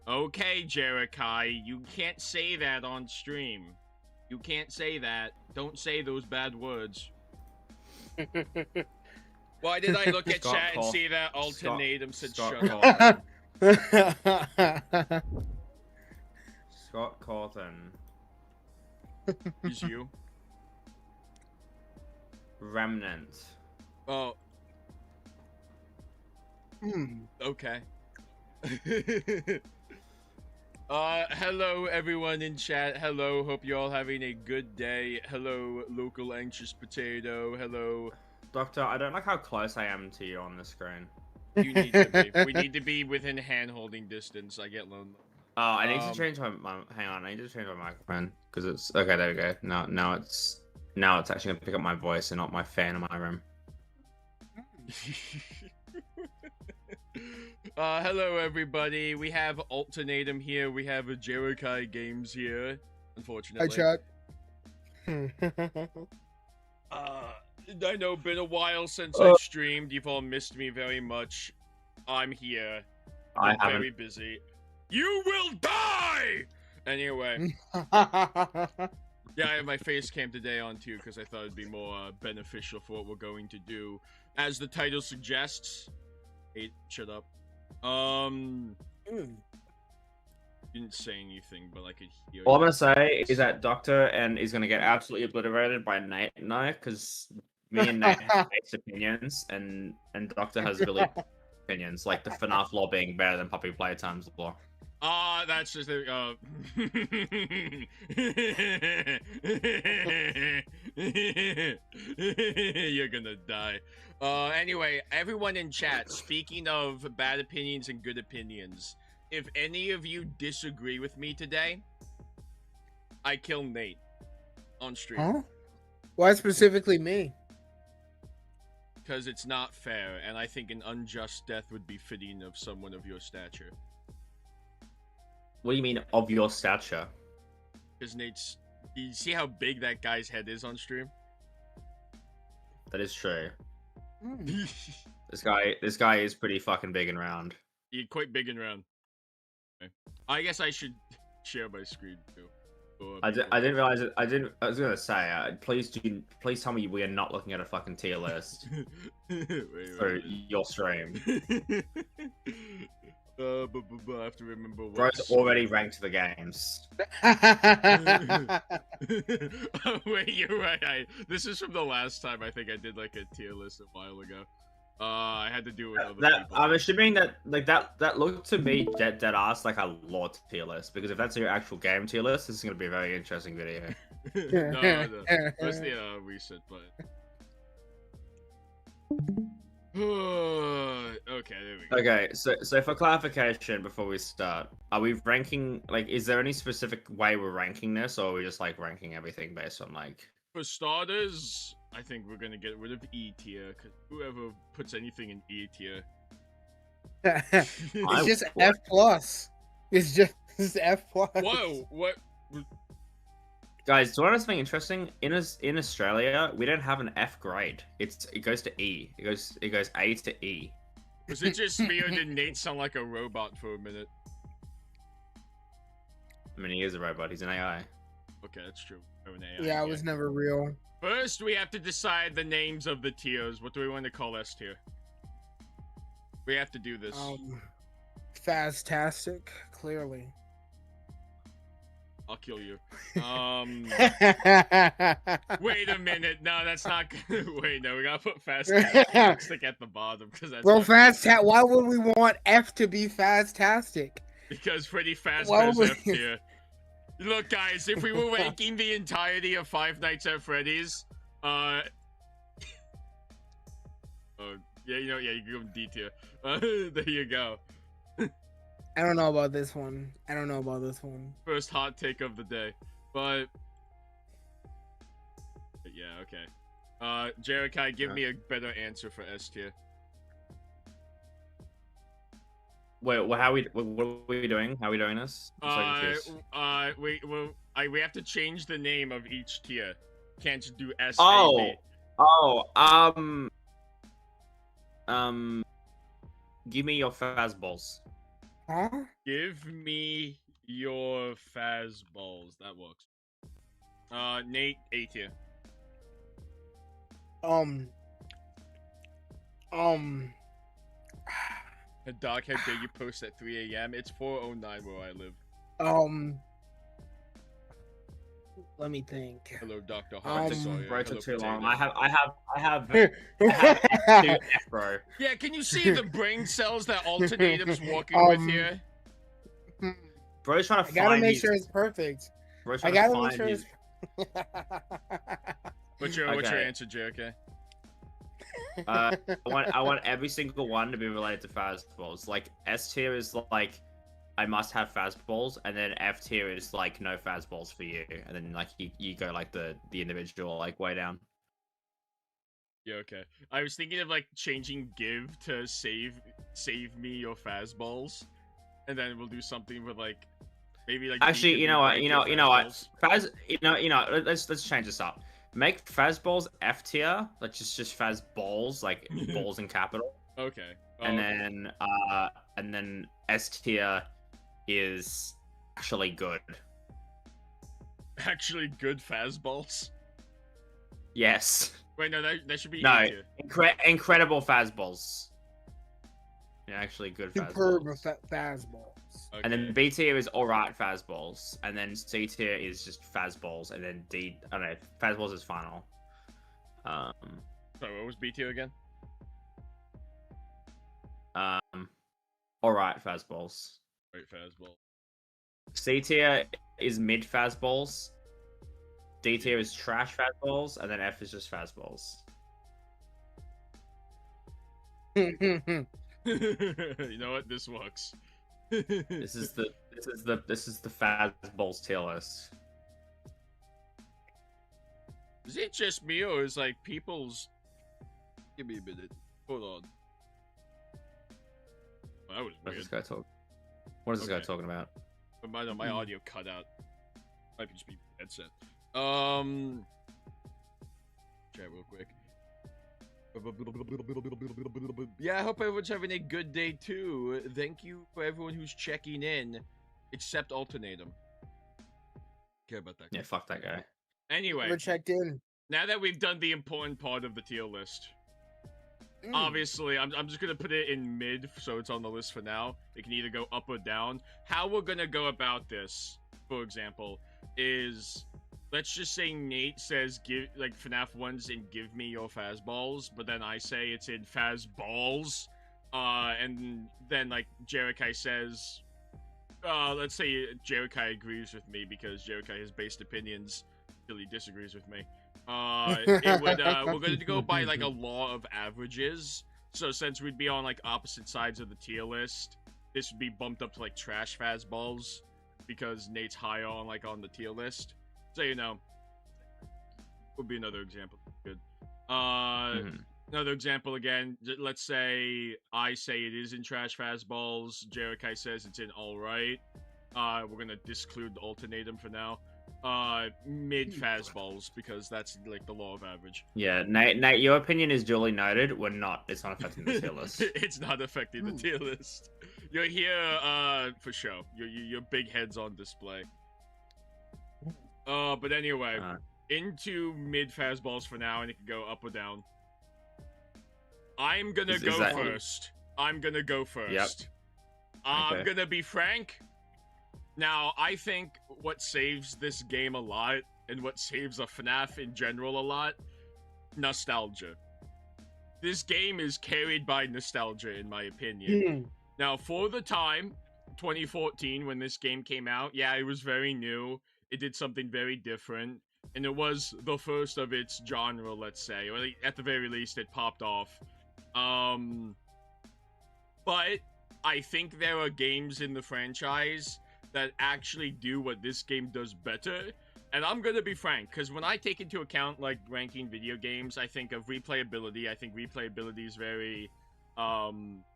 Okay, Jerikai, you can't say that on stream. You can't say that. Don't say those bad words. Why did I look at chat and see that alternatum said shut up? Scott Cawthon. Who's you? Remnant. Oh. Okay. Hello everyone in chat. Hello, hope you're all having a good day. Hello, local anxious potato. Hello. Doctor, I don't like how close I am to you on the screen. You need to be. We need to be within hand-holding distance. I get lonely. Oh, I need to change my hang on, I need to change my microphone because it's okay. There we go. Now it's actually gonna pick up my voice and not my fan in my room. Hello everybody. We have Alternatum here. We have a Jerikai Games here. Unfortunately. Hi, chat. I know, been a while since I've streamed. You've all missed me very much. I'm here. I'm very busy. You will die! Anyway. Yeah, I have my face cam today on too, because I thought it'd be more beneficial for what we're going to do. As the title suggests. Hey, shut up. Didn't say anything, but I could hear. All I'm gonna say is that Doctor is gonna get absolutely obliterated by Nate and I, because me and Nate have mixed opinions, and Doctor has really opinions, like the Fnaf law being better than Puppy Playtime's law. That's just you're gonna die. Anyway, everyone in chat, speaking of bad opinions and good opinions, if any of you disagree with me today, I kill Nate on stream. Huh? Why specifically me? Because it's not fair, and I think an unjust death would be fitting of someone of your stature. What do you mean, of your stature? Because Nate's... You see how big that guy's head is on stream? That is true. This guy is pretty fucking big and round. You're quite big and round. Okay. I guess I should share my screen too. I didn't realize it. I was gonna say, please tell me we are not looking at a fucking tier list for your stream. But I have to remember what. Bro's already ranked the games. Wait, you're right. This is from the last time I think I did like a tier list a while ago. I had to do it with other people. I'm assuming that that looked to me dead ass like a lore tier list, because if that's your actual game tier list, this is gonna be a very interesting video. No. Where's the reset button? Okay, there we go. Okay, so for clarification before we start, are we ranking, like, is there any specific way we're ranking this, or are we just like ranking everything based on like? For starters, I think we're gonna get rid of E tier, because whoever puts anything in E tier. It's just F plus. It's just F plus. Whoa! What? Guys, do you want to know something interesting? In Australia, we don't have an F grade. It goes to E. It goes A to E. Was it just me, or did Nate sound like a robot for a minute? I mean, he is a robot. He's an AI. Okay, that's true. An AI, yeah, it was never real. First, we have to decide the names of the tiers. What do we want to call S tier? We have to do this. Fantastic, clearly. I'll kill you. Wait a minute. No, that's not good. Wait, no, we gotta put fast tastic at the bottom, because that's. Well, why would we want F to be fantastic? Because Freddy Fazbear's F tier. Look, guys, if we were ranking the entirety of Five Nights at Freddy's, yeah, you can go D tier. There you go. I don't know about this one. First hot take of the day, but yeah, okay. Jerikai, give me a better answer for S tier. Wait, what are we doing? How are we doing this? We have to change the name of each tier. Can't just do S. Give me your fastballs. Huh? Give me your fazballs. That works. Nate, A tier. Doc, how dare you post at 3 a.m.? It's 4:09 where I live. Let me think. Hello, Dr. Hart. Bro, Hello, too long. potato. I have F2 F, bro. Yeah, can you see the brain cells that alternatum's working with here? Bro's trying to I gotta find make his... sure it's perfect. Bro's I trying to gotta make find sure his... What's your Okay. answer, JK? I want every single one to be related to fastballs. Like S tier is like I must have fastballs, and then F tier is like no fastballs for you, and then like you go like the individual like way down. Yeah, okay. I was thinking of like changing give to save me your fastballs, and then we'll do something with like maybe like. Actually, give you me know what? break You your know what? fastballs. Let's change this up. Make fastballs F tier. Let's just fastballs like balls in capital. Okay. Oh, And okay. then S tier is actually good. Actually, good fastballs. Yes. Wait, no, that should be No. A tier. Incredible fastballs. Yeah, actually good Superb fastballs. fastballs. Okay. And then B tier is alright fastballs. And then C tier is just fastballs. And then D, I don't know, fastballs is final. Sorry, what was B tier again? Alright fastballs. Right, fastball. C tier is mid fastballs. D tier is trash fastballs, and then F is just fastballs. You know what? This works. This is the fastballs tier list. Is it just me or is like people's? Give me a minute. Hold on. Well, that was What weird. is this guy talking? What is this guy Okay. talking about? But my audio cut out. Might just be headset. Chat real quick. Yeah, I hope everyone's having a good day too. Thank you for everyone who's checking in, except Alternatum. Care about that. Yeah, fuck that guy. Anyway, Never checked in. now that we've done the important part of the tier list, obviously, I'm just gonna put it in mid, so it's on the list for now. It can either go up or down. How we're gonna go about this, for example, is let's just say Nate says give like Fnaf 1's in give me your fastballs, but then I say it's in fastballs, and then like Jerikai says, let's say Jerikai agrees with me because Jerikai has based opinions till he disagrees with me. It would we're gonna go by like a law of averages. So since we'd be on like opposite sides of the tier list, this would be bumped up to like trash fastballs because Nate's higher on like on the tier list. So you know, would be another example. Good. Another example again. Let's say I say it is in trash fastballs. Jerikai says it's in all right. We're gonna disclude the alternatum for now. Mid fastballs because that's like the law of average. Yeah, Nate, your opinion is duly noted. We're not. It's not affecting the tier list. It's not affecting the tier list. You're here for show. Your big head's on display. But anyway, into mid fastballs for now, and it can go up or down. I'm gonna go first. I'm gonna go first. Yep. I'm gonna be frank. Now, I think what saves this game a lot, and what saves a FNAF in general a lot, nostalgia. This game is carried by nostalgia, in my opinion. Now, for the time, 2014, when this game came out, yeah, it was very new. It did something very different, and it was the first of its genre, let's say, or at the very least, it popped off. But I think there are games in the franchise that actually do what this game does better. And I'm gonna be frank, because when I take into account, like, ranking video games, I think of replayability. I think replayability is very,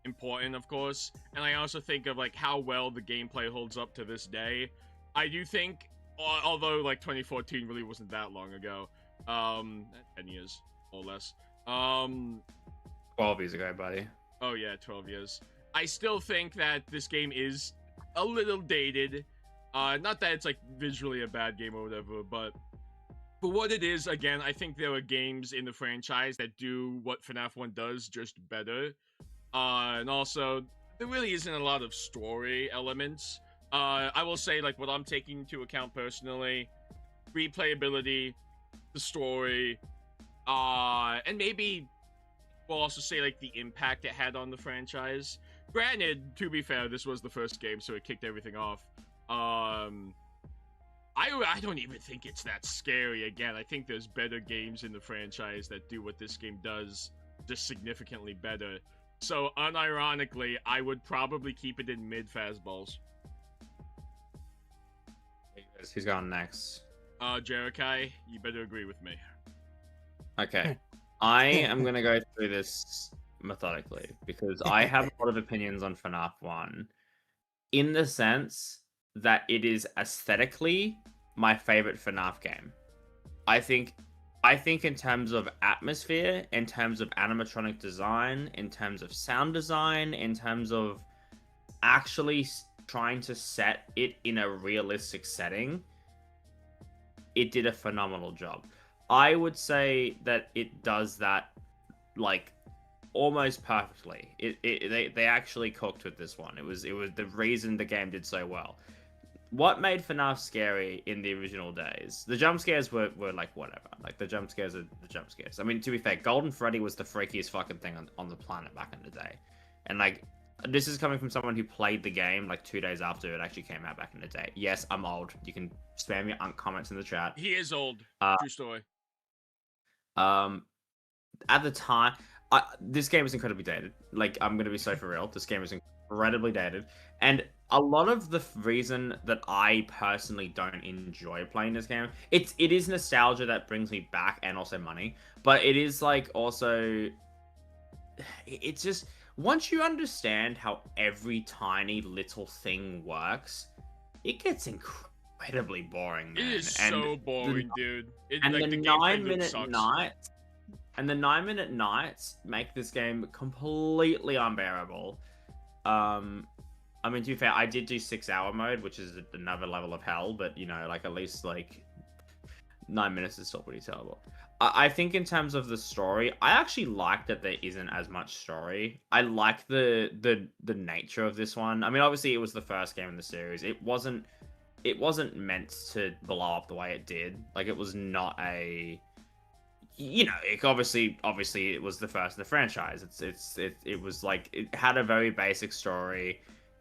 important, of course. And I also think of, like, how well the gameplay holds up to this day. I do think, although, like, 2014 really wasn't that long ago, 10 years, or less. 12 years ago, buddy. Oh yeah, 12 years. I still think that this game is a little dated. Not that it's like visually a bad game or whatever, but for what it is, again, I think there are games in the franchise that do what FNAF 1 does, just better. And also, there really isn't a lot of story elements. I will say, like, what I'm taking into account personally, replayability, the story, and maybe we'll also say, like, the impact it had on the franchise. Granted, to be fair, this was the first game, so it kicked everything off. I don't even think it's that scary. Again, I think there's better games in the franchise that do what this game does, just significantly better. So, unironically, I would probably keep it in mid-fastballs. Who's going next? Jerikai, you better agree with me. Okay. I am going to go through this methodically, because I have a lot of opinions on FNAF 1, in the sense that it is aesthetically my favorite FNAF game. I think in terms of atmosphere, in terms of animatronic design, in terms of sound design, in terms of actually trying to set it in a realistic setting, it did a phenomenal job. I would say that it does that, like, almost perfectly. They actually cooked with this one. It was the reason the game did so well. What made FNAF scary in the original days? The jump scares were like whatever. Like, the jump scares are the jump scares. I mean, to be fair, Golden Freddy was the freakiest fucking thing on the planet back in the day. And like, this is coming from someone who played the game like 2 days after it actually came out back in the day. Yes, I'm old. You can spam your comments in the chat. He is old. True story. At the time, this game is incredibly dated. Like, I'm gonna be so for real. This game is incredibly dated, and a lot of the reason that I personally don't enjoy playing this game, it is nostalgia that brings me back, and also money. But it is like also, it's just, once you understand how every tiny little thing works, it gets incredibly boring, man. It is so boring, dude. And like, the 9-minute nights, and the 9-minute nights make this game completely unbearable. I mean, to be fair, I did do 6-hour mode, which is another level of hell, but, you know, like, at least, like, 9 minutes is still pretty terrible. I think in terms of the story, I actually like that there isn't as much story. I like the nature of this one. I mean, obviously, it was the first game in the series. It wasn't meant to blow up the way it did. Like, it was not a... You know, it obviously it was the first in the franchise. It was like, it had a very basic story.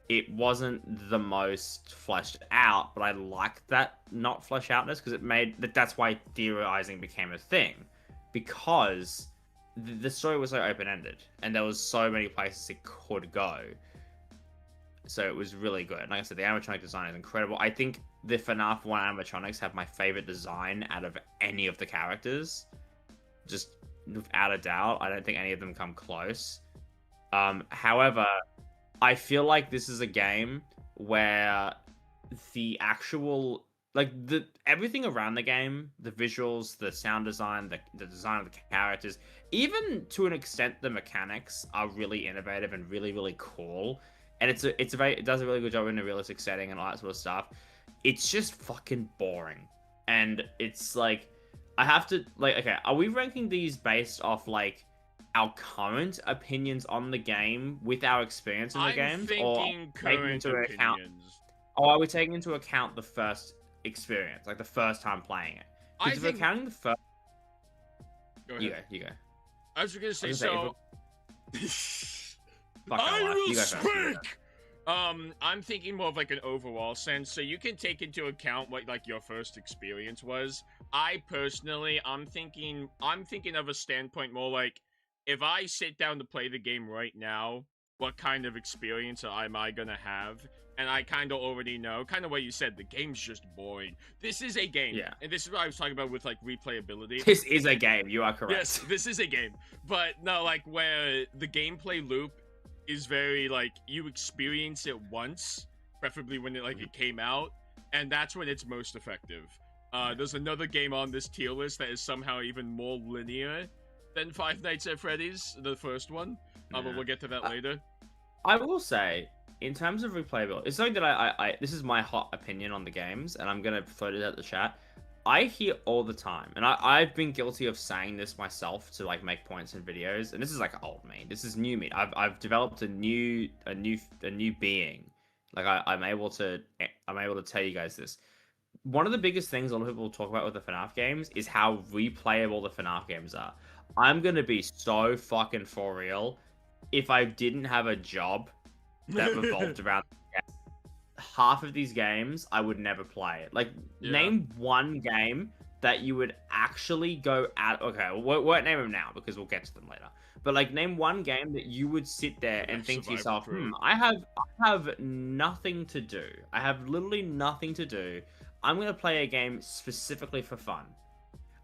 It wasn't the most fleshed out, but I liked that not flesh outness, because it made that's why theorizing became a thing, because the story was so open-ended and there was so many places it could go. So it was really good. Like I said, the animatronic design is incredible. I think the FNAF 1 animatronics have my favorite design out of any of the characters. Just without a doubt, I don't think any of them come close. However, I feel like this is a game where the actual, like, everything around the game, the visuals, the sound design, the design of the characters, even to an extent the mechanics are really innovative and really, really cool. And it does a really good job in a realistic setting and all that sort of stuff. It's just fucking boring. And it's like, I have to, like, okay, are we ranking these based off, like, our current opinions on the game with our experience in the games? Or current opinions. Or are we taking into account the first experience, like the first time playing it? Because if we're counting the first... Go ahead. You go. I was going to say, so... I will speak! I'm thinking more of like an overall sense, so you can take into account what like your first experience was. I personally, I'm thinking of a standpoint more like, if I sit down to play the game right now, what kind of experience am I gonna have? And I kind of already know, kind of what you said, the game's just boring. This is a game. Yeah. And this is what I was talking about with like replayability. This is a game, you are correct. Yes, this is a game. But no, like where the gameplay loop is very like, you experience it once, preferably when it came out, and that's when it's most effective. There's another game on this tier list that is somehow even more linear than Five Nights at Freddy's, the first one. But we'll get to that later. I will say, in terms of replayability, it's something that I this is my hot opinion on the games, and I'm gonna float it at the chat. I hear all the time, and I've been guilty of saying this myself to like make points in videos, and this is like old me. This is new me. I've developed a new being. Like I'm able to tell you guys this. One of the biggest things a lot of people talk about with the FNAF games is how replayable the FNAF games are. I'm gonna be so fucking for real. If I didn't have a job that revolved around half of these games, I would never play it. Like, name one game that you would actually go at. Okay, we won't name them now because we'll get to them later. But like, name one game that you would sit there and think to yourself, I have nothing to do. I have literally nothing to do. I'm gonna play a game specifically for fun.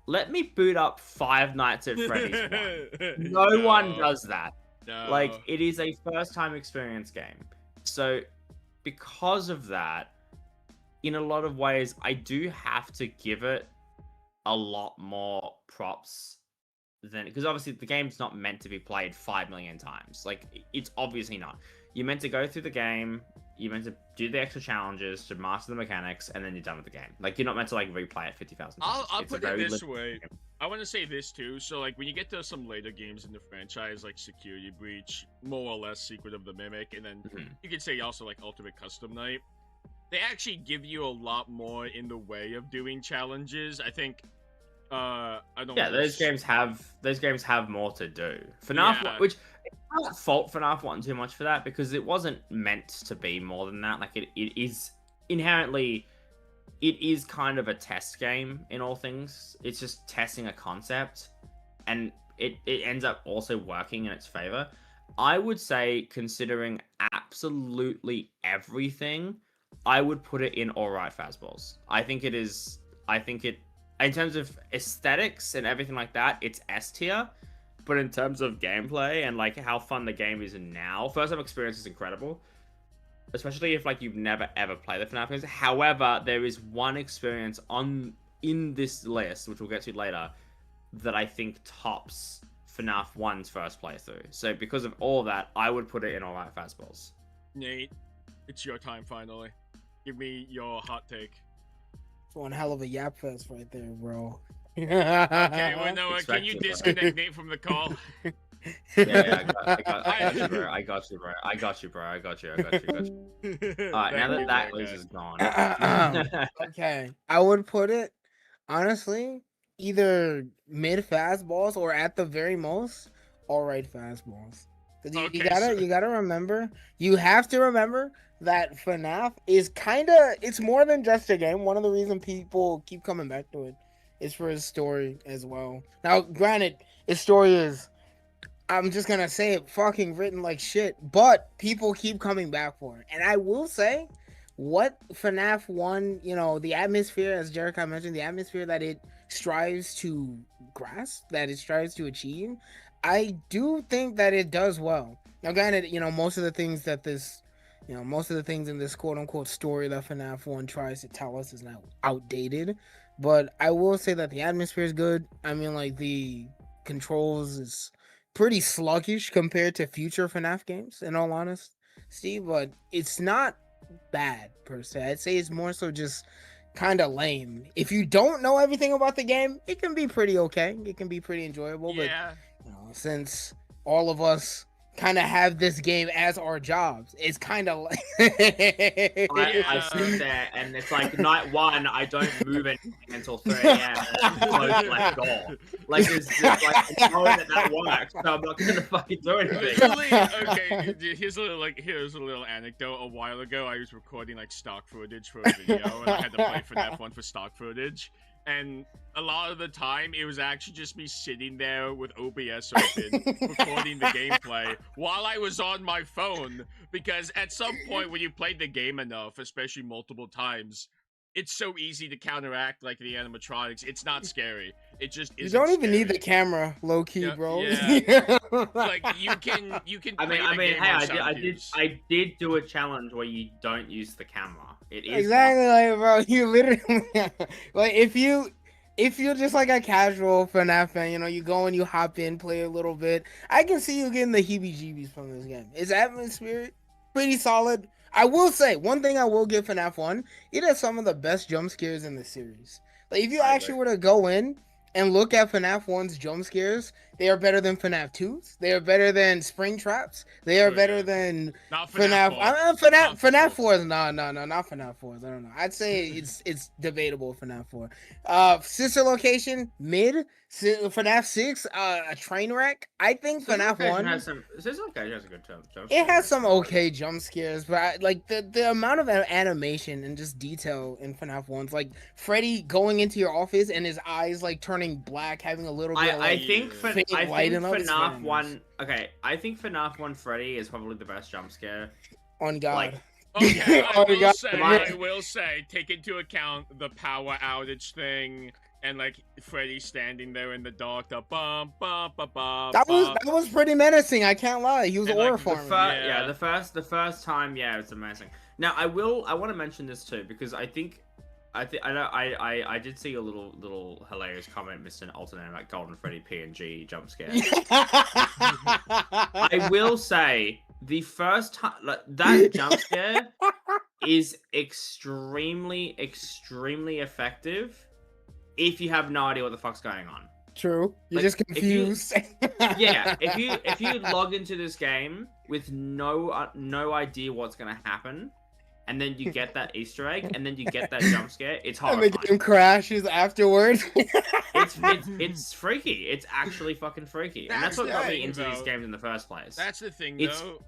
Let me boot up Five Nights at Freddy's 1. No one does that. No. Like, it is a first-time experience game. So, because of that, in a lot of ways, I do have to give it a lot more props than... Because obviously, the game's not meant to be played 5 million times. Like, it's obviously not. You're meant to go through the game, you're meant to do the extra challenges to master the mechanics, and then you're done with the game. Like, you're not meant to, like, replay it 50,000 times. I'll put it this way. I want to say this, too. So, like, when you get to some later games in the franchise, like Security Breach, more or less Secret of the Mimic, and then you could say also, like, Ultimate Custom Night, they actually give you a lot more in the way of doing challenges. I think, I don't know. Yeah, those games have more to do. FNAF, which... I can't fault FNAF 1 too much for that, because it wasn't meant to be more than that. Like, it is inherently, it is kind of a test game in all things. It's just testing a concept, and it ends up also working in its favor. I would say, considering absolutely everything, I would put it in alright fastballs. I think it, in terms of aesthetics and everything like that, it's S tier. But in terms of gameplay and like how fun the game is now, first time experience is incredible. Especially if like you've never ever played the FNAF games. However, there is one experience in this list, which we'll get to later, that I think tops FNAF 1's first playthrough. So because of all that, I would put it in alright fastballs. Nate, it's your time finally. Give me your hot take. It's one hell of a yap fest right there, bro. Okay, well, no, can you disconnect Nate from the call? Yeah, I got you, bro. Alright, now that list is gone. Okay, I would put it, honestly, either mid fastballs or at the very most, alright fastballs. Because you gotta remember, you have to remember that FNAF is it's more than just a game. One of the reasons people keep coming back to it is for his story as well. Now, granted, his story is, I'm just gonna say it, fucking written like shit, but people keep coming back for it. And I will say, what FNAF 1, you know, the atmosphere, as Jericho mentioned, the atmosphere that it strives to grasp, that it strives to achieve, I do think that it does well. Now, granted, you know, most of the things in this quote-unquote story that FNAF 1 tries to tell us is now outdated. But I will say that the atmosphere is good. I mean, like, the controls is pretty sluggish compared to future FNAF games, in all honesty. But it's not bad, per se. I'd say it's more so just kind of lame. If you don't know everything about the game, it can be pretty okay. It can be pretty enjoyable. Yeah. But, you know, since all of us kind of have this game as our jobs, it's kind of like I sit there and it's like night 1, I don't move anything until 3 a.m. close my door. Like, it's just like, I know that works, so I'm not gonna fucking do anything. Okay, here's a little anecdote. A while ago, I was recording like stock footage for a video, and I had to play FNAF 1 for stock footage. And a lot of the time, it was actually just me sitting there with OBS open, recording the gameplay while I was on my phone. Because at some point, when you played the game enough, especially multiple times, it's so easy to counteract like the animatronics. It's not scary. It just isn't. You don't even scary. need the camera, low key, bro. Yeah. Like you can. I did do a challenge where you don't use the camera. It is exactly like, bro. You literally like if you if you're just like a casual FNAF fan, you go and you hop in, play a little bit, I can see you getting the heebie-jeebies from this game. Its atmosphere, pretty solid. I will say, one thing I will give FNAF 1, it has some of the best jump scares in the series. Like, if you actually were to go in and look at FNAF 1's jump scares, they are better than FNAF 2's. They are better than Springtraps. They are better than not FNAF. FNAF 4 is no, not FNAF 4. I don't know. I'd say it's debatable FNAF 4. Sister Location mid. FNAF 6 a train wreck. I think FNAF 1 has some. Sister Location has a good jump. It has some okay jump scares, but like the amount of animation and just detail in FNAF 1's like Freddy going into your office and his eyes like turning black, having a little bit of like, I think FNAF 1. Okay, I think FNAF 1 Freddy is probably the best jump scare. On God. Like, okay, I will say, take into account the power outage thing and like Freddy standing there in the dark. That was pretty menacing. I can't lie. He was horrifying. The first time, it's amazing. Now I want to mention this too because I did see a little hilarious comment, Mr. Alternate, about Golden Freddy PNG jump scare. I will say the first time that jump scare is extremely effective if you have no idea what the fuck's going on. True. You're just confused. If you log into this game with no idea what's gonna happen, and then you get that Easter egg, and then you get that jump scare, it's horrifying. And the game crashes afterwards. it's freaky. It's actually fucking freaky. And that's what got me into these games in the first place. That's the thing, though.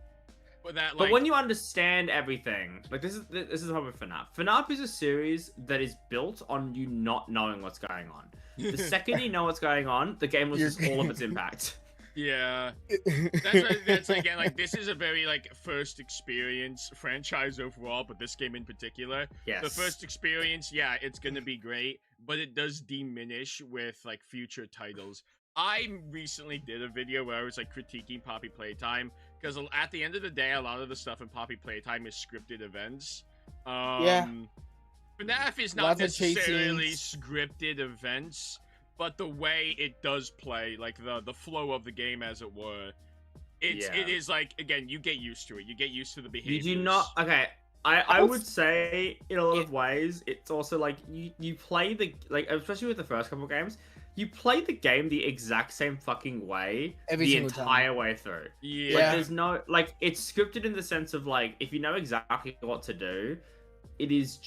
But when you understand everything, like this is the problem with FNAF. FNAF is a series that is built on you not knowing what's going on. The second you know what's going on, the game loses all of its impact. Yeah, that's again like this is a very like first experience franchise overall, but this game in particular. Yes. The first experience, it's gonna be great, but it does diminish with like future titles. I recently did a video where I was like critiquing Poppy Playtime because at the end of the day, a lot of the stuff in Poppy Playtime is scripted events. FNAF is not necessarily scripted events. But the way it does play, like the flow of the game, as it were, it is like, again, you get used to it. You get used to the behavior. You do not. Okay, I would say in a lot of ways, it's also like you play especially with the first couple of games, you play the game the exact same fucking way the entire way through. Yeah. Like there's no it's scripted in the sense of like if you know exactly what to do, it is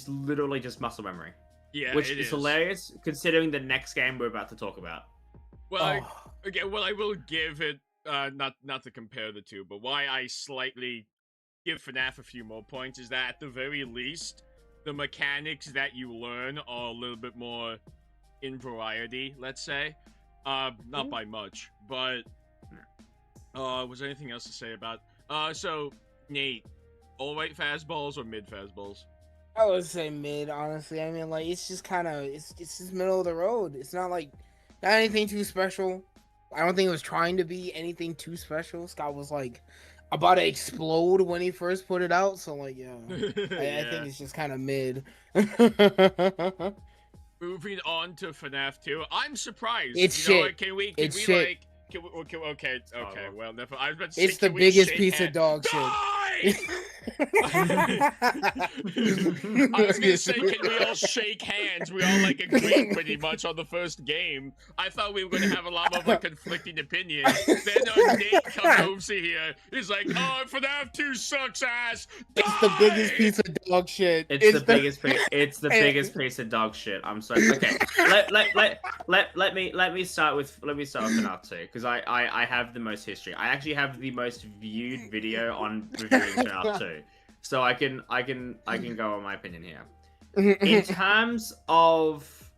literally just muscle memory. Yeah, which is hilarious considering the next game we're about to talk about. Well, I will give it not to compare the two, but why I slightly give FNAF a few more points is that at the very least, the mechanics that you learn are a little bit more in variety. Let's say, not by much, but was there anything else to say about? So Nate, all right fastballs or mid fastballs? I would say mid, honestly. I mean, like, it's just kind of, it's just middle of the road. It's not like, not anything too special. I don't think it was trying to be anything too special. Scott was like about to explode when he first put it out. So like, I think it's just kind of mid. Moving on to FNAF 2, I'm surprised. It's shit. Can we shit. Okay. Well, I was about to say, it's the biggest piece of dog shit. I was gonna say, can we all shake hands? We all like agree pretty much on the first game. I thought we were gonna have a lot more conflicting opinions. Then Nate comes over here. He's like, "Oh, FNAF 2 sucks ass." Die! It's the biggest piece of dog shit. It's the biggest piece. It's the biggest piece of dog shit. I'm sorry. Okay, let me start with FNAF 2 because I have the most history. I actually have the most viewed video on reviewing FNAF 2. So I can go on my opinion here. In terms of,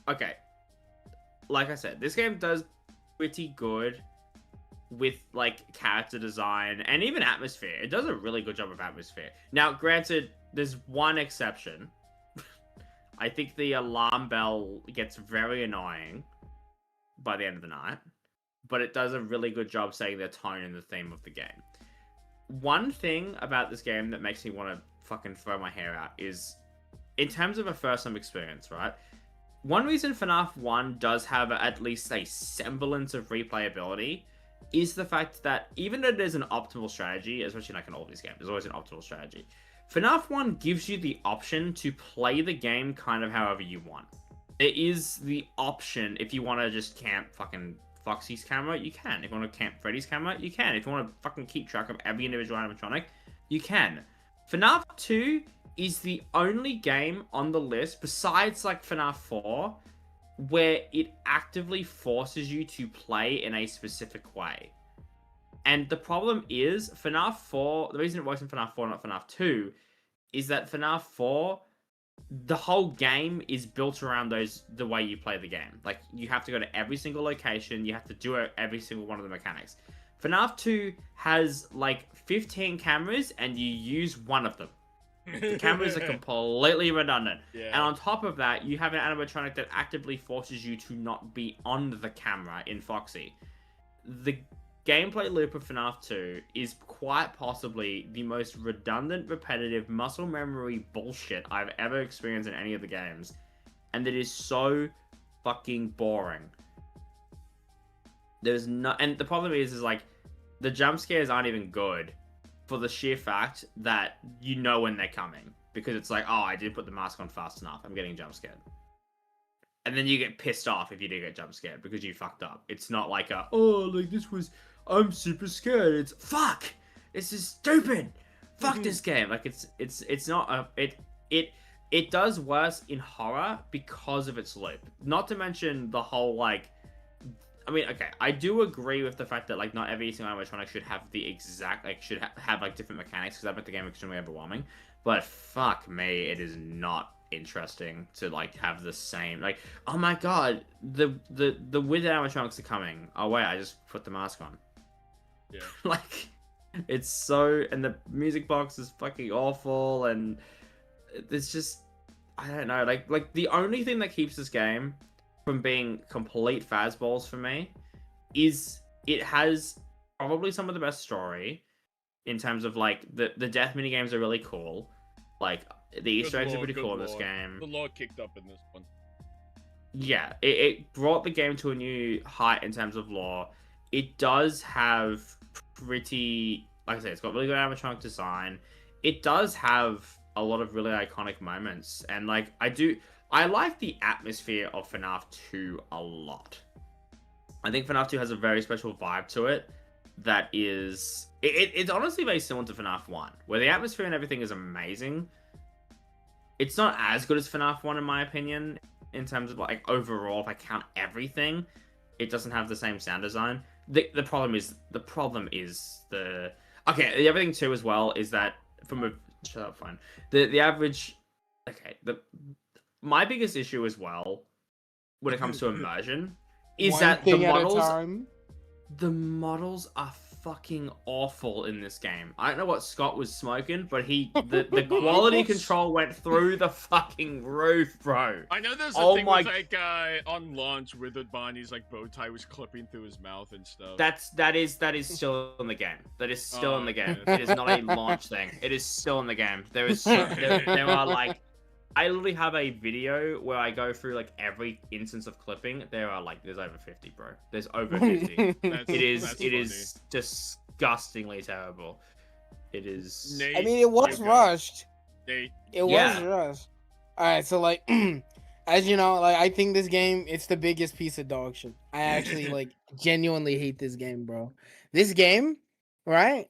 okay, like I said, this game does pretty good with like character design and even atmosphere. It does a really good job of atmosphere. Now, granted, there's one exception. I think the alarm bell gets very annoying by the end of the night, but it does a really good job setting the tone and the theme of the game. One thing about this game that makes me want to fucking throw my hair out is, in terms of a first-time experience, right? one reason FNAF 1 does have at least a semblance of replayability is the fact that even though there's an optimal strategy, especially like in all these games, there's always an optimal strategy. FNAF 1 gives you the option to play the game kind of however you want. There is the option, if you want to just camp fucking Foxy's camera, you can. If you want to camp Freddy's camera, you can. If you want to fucking keep track of every individual animatronic, you can. FNAF 2 is the only game on the list, besides like FNAF 4, where it actively forces you to play in a specific way. And the problem is, FNAF 4, the reason it works in FNAF 4, not FNAF 2, is that FNAF 4, the whole game is built around the way you play the game. Like, you have to go to every single location, you have to do every single one of the mechanics. FNAF 2 has, like, 15 cameras, and you use one of them. The cameras are completely redundant. Yeah. And on top of that, you have an animatronic that actively forces you to not be on the camera in Foxy. The gameplay loop of FNAF 2 is quite possibly the most redundant, repetitive, muscle memory bullshit I've ever experienced in any of the games. And it is so fucking boring. There's no... And the problem is like, the jump scares aren't even good for the sheer fact that you know when they're coming. Because it's like, oh, I didn't put the mask on fast enough. I'm getting jump scared. And then you get pissed off if you do get jump scared because you fucked up. It's not like a, oh, like this was... I'm super scared. It's fuck. This is stupid. Fuck this game. Like it's not a it does worse in horror because of its loop. Not to mention the whole like. I mean, okay, I do agree with the fact that like not every single animatronic should have the exact like should have like different mechanics because that makes the game extremely overwhelming. But fuck me, it is not interesting to like have the same like. Oh my god, the withered animatronics are coming. Oh wait, I just put the mask on. Yeah. Like, it's so... And the music box is fucking awful, and it's just... I don't know, like the only thing that keeps this game from being complete fazballs for me is it has probably some of the best story in terms of, like, the death minigames are really cool. Like, the Easter eggs are pretty cool in this game. The lore kicked up in this one. Yeah, it brought the game to a new height in terms of lore. It does have pretty, like I said, it's got really good animatronic design. It does have a lot of really iconic moments, and like I like the atmosphere of FNAF 2 a lot. I think FNAF 2 has a very special vibe to it that is, it's honestly very similar to FNAF 1, where the atmosphere and everything is amazing. It's not as good as FNAF 1 in my opinion, in terms of like overall, if I count everything, it doesn't have the same sound design. The problem is the other thing too as well is that from a shut up fine the average my biggest issue as well when it comes to immersion is that the models are fucking awful in this game. I don't know what Scott was smoking, but the quality control went through the fucking roof, bro. I know there's a thing with like on launch Withered Barney's like bow tie was clipping through his mouth and stuff. That is still in the game. That is still in the game. It is not a launch thing. It is still in the game. There are like, I literally have a video where I go through like every instance of clipping. There's over 50, bro. There's over 50. It is disgustingly terrible. It is. Nate, I mean, it was rushed. Nate. It was rushed. All right, so like, as you know, like I think this game, it's the biggest piece of dog shit. I actually like genuinely hate this game, bro. This game, right?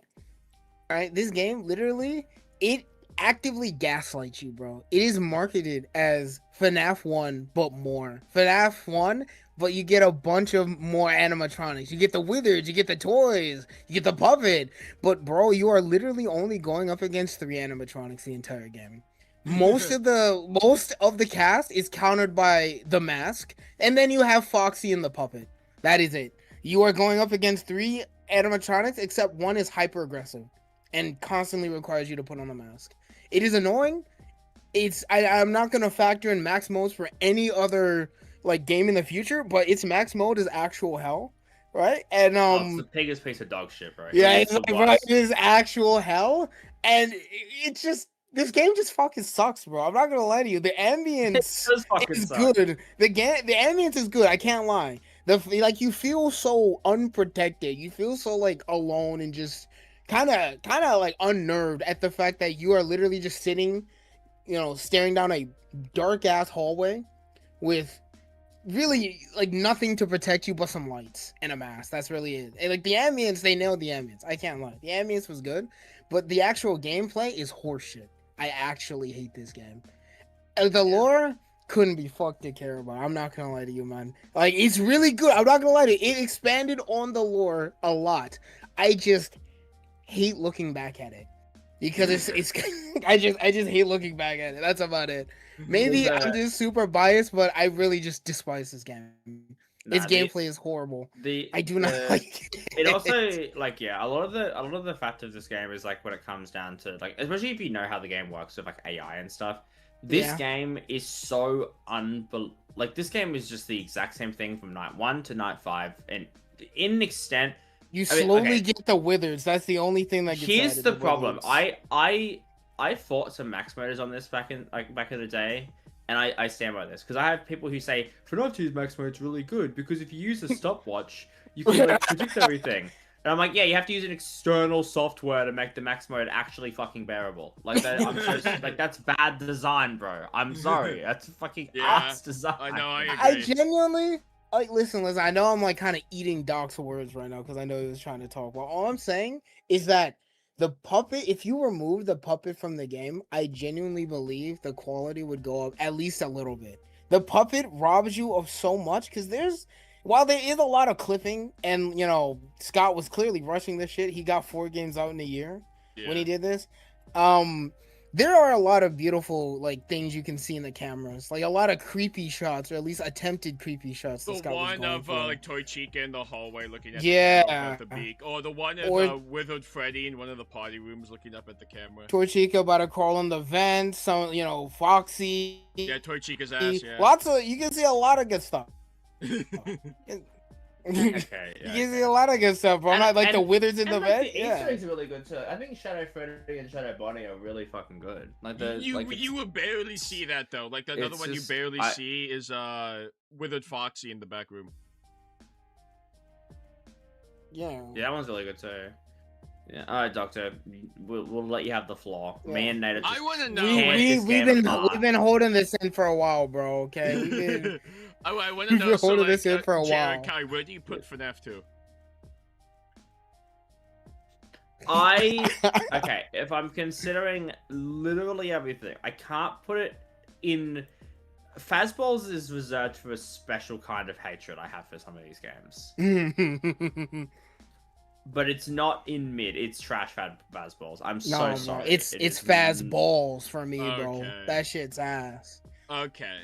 This game literally it actively gaslights you, bro. It is marketed as FNAF 1, but more. FNAF 1, but you get a bunch of more animatronics. You get the wizards, you get the toys, you get the puppet. But, bro, you are literally only going up against 3 animatronics the entire game. Most of the cast is countered by the mask, and then you have Foxy and the puppet. That is it. You are going up against 3 animatronics, except one is hyper aggressive and constantly requires you to put on a mask. It is annoying. I'm not gonna factor in max modes for any other like game in the future, but its max mode is actual hell, right? And it's the biggest piece of dog shit, bro. Yeah, it is actual hell, and it's just This game just fucking sucks, bro. I'm not gonna lie to you. The ambience is good. The ambience is good. I can't lie. Like you feel so unprotected. You feel so like alone and just kind of like unnerved at the fact that you are literally just sitting, staring down a dark ass hallway with really like nothing to protect you but some lights and a mask. That's really it. And, like the ambience, they nailed the ambience. I can't lie. The ambience was good, but the actual gameplay is horseshit. I actually hate this game. The lore couldn't be fucked to care about. I'm not gonna lie to you, man. Like it's really good. I'm not gonna lie to you. It expanded on the lore a lot. I just hate looking back at it because it's I just hate looking back at it. That's about it. Maybe I'm just super biased, but I really just despise this game. Its gameplay is horrible. I do not like it. It also like a lot of the fact of this game is like when it comes down to like, especially if you know how the game works with like AI and stuff. This game is so like this game is just the exact same thing from night 1 to night 5, and in an extent you slowly get the withers. That's the only thing that gets here's added, the problem. I fought some max moders on this back in the day, and I stand by this because I have people who say Fnaf 2's max mode is really good because if you use a stopwatch, you can like predict everything. And I'm like, yeah, you have to use an external software to make the max mode actually fucking bearable. Like that, I'm just like that's bad design, bro. I'm sorry, that's fucking ass design. I know. I agree. I genuinely. Like, listen. I know I'm like kind of eating Doc's words right now because I know he was trying to talk. But all I'm saying is that the puppet, if you remove the puppet from the game, I genuinely believe the quality would go up at least a little bit. The puppet robs you of so much because while there is a lot of clipping, and Scott was clearly rushing this shit. He got 4 games out in a year when he did this. There are a lot of beautiful like things you can see in the cameras, like a lot of creepy shots, or at least attempted creepy shots. The one of like Toy Chica in the hallway looking at the beak, or the one of Withered Freddy in one of the party rooms looking up at the camera. Toy Chica about to crawl in the vent. Some Foxy. Yeah, Toy Chica's ass. Yeah. You can see a lot of good stuff. You can see a lot of good stuff, bro. Not like the withers in the vent. The Easter eggs are really good too. I think Shadow Freddy and Shadow Bonnie are really fucking good. Like you would barely see that though. Like another one you barely see is Withered Foxy in the back room. Yeah, that one's really good too. Yeah. All right, Doctor. We'll let you have the floor. Me and Nate. I want to know. We've been holding this in for a while, bro. Okay. I want to know. So, like, this in for a while. Kai, where do you put Fnaf 2? Okay. If I'm considering literally everything, I can't put it in. Fazballs is reserved for a special kind of hatred I have for some of these games. But it's not in mid. It's trash Fazballs. I'm so sorry. It's Fazballs for me, bro. That shit's ass. Okay.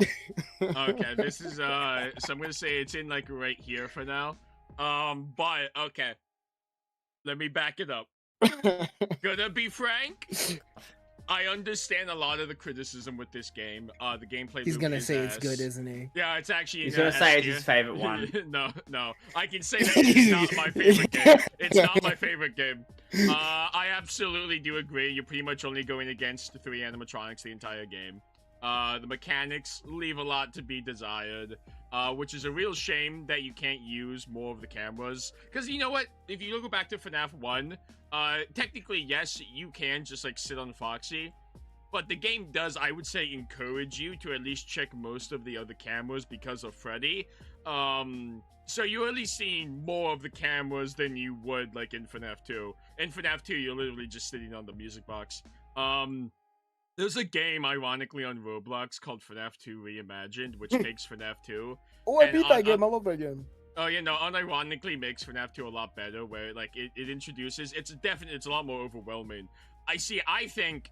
This is so I'm gonna say it's in like right here for now. But okay. Let me back it up. Gonna be frank. I understand a lot of the criticism with this game. The gameplay. He's gonna say it's good, isn't he? Yeah, it's actually. He's gonna say it's his favorite one. No. I can say that it's not my favorite game. It's not my favorite game. I absolutely do agree. You're pretty much only going against 3 animatronics the entire game. The mechanics leave a lot to be desired, which is a real shame that you can't use more of the cameras. Because you know what? If you go back to FNAF 1, technically, yes, you can just like sit on Foxy, but the game does, I would say, encourage you to at least check most of the other cameras because of Freddy. So you're at least seeing more of the cameras than you would like in FNAF 2. In FNAF 2, you're literally just sitting on the music box. There's a game, ironically, on Roblox called FNAF 2 Reimagined, which takes FNAF 2. Oh, I beat that game. I love that game. Oh, yeah, no, unironically makes FNAF 2 a lot better, where, like, it introduces... It's a lot more overwhelming. I think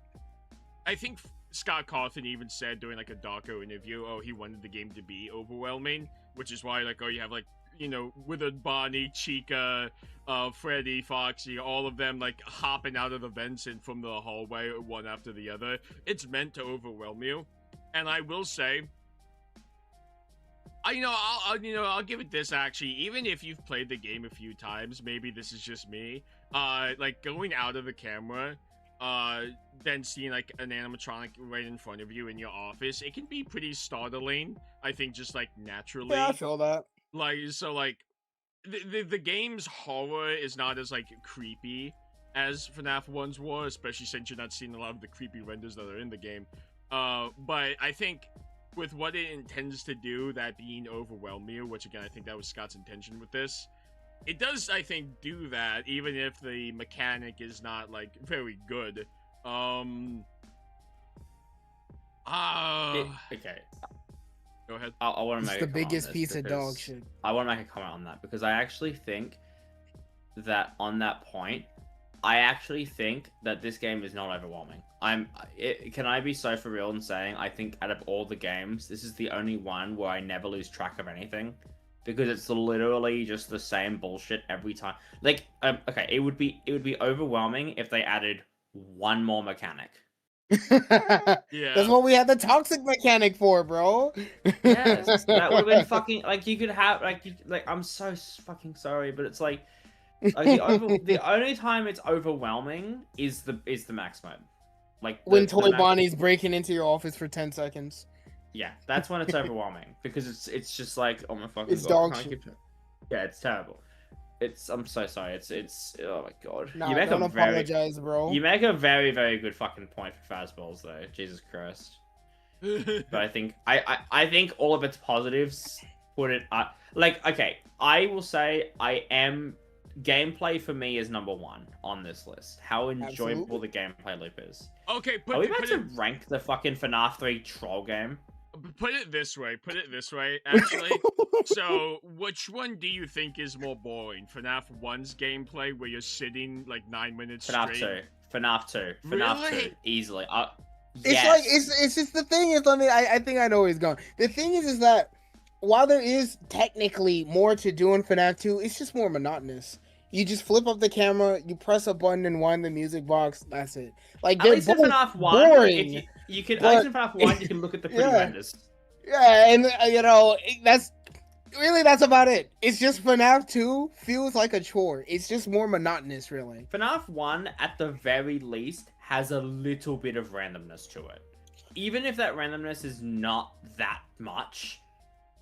Scott Cawthon even said during, like, a doco interview, he wanted the game to be overwhelming, which is why, like, you have, like, Withered Bonnie, Chica, Freddy, Foxy, all of them like hopping out of the vents and from the hallway one after the other. It's meant to overwhelm you, and I will say, I'll give it this actually. Even if you've played the game a few times, maybe this is just me. Like going out of the camera than seeing like an animatronic right in front of you in your office. It can be pretty startling, I think, just like naturally. Yeah, I feel that. Like, so like the game's horror is not as like creepy as FNAF 1's were, especially since you're not seeing a lot of the creepy renders that are in the game. But I think with what it intends to do, that being overwhelm you, which again I think that was Scott's intention with this, it does, I think, do that, even if the mechanic is not like very good. Okay. Go ahead. I want to It's make the a comment biggest on this piece of because dog shit. I want to make a comment on that because I actually think that on that point, I actually think that this game is not overwhelming. Can I be so for real in saying I think out of all the games, this is the only one where I never lose track of anything. Because it's literally just the same bullshit every time. Like, okay, it would be overwhelming if they added one more mechanic. Yeah. That's what we had the toxic mechanic for, bro. Yes, that would have been fucking like you could have I'm so fucking sorry, but it's like the only time it's overwhelming is the max mode. Like when Toy Bonnie's breaking into your office for 10 seconds. Yeah, that's when it's overwhelming because it's just like, oh my fucking It's god. dog shit. Yeah, it's terrible. I'm so sorry. It's oh my god. Nah, You make don't apologize, bro. You make a very, very good fucking point for fastballs though. Jesus Christ. But I think all of its positives put it like, okay, I will say gameplay for me is number one on this list. How enjoyable the gameplay loop is. Okay, are we about to rank the fucking FNAF 3 troll game? Put it this way, actually. So, which one do you think is more boring? FNAF 1's gameplay, where you're sitting like 9 minutes FNAF straight? 2. FNAF 2. FNAF 2. Easily. It's yes. like, it's just the thing is, I think I know where he's going. The thing is that while there is technically more to do in FNAF 2, it's just more monotonous. You just flip up the camera, you press a button and wind the music box. That's it. Like at least in FNAF 1, boring. You can at least in FNAF 1 you can look at the pretty renders. Yeah, and that's about it. It's just FNAF 2 feels like a chore. It's just more monotonous, really. FNAF 1 at the very least has a little bit of randomness to it. Even if that randomness is not that much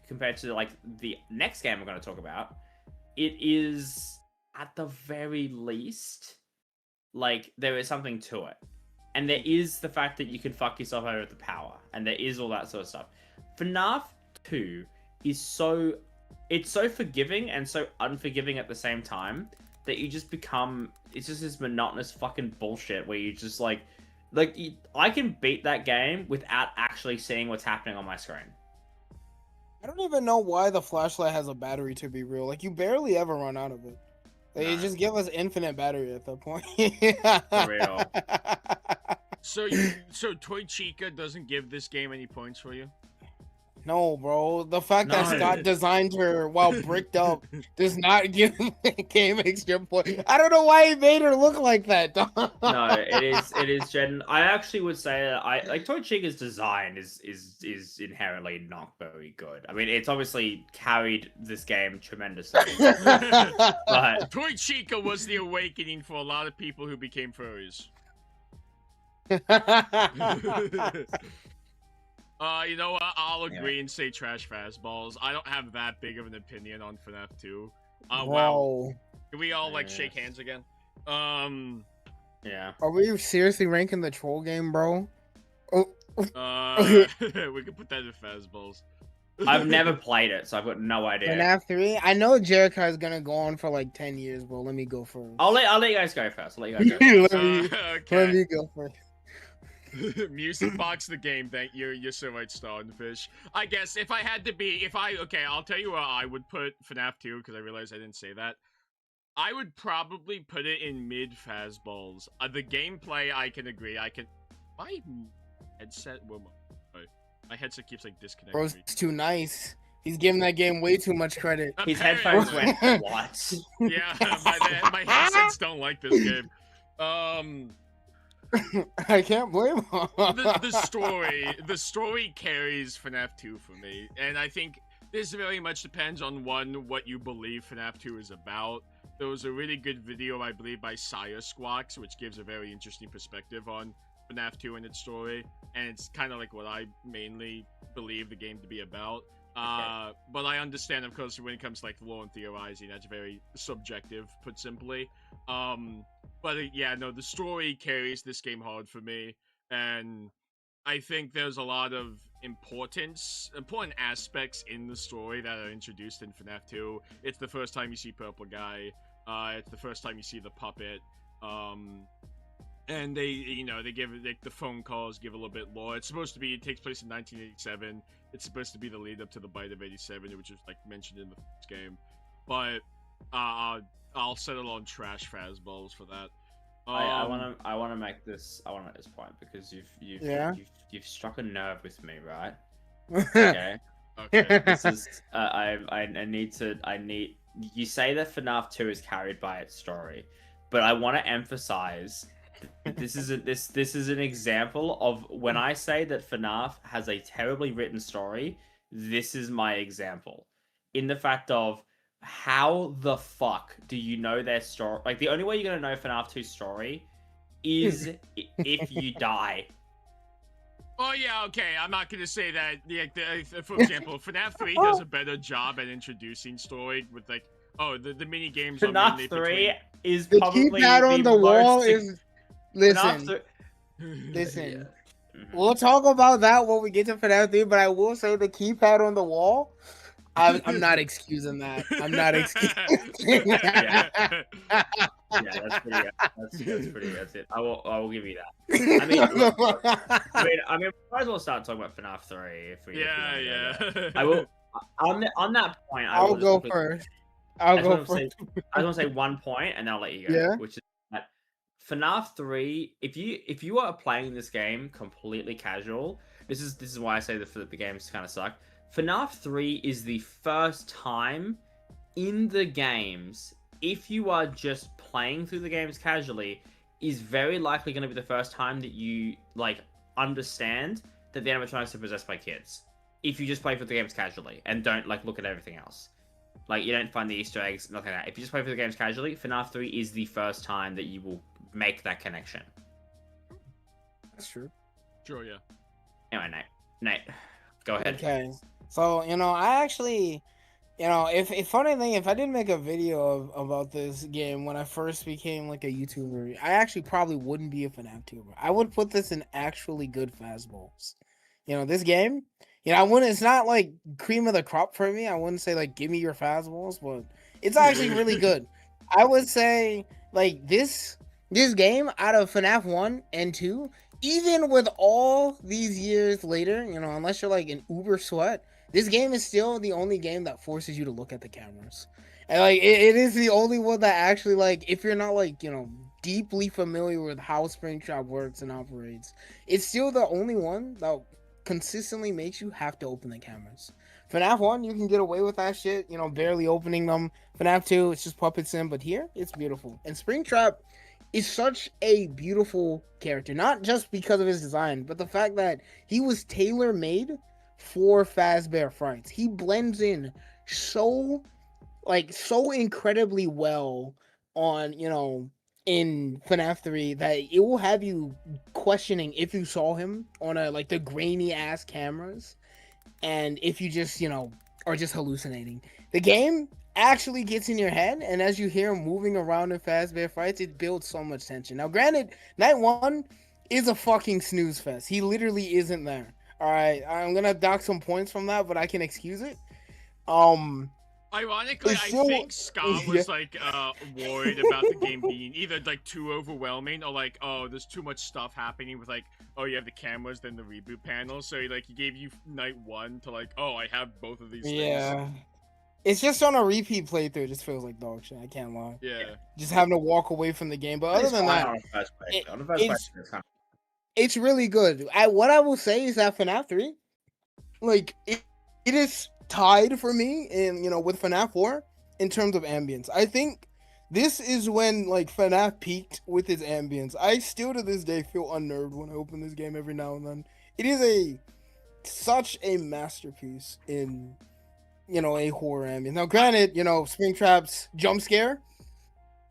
compared to like the next game we're going to talk about, it is at the very least, like, there is something to it. And there is the fact that you can fuck yourself over with the power. And there is all that sort of stuff. FNAF 2 is so forgiving and so unforgiving at the same time that you just become, it's just this monotonous fucking bullshit where you just I can beat that game without actually seeing what's happening on my screen. I don't even know why the flashlight has a battery, to be real. Like, you barely ever run out of it. They just give us infinite battery at that point. For real. So Toy Chica doesn't give this game any points for you? No, bro. The fact that Scott designed her while bricked up does not give the game extra point. I don't know why he made her look like that. No, it is Jen. I actually would say that Toy Chica's design is inherently not very good. I mean, it's obviously carried this game tremendously. But Toy Chica was the awakening for a lot of people who became furries. You know what? I'll agree and say trash fastballs. I don't have that big of an opinion on FNAF 2. Wow. Can we all shake hands again? Yeah. Are we seriously ranking the troll game, bro? We could put that in fastballs. I've never played it, so I've got no idea. FNAF 3? I know Jericho is gonna go on for like 10 years, bro. Let me go first. I'll let you guys go first. Let me go first. Music box the game. Thank you. You're so right, Starfish. I guess if I had to be, I'll tell you where I would put FNAF 2 because I realized I didn't say that. I would probably put it in mid fastballs. The gameplay, I can agree. My headset. My headset keeps disconnecting. Bro's too nice. He's giving that game way too much credit. His headphones went what? Yeah, my headsets don't like this game. I can't blame him. the story carries FNAF 2 for me, and I think this very much depends on what you believe FNAF 2 is about. there was a really good video, I believe, by Sire Squawks, which gives a very interesting perspective on FNAF 2 and its story, and it's kind of like what I mainly believe the game to be about. But I understand, of course, when it comes to like lore and theorizing, that's very subjective, put simply. But yeah, no, the story carries this game hard for me, and I think there's a lot of important aspects in the story that are introduced in FNAF 2. It's the first time you see Purple Guy. It's the first time you see the puppet. And they give like the phone calls give a little bit lore. It's supposed to be, it takes place in 1987. It's supposed to be the lead up to the bite of 87, which was like mentioned in the first game. But I'll settle on trash fastballs for that. I want to make this point because you've struck a nerve with me, right? Okay. Okay. This is I need you say that FNAF 2 is carried by its story, but I want to emphasize that this is an example of when I say that FNAF has a terribly written story. This is my example in the fact of how the fuck do you know their story? Like, the only way you're gonna know FNAF 2's story is if you die. Oh yeah, okay. I'm not gonna say that. For example, FNAF 3 does a better job at introducing story with like, the mini games. FNAF 3 is the probably keypad on the wall most... is. Listen. Yeah. We'll talk about that when we get to FNAF 3, but I will say the keypad on the wall. I'm not excusing that. I'm not excusing that. Yeah, that's pretty. That's it. I will give you that. I mean, we might as well start talking about FNAF 3 if we. Yeah. I will. On that point, I'll go first. I just want to say one point, and then I'll let you go. Yeah. Which is that FNAF 3. If you are playing this game completely casual, this is why I say the games kind of suck. FNAF 3 is the first time in the games, if you are just playing through the games casually, is very likely going to be the first time that you, like, understand that the animatronics are possessed by kids. If you just play through the games casually and don't, like, look at everything else. Like, you don't find the Easter eggs, nothing like that. If you just play through the games casually, FNAF 3 is the first time that you will make that connection. That's true. Sure, yeah. Anyway, Nate, go ahead. Okay. So, I actually, if funny thing, if I didn't make a video about this game when I first became like a YouTuber, I actually probably wouldn't be a FNAF tuber. I would put this in actually good fastballs. This game, I wouldn't, it's not like cream of the crop for me. I wouldn't say like, give me your fastballs, but it's actually really good. I would say like this game out of FNAF 1 and 2, even with all these years later, unless you're like an uber sweat, this game is still the only game that forces you to look at the cameras. And like it is the only one that actually, like, if you're not like, deeply familiar with how Springtrap works and operates, it's still the only one that consistently makes you have to open the cameras. FNAF 1, you can get away with that shit, barely opening them. FNAF 2, it's just puppets in, but here, it's beautiful. And Springtrap is such a beautiful character, not just because of his design, but the fact that he was tailor-made for Fazbear Frights. He blends in so incredibly well on, in FNAF 3 that it will have you questioning if you saw him on the grainy ass cameras, and if you just, are just hallucinating. The game actually gets in your head, and as you hear him moving around in Fazbear Frights, it builds so much tension. Now, granted, Night 1 is a fucking snooze fest. He literally isn't there. Alright, I'm gonna dock some points from that, but I can excuse it. Ironically, I think Ska was worried about the game being either like too overwhelming or like, oh, there's too much stuff happening with like, oh, you have the cameras, then the reboot panel. So he gave you Night 1 to like, oh, I have both of these things. Yeah. It's just on a repeat playthrough, it just feels like dog shit. I can't lie. Yeah. Just having to walk away from the game. But other than that, it's really good. What I will say is that FNAF 3, like, it is tied for me in, with FNAF 4 in terms of ambience. I think this is when, like, FNAF peaked with its ambience. I still to this day feel unnerved when I open this game every now and then. It is such a masterpiece in, a horror ambience. Now, granted, Springtrap's jump scare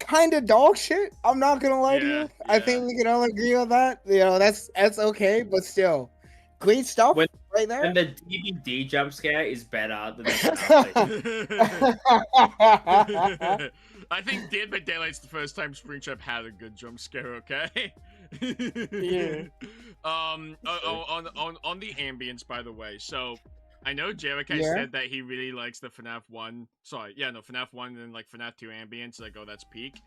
kind of dog shit. I'm not gonna lie to you. I think we can all agree on that. You know, that's okay, but still, great stuff right there. And the DVD jump scare is better than the I think Dead by Daylight's the first time Springtrap had a good jump scare. Okay. Yeah. On the ambience, by the way. So I know Jericho said that he really likes the FNAF 1. Sorry, yeah, no, FNAF 1 and like FNAF 2 ambience. Like, oh, that's peak.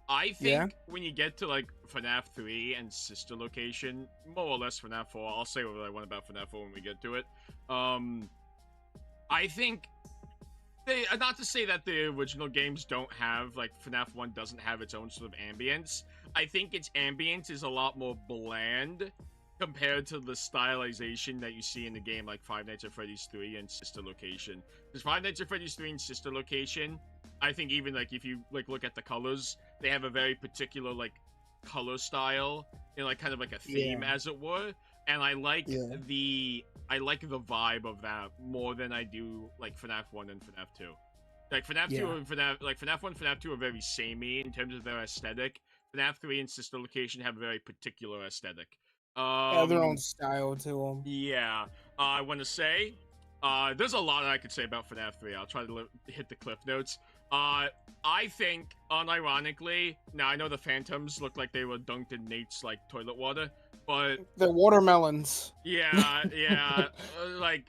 I think when you get to like FNAF 3 and Sister Location, more or less FNAF 4, I'll say what I want about FNAF 4 when we get to it. I think they, not to say that the original games don't have, like, FNAF 1 doesn't have its own sort of ambience. I think its ambience is a lot more bland compared to the stylization that you see in the game, like Five Nights at Freddy's 3 and Sister Location. Because Five Nights at Freddy's 3 and Sister Location, I think even, like, if you, like, look at the colors, they have a very particular, like, color style, you know, like, kind of like a theme, as it were. And I like the vibe of that more than I do, like, FNAF 1 and FNAF 2. Like, FNAF 2 and FNAF 1 and FNAF 2 are very samey in terms of their aesthetic. FNAF 3 and Sister Location have a very particular aesthetic. Have their own style to them. Yeah. I want to say, there's a lot I could say about FNAF 3. I'll try to hit the cliff notes. I think, unironically, now I know the Phantoms look like they were dunked in Nate's, like, toilet water, but... They're watermelons. Yeah, yeah, like,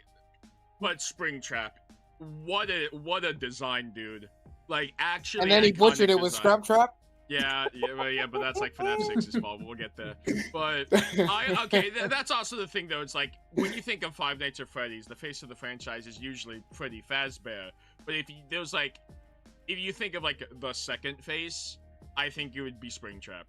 but Springtrap, what a design, dude. Like, actually... And then he butchered it with Scraptrap? Yeah, but that's like FNAF 6's fault, but we'll get there. But, that's also the thing, though. It's like, when you think of Five Nights at Freddy's, the face of the franchise is usually Freddy Fazbear. But if you think of, like, the second face, I think it would be Springtrap.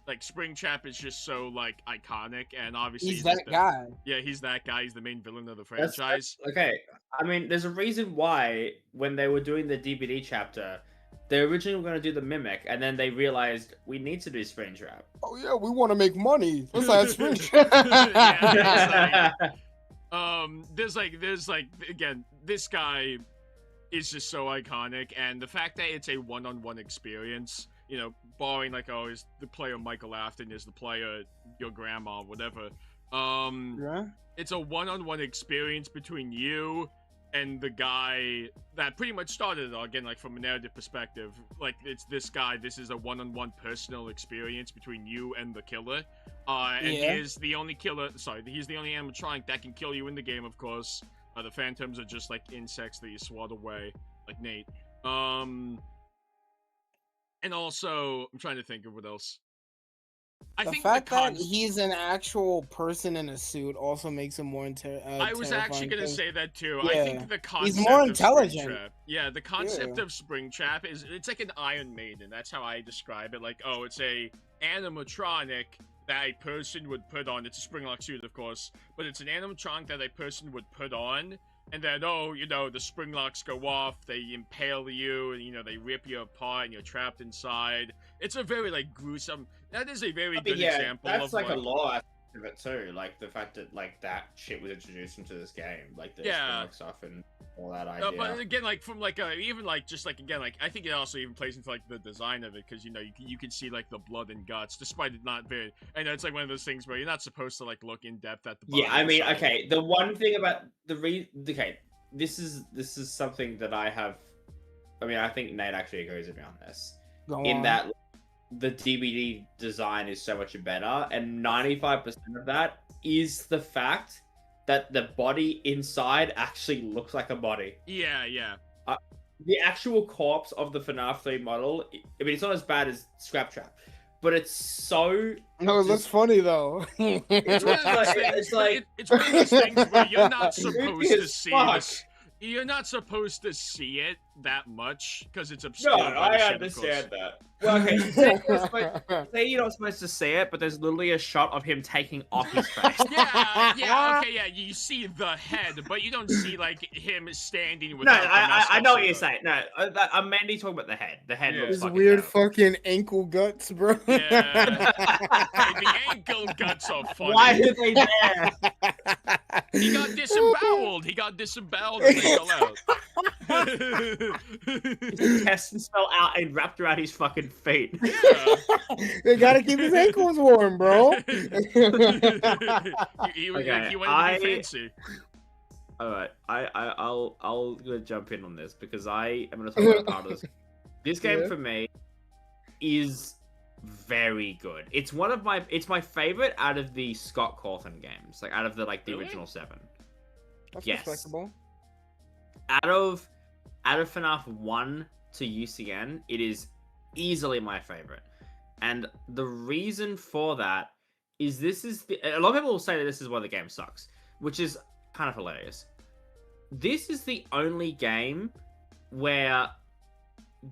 Like, Springtrap is just so, like, iconic, and obviously... He's that guy. Yeah, he's that guy. He's the main villain of the franchise. Okay, I mean, there's a reason why, when they were doing the DVD chapter, they originally were going to do the Mimic, and then they realized, we need to do Springtrap. Oh, yeah, we want to make money. Let's add Springtrap. There's like, again, this guy is just so iconic, and the fact that it's a one-on-one experience, you know, barring, like, oh, is the player Michael Afton, is the player your grandma, whatever. It's a one-on-one experience between you and the guy that pretty much started it all, again, like, from a narrative perspective. Like, it's this guy, this is a one-on-one personal experience between you and the killer. And he's the only he's the only animatronic that can kill you in the game, of course. The Phantoms are just, like, insects that you swat away, like Nate. And also, I'm trying to think of what else. The fact that he's an actual person in a suit also makes him more I was actually going to say that too. I think the concept he's more intelligent. The concept of Springtrap is, it's like an Iron Maiden. That's how I describe it. Like, oh, it's a animatronic that a person would put on. It's a Springlock suit, of course, but it's an animatronic that a person would put on, and then, oh, you know, the Springlocks go off, they impale you, and, you know, they rip you apart, and you're trapped inside. It's a very, like, gruesome... That is a very good example of, like, a law aspect of it, too. Like, the fact that, like, that shit was introduced into this game. Like, the Springlock stuff and all that idea. But, again, like, from, like, even, like, just, like, again, like, I think it also even plays into, like, the design of it, because, you know, you can see, like, the blood and guts, despite it not very... I know it's, like, one of those things where you're not supposed to, like, look in depth at the bottom. Yeah, I mean, okay, the one thing about okay, this is something that I have... I mean, I think Nate actually agrees with me on this. That the DVD design is so much better, and 95% of that is the fact that the body inside actually looks like a body. Yeah. The actual corpse of the FNAF 3 model, I mean, it's not as bad as Scraptrap, but it's so... No, it looks funny, though. It's one of those things where you're not supposed to see this. You're not supposed to see it that much because it's obscure. No, I understand that. Well, okay, say you're not supposed to see it, but there's literally a shot of him taking off his face. Yeah. You see the head, but you don't see, like, him standing with. No, I know what you're saying. No, I'm mainly talking about the head. The head looks fucking weird terrible. Fucking ankle guts, bro. Yeah. The ankle guts are funny. Why are they there? He got disemboweled. When they fell out. Intestines fell out and wrapped around his fucking feet. Yeah. They gotta keep his ankles warm, bro. he Okay, wanted to be fancy. All right, I'll gonna jump in on this because I am gonna talk about part of this. This game for me is very good. It's my favorite out of the Scott Cawthon games, like out of the original 7. That's yes. respectable. Out of FNAF 1 to UCN, it is easily my favorite. And the reason for that is a lot of people will say that this is why the game sucks, which is kind of hilarious. This is the only game where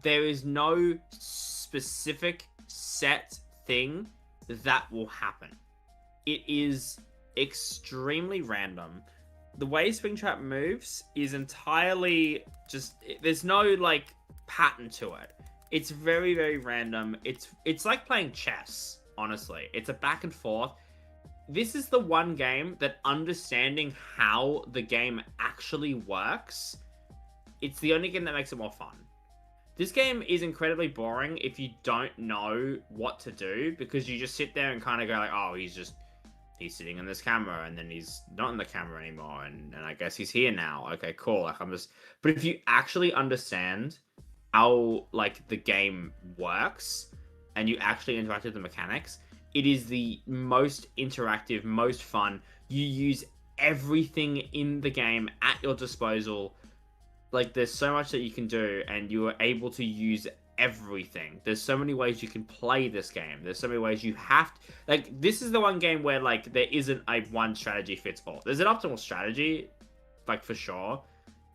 there is no specific set thing that will happen. It is extremely random. The way Springtrap moves is entirely there's no pattern to it. It's very, very random. It's like playing chess, honestly. It's a back and forth. This is the one game that understanding how the game actually works, it's the only game that makes it more fun. This game is incredibly boring if you don't know what to do, because you just sit there and kind of go oh, he's sitting in this camera, and then he's not in the camera anymore, and I guess he's here now. Okay, cool. But if you actually understand how the game works, and you actually interact with the mechanics, it is the most interactive, most fun. You use everything in the game at your disposal. There's so much that you can do, and you are able to use everything. There's so many ways you can play this game. There's so many ways you have to... this is the one game where, there isn't a one strategy fits all. There's an optimal strategy, for sure.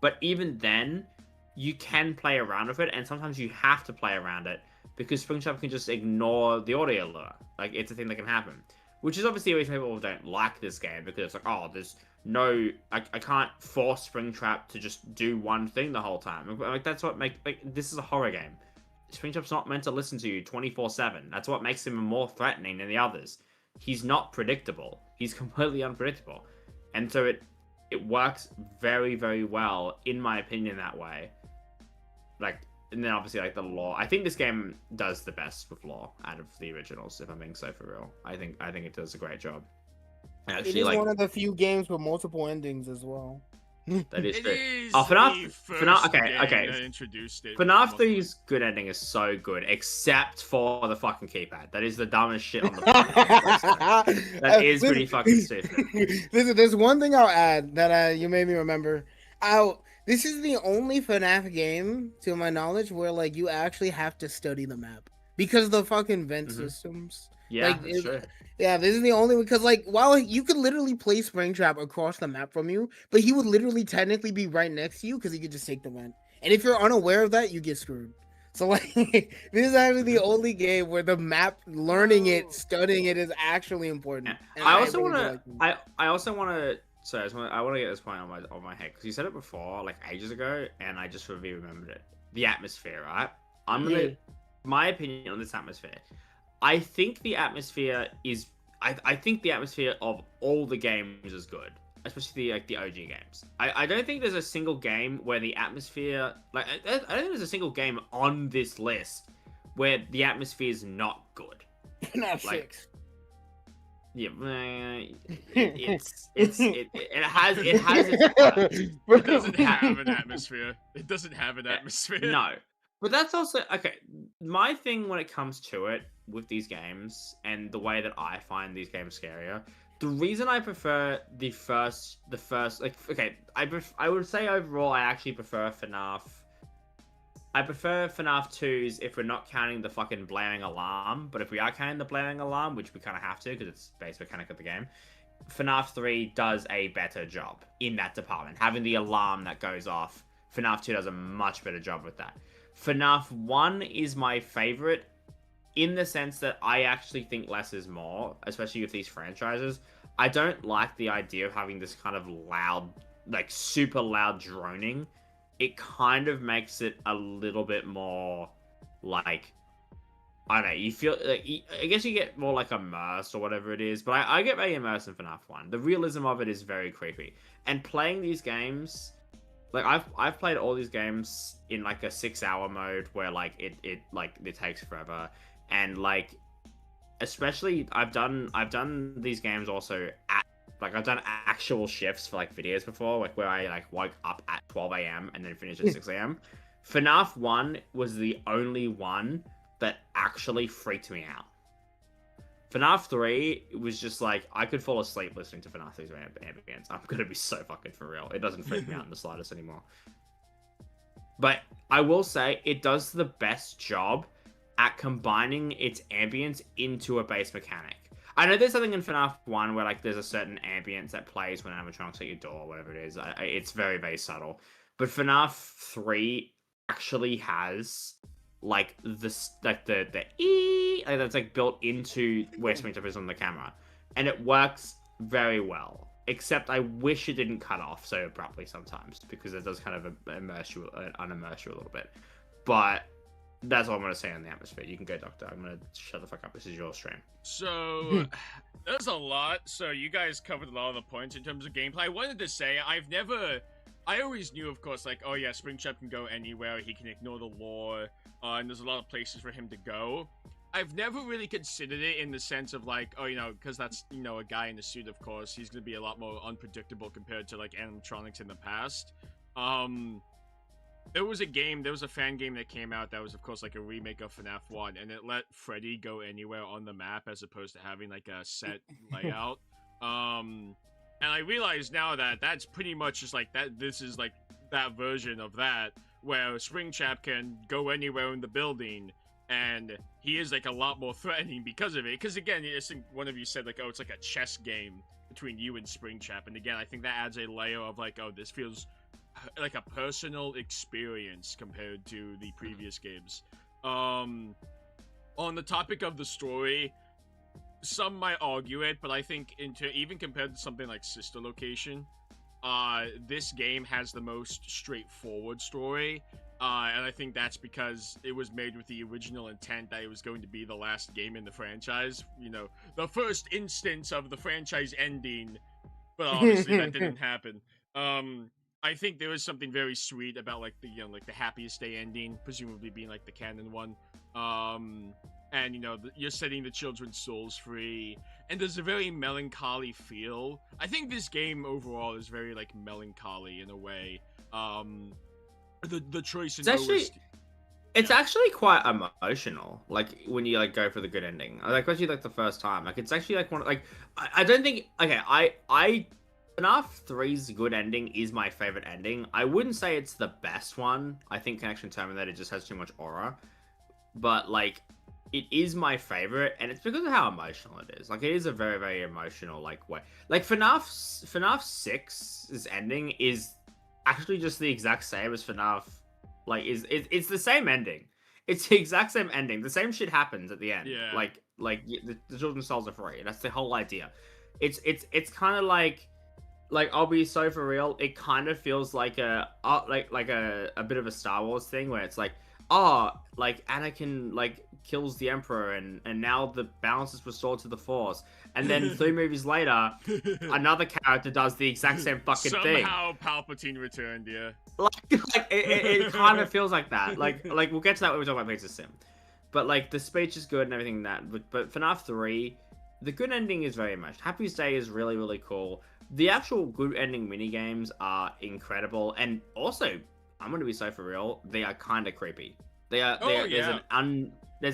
But even then, you can play around with it, and sometimes you have to play around it, because Springtrap can just ignore the audio lure. It's a thing that can happen. Which is obviously a reason people don't like this game, because it's oh, there's no... I can't force Springtrap to just do one thing the whole time. That's what makes... this is a horror game. Springtrap's not meant to listen to you 24/7. That's what makes him more threatening than the others. He's not predictable. He's completely unpredictable. And so it works very, very well, in my opinion, that way. And then obviously the lore. I think this game does the best with lore out of the originals, if I'm being so for real. I think it does a great job. Actually, it is one of the few games with multiple endings as well. That is true. FNAF. Okay. Introduced it. FNAF 3's good ending is so good, except for the fucking keypad. That is the dumbest shit on the planet. That is pretty fucking stupid. There's one thing I'll add that you made me remember. This is the only FNAF game, to my knowledge, where you actually have to study the map because the fucking vent systems. Yeah, that's true. Yeah, this is the only one, because while you could literally play Springtrap across the map from you, but he would literally technically be right next to you because he could just take the vent. And if you're unaware of that, you get screwed. So this is actually the only game where the map, learning it, studying it is actually important. Yeah. I also want to. Sorry, I want to get this point on my head, because you said it before, ages ago, and I just remembered it. The atmosphere, right? My opinion on this atmosphere. I think the atmosphere is... I think the atmosphere of all the games is good, especially the OG games. I don't think there's a single game where the atmosphere... I don't think there's a single game on this list where the atmosphere is not good. Not 6. Yeah, it has its It doesn't have an atmosphere. It doesn't have an atmosphere. No, but that's also okay. My thing when it comes to it with these games, and the way that I find these games scarier, the reason I prefer the first I would say overall I actually prefer FNAF. I prefer FNAF 2's if we're not counting the fucking blaring alarm, but if we are counting the blaring alarm, which we kind of have to because it's the base mechanic of the game, FNAF 3 does a better job in that department. Having the alarm that goes off, FNAF 2 does a much better job with that. FNAF 1 is my favorite in the sense that I actually think less is more, especially with these franchises. I don't like the idea of having this kind of loud, super loud droning. It kind of makes it a little bit more I don't know, you feel I guess you get more immersed or whatever it is, but I get very immersed in FNAF 1. The realism of it is very creepy. And playing these games, like I've played all these games in like a 6-hour mode where like it takes forever, and like especially I've done these games also at like I've done actual shifts for like videos before, like where I like woke up at 12 a.m. and then finished at 6 a.m. FNAF 1 was the only one that actually freaked me out. FNAF 3 was just like, I could fall asleep listening to FNAF 3's ambience. I'm gonna be so fucking for real. It doesn't freak me out in the slightest anymore. But I will say, it does the best job at combining its ambience into a base mechanic. I know there's something in FNAF 1 where like there's a certain ambience that plays when animatronics at your door, or whatever it is. It's very, very subtle. But FNAF 3 actually has like this, like the that's like built into where Springtrap is on the camera, and it works very well. Except I wish it didn't cut off so abruptly sometimes, because it does kind of unimmerse you a little bit. But that's all I'm gonna say on the atmosphere. You can go, Doctor. I'm gonna shut the fuck up. This is your stream. So there's a lot. So you guys covered a lot of the points in terms of gameplay. I wanted to say I always knew, of course, like, oh yeah, Springtrap can go anywhere. He can ignore the law. And there's a lot of places for him to go. I've never really considered it in the sense of like, oh, you know, because that's, you know, a guy in a suit, of course. He's going to be a lot more unpredictable compared to like animatronics in the past. There was a fan game that came out that was, of course, like a remake of FNAF 1, and it let Freddy go anywhere on the map as opposed to having like a set layout. And I realize now that that's pretty much just like that. This is like that version of that, where Springtrap can go anywhere in the building, and he is like a lot more threatening because of it. Because again, I think one of you said like, oh, it's like a chess game between you and Springtrap, and again, I think that adds a layer of like, oh, this feels like a personal experience compared to the previous games. On the topic of the story, some might argue it, but I think even compared to something like Sister Location, this game has the most straightforward story, and I think that's because it was made with the original intent that it was going to be the last game in the franchise. You know, the first instance of the franchise ending, but obviously that didn't happen. I think there was something very sweet about like the, you know, like the happiest day ending, presumably being like the canon one. And you know, you're setting the children's souls free, and there's a very melancholy feel. I think this game overall is very like melancholy in a way. The choice in it's actually quite emotional. Like when you like go for the good ending, like especially like the first time. Like it's actually like one like I don't think I FNAF 3's good ending is my favorite ending. I wouldn't say it's the best one. I think Connection Terminator just has too much aura, but like, it is my favorite, and it's because of how emotional it is. Like, it is a very, very emotional, like, way. Like, FNAF 6's ending is actually just the exact same as FNAF. Like, it's the same ending. It's the exact same ending. The same shit happens at the end. Yeah. Like the children's souls are free. That's the whole idea. It's kind of like I'll be so for real. It kind of feels like a bit of a Star Wars thing where it's like, oh, like Anakin like kills the Emperor and now the balance is restored to the Force, and then 3 movies later another character does the exact same fucking thing. Somehow Palpatine returned, yeah. Like it kind of feels like that. Like we'll get to that when we talk about Pizza Sim. But like the speech is good and everything that. But FNAF 3, the good ending is very much. Happiest Day is really, really cool. The actual good ending mini games are incredible, and also I'm gonna be so for real, they are kind of creepy. There's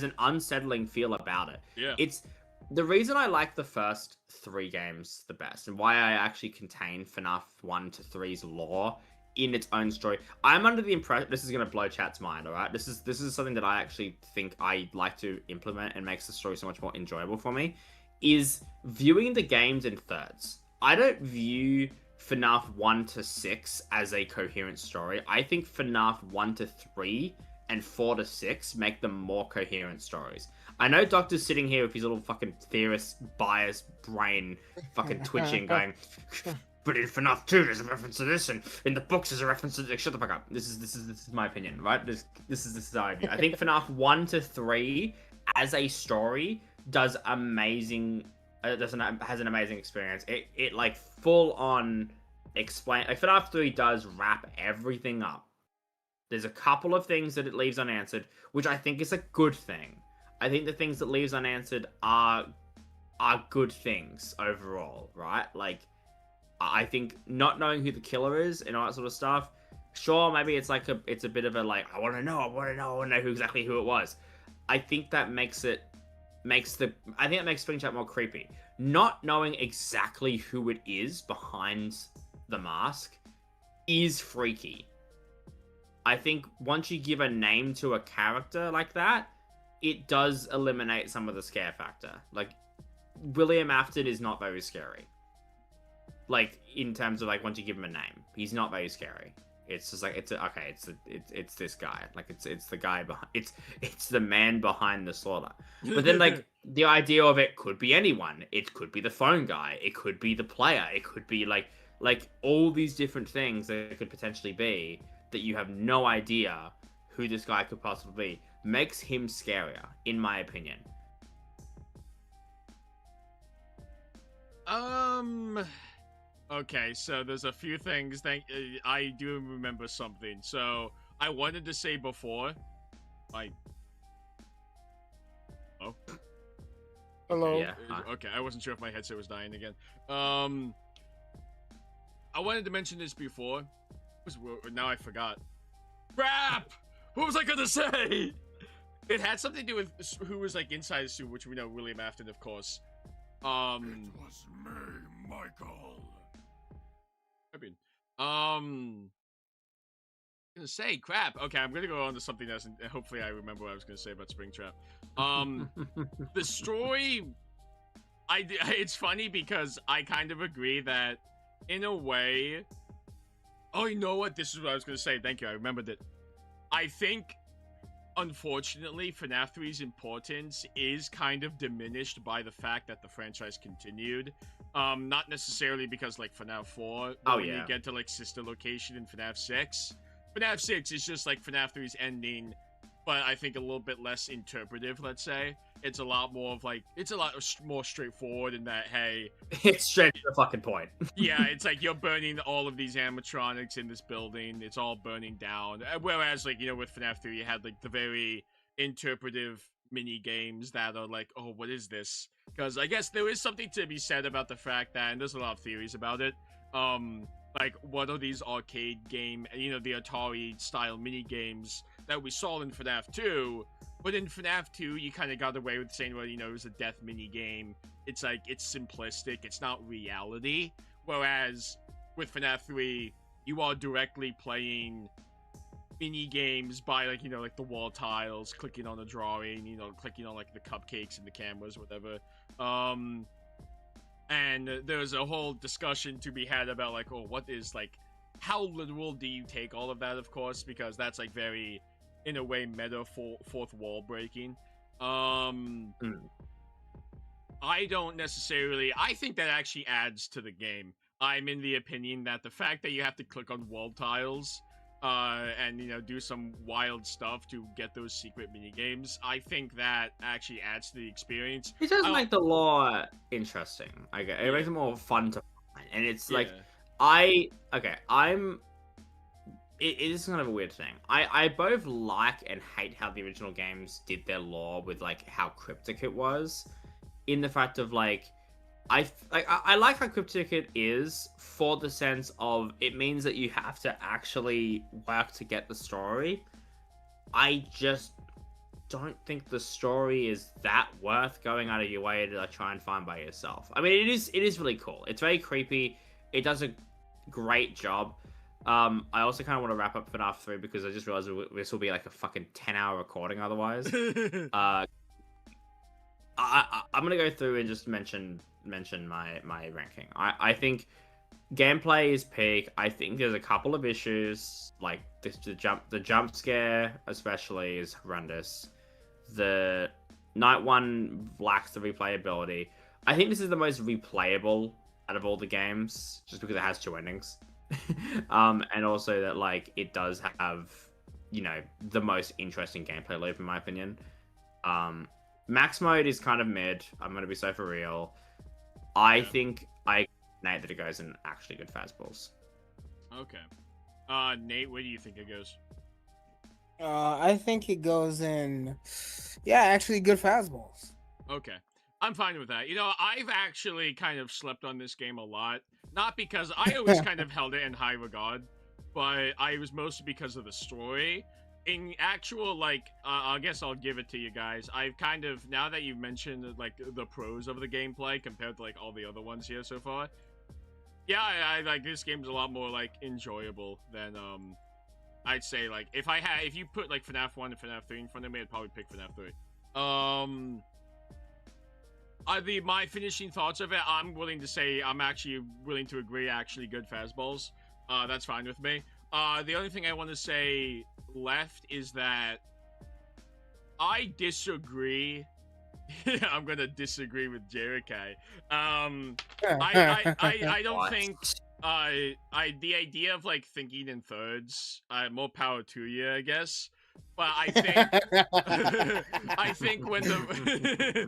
an unsettling feel about it. Yeah. It's the reason I like the first 3 games the best, and why I actually contain FNAF 1 to 3's lore in its own story. I'm under the impression this is gonna blow chat's mind. All right, this is something that I actually think I like to implement and makes the story so much more enjoyable for me. Is viewing the games in thirds. I don't view FNAF 1 to 6 as a coherent story. I think FNAF 1 to 3 and 4 to 6 make them more coherent stories. I know Doctor's sitting here with his little fucking theorist biased brain fucking twitching going, but in FNAF 2 there's a reference to this, and in the books there's a reference to this. Shut the fuck up. This is my opinion, right? This is how I view. I think FNAF 1 to 3 as a story does amazing. Has an amazing experience. It like full on explain. Like FNAF 3 does wrap everything up. There's a couple of things that it leaves unanswered, which I think is a good thing. I think the things that leaves unanswered are good things overall, right? Like, I think not knowing who the killer is and all that sort of stuff. Sure, maybe it's like it's a bit of a like, I want to know exactly who it was. I think that makes Springtrap more creepy. Not knowing exactly who it is behind the mask is freaky. I think once you give a name to a character like that, it does eliminate some of the scare factor. Like, William Afton is not very scary. Like, in terms of like once you give him a name, he's not very scary. It's just like it's this guy. Like it's the guy behind it's the man behind the slaughter. But then like the idea of it could be anyone. It could be the phone guy. It could be the player. It could be like all these different things that it could potentially be that you have no idea who this guy could possibly be. Makes him scarier, in my opinion. Okay, so there's a few things that I do remember something. So I wanted to say before, like, oh, Hello. Yeah. Okay, I wasn't sure if my headset was dying again. I wanted to mention this before. Now I forgot. Crap! What was I gonna say? It had something to do with who was like inside the suit, which we know William Afton, of course. It was me, Michael. I'm gonna say crap. Okay, I'm gonna go on to something else, and hopefully I remember what I was gonna say about Springtrap. The story, it's funny because I kind of agree that, in a way. Oh, you know what? This is what I was gonna say. Thank you. I remembered it. I think, unfortunately, FNAF 3's importance is kind of diminished by the fact that the franchise continued. Not necessarily because, like, FNAF 4, but when you get to, like, sister location in FNAF 6. FNAF 6 is just, like, FNAF 3's ending, but I think a little bit less interpretive, let's say. It's a lot more of, like, it's a lot more straightforward in that, hey... It's straight to the fucking point. Yeah, it's like, you're burning all of these animatronics in this building. It's all burning down. Whereas, like, you know, with FNAF 3, you had, like, the very interpretive mini games that are like, oh, what is this? Because I guess there is something to be said about the fact that, and there's a lot of theories about it, like, what are these arcade game, you know, the Atari-style mini games that we saw in FNAF 2, but in FNAF 2, you kind of got away with saying, well, you know, it was a death mini game. It's like, it's simplistic, it's not reality. Whereas, with FNAF 3, you are directly playing mini games by, like, you know, like the wall tiles, clicking on a drawing, you know, clicking on, like, the cupcakes and the cameras, whatever. And there's a whole discussion to be had about, like, oh, what is, like, how literal do you take all of that, of course, because that's, like, very, in a way, meta fourth wall breaking. I don't necessarily, I think that actually adds to the game. I'm in the opinion that the fact that you have to click on wall tiles, and, you know, do some wild stuff to get those secret mini games, I think that actually adds to the experience. It does make the lore interesting. It makes it more fun to find, and it's like, it is kind of a weird thing. I both like and hate how the original games did their lore with, like, how cryptic it was, in the fact of, like, I like how cryptic it is for the sense of it means that you have to actually work to get the story. I just don't think the story is that worth going out of your way to, like, try and find by yourself. I mean, it is really cool. It's very creepy. It does a great job. I also kind of want to wrap up FNAF 3 because I just realized this will be like a fucking 10-hour recording otherwise. I'm gonna go through and just mention my ranking. I think gameplay is peak. I think there's a couple of issues, like the jump scare especially is horrendous. The night one lacks the replayability. I think this is the most replayable out of all the games, just because it has two endings. And also that, like, it does have, you know, the most interesting gameplay loop in my opinion. Max mode is kind of mid. I'm gonna be so for real. I think that it goes in actually good fastballs. Okay. Nate, where do you think it goes? I think it goes in. Yeah, actually, good fastballs. Okay. I'm fine with that. You know, I've actually kind of slept on this game a lot. Not because I always kind of held it in high regard, but I was mostly because of the story. In actual, like, I guess I'll give it to you guys. I've kind of, now that you've mentioned, like, the pros of the gameplay compared to, like, all the other ones here so far, yeah, I like, this game's a lot more, like, enjoyable than, I'd say, like, if you put, like, FNAF 1 and FNAF 3 in front of me, I'd probably pick FNAF 3. My finishing thoughts of it, I'm willing to say, I'm actually willing to agree, actually good fastballs. That's fine with me. The only thing I want to say left is that I disagree. I'm gonna disagree with Jerikai. I don't think the idea of like thinking in thirds, more power to you, I guess. But I think I think when the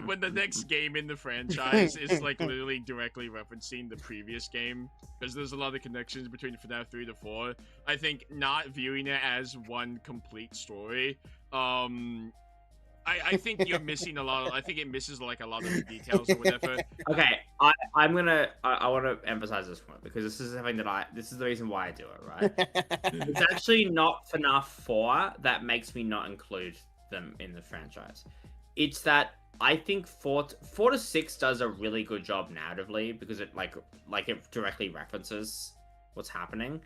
when the next game in the franchise is like literally directly referencing the previous game, because there's a lot of connections between FNAF 3 to 4. I think not viewing it as one complete story, I think you're missing a lot. I think it misses like a lot of the details or whatever. Okay, I want to emphasize this point because this is something that this is the reason why I do it, right? It's actually not FNAF 4 that makes me not include them in the franchise. It's that I think 4 to 6 does a really good job narratively because it like it directly references what's happening.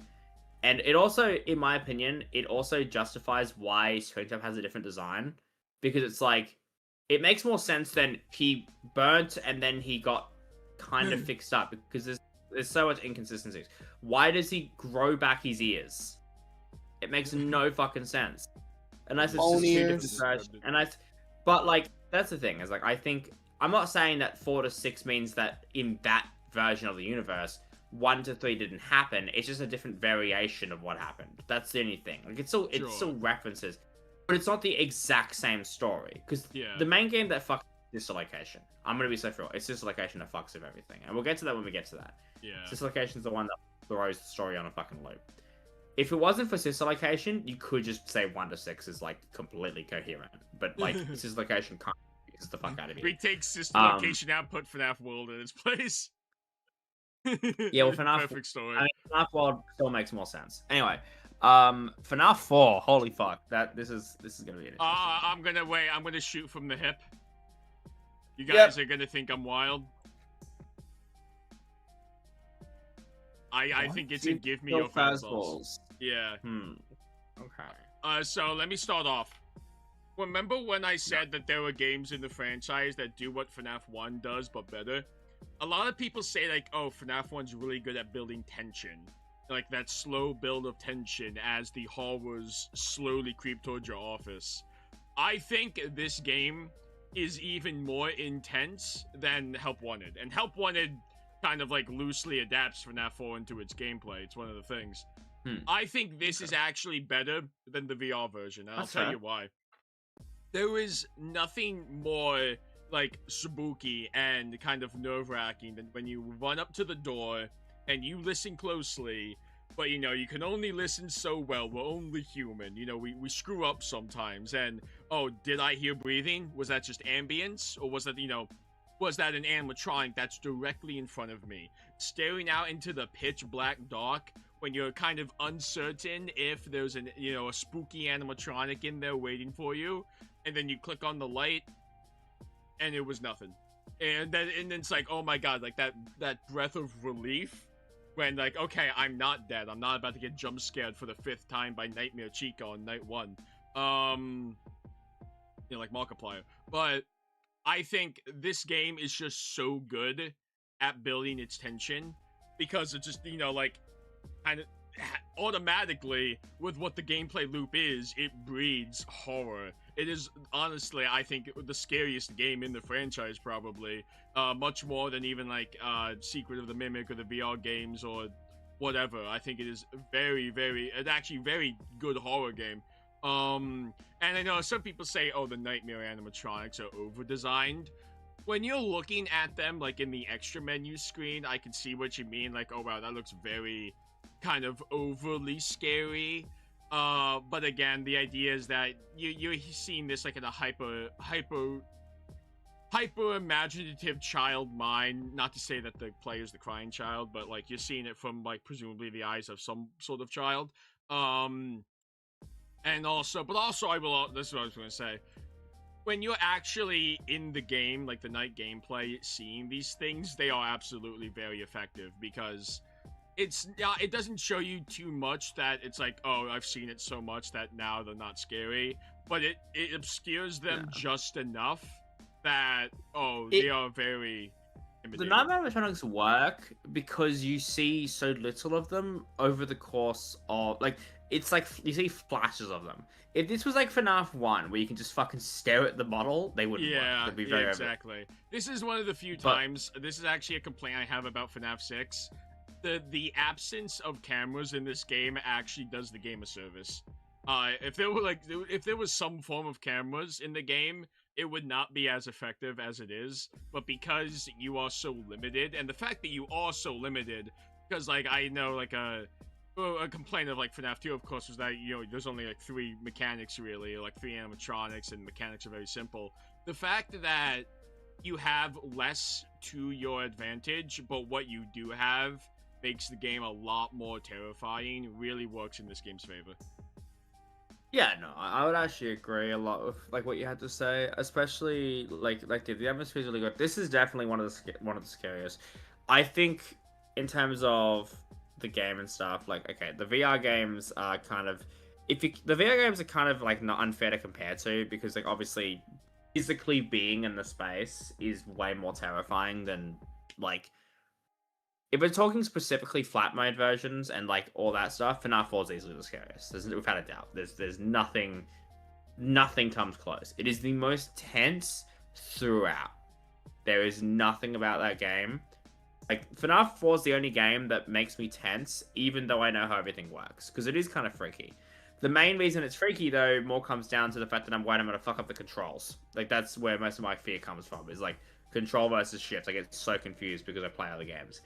And it also, in my opinion, it also justifies why Springtrap has a different design. Because it's like, it makes more sense than he burnt and then he got kind of fixed up. Because there's so much inconsistencies. Why does he grow back his ears? It makes no fucking sense. Unless it's just two different versions. But like, that's the thing. Is like, I think, I'm not saying that 4 to 6 means that in that version of the universe, 1 to 3 didn't happen. It's just a different variation of what happened. That's the only thing. Like, it still references. But it's not the exact same story. Because the main game that fucks Dislocation, I'm going to be so real, it's Dislocation that fucks with everything. And we'll get to that when we get to that. Yeah. Dislocation's the one that throws the story on a fucking loop. If it wasn't for Dislocation, you could just say 1 to 6 is like completely coherent. But like, Dislocation can't get the fuck out of here. We take Dislocation out, put FNAF World in its place. Yeah, well, FNAF, perfect story. I mean, FNAF World still makes more sense. Anyway, FNAF 4, holy fuck, this is gonna be an interesting I'm gonna shoot from the hip. You guys are gonna think I'm wild. I think it's a give me your fastballs. Yeah. Okay. So let me start off. Remember when I said that there were games in the franchise that do what FNAF 1 does, but better? A lot of people say, like, oh, FNAF 1's really good at building tension. Like, that slow build of tension as the horrors slowly creep towards your office. I think this game is even more intense than Help Wanted. And Help Wanted kind of, like, loosely adapts FNAF 4 into its gameplay. It's one of the things. I think this is actually better than the VR version, and I'll tell you why. There is nothing more, like, spooky and kind of nerve-wracking than when you run up to the door and you listen closely, but, you know, you can only listen so well. We're only human. You know, we screw up sometimes, and, oh, did I hear breathing? Was that just ambience? Or was that, you know, was that an animatronic that's directly in front of me? Staring out into the pitch black dark when you're kind of uncertain if there's an, you know, a spooky animatronic in there waiting for you, and then you click on the light, and it was nothing. And then it's like, oh my god, like that breath of relief when, like, okay, I'm not dead. I'm not about to get jump scared for the 5th time by Nightmare Chica on night 1. You know, like Markiplier. But I think this game is just so good at building its tension because it's just, you know, like, kind of automatically with what the gameplay loop is, it breeds horror. It is honestly, I think, the scariest game in the franchise, probably. Much more than even like Secret of the Mimic or the VR games or whatever. I think it is it's actually very good horror game. And I know some people say, oh, the Nightmare animatronics are over-designed. when you're looking at them, like, in the extra menu screen, I can see what you mean. Like, oh, wow, that looks very kind of overly scary. But again, the idea is that you're seeing this, like, in a hyper imaginative child mind. Not to say that the player's the crying child, but, like, you're seeing it from, like, presumably the eyes of some sort of child. And also, this is what I was going to say. When you're actually in the game, like the night gameplay, seeing these things, they are absolutely very effective, because it doesn't show you too much that it's like, oh, I've seen it so much that now they're not scary, but it obscures them just enough that, they are very The nightmare animatronics work because you see so little of them over the course of, like, it's like you see flashes of them. If this was like FNAF 1, where you can just fucking stare at the model, they wouldn't work. They'd be very exactly. This is one of the few times, this is actually a complaint I have about FNAF 6. The absence of cameras in this game actually does the game a service. If there was some form of cameras in the game, it would not be as effective as it is. But because you are so limited, and the fact that you are so limited, because, like, I know, like, a complaint of, like, FNAF 2, of course, was that, you know, there's only, like, 3 mechanics, really, like, 3 animatronics, and mechanics are very simple. The fact that you have less to your advantage, but what you do have makes the game a lot more terrifying, really works in this game's favor. Yeah, no, I would actually agree a lot with, like, what you had to say, especially, like the atmosphere is really good. This is definitely one of the scariest. I think, in terms of the game and stuff, like, okay, the VR games are kind of, the VR games are kind of, like, not unfair to compare to, because, like, obviously physically being in the space is way more terrifying than, like, if we're talking specifically flat mode versions and, like, all that stuff, FNAF 4 is easily the scariest. Without a doubt. There's nothing comes close. It is the most tense throughout. There is nothing about that game. Like, FNAF 4 is the only game that makes me tense, even though I know how everything works, because it is kind of freaky. The main reason it's freaky, though, more comes down to the fact that I'm worried I'm going to fuck up the controls. Like, that's where most of my fear comes from, is, like, control versus shift. I get so confused because I play other games.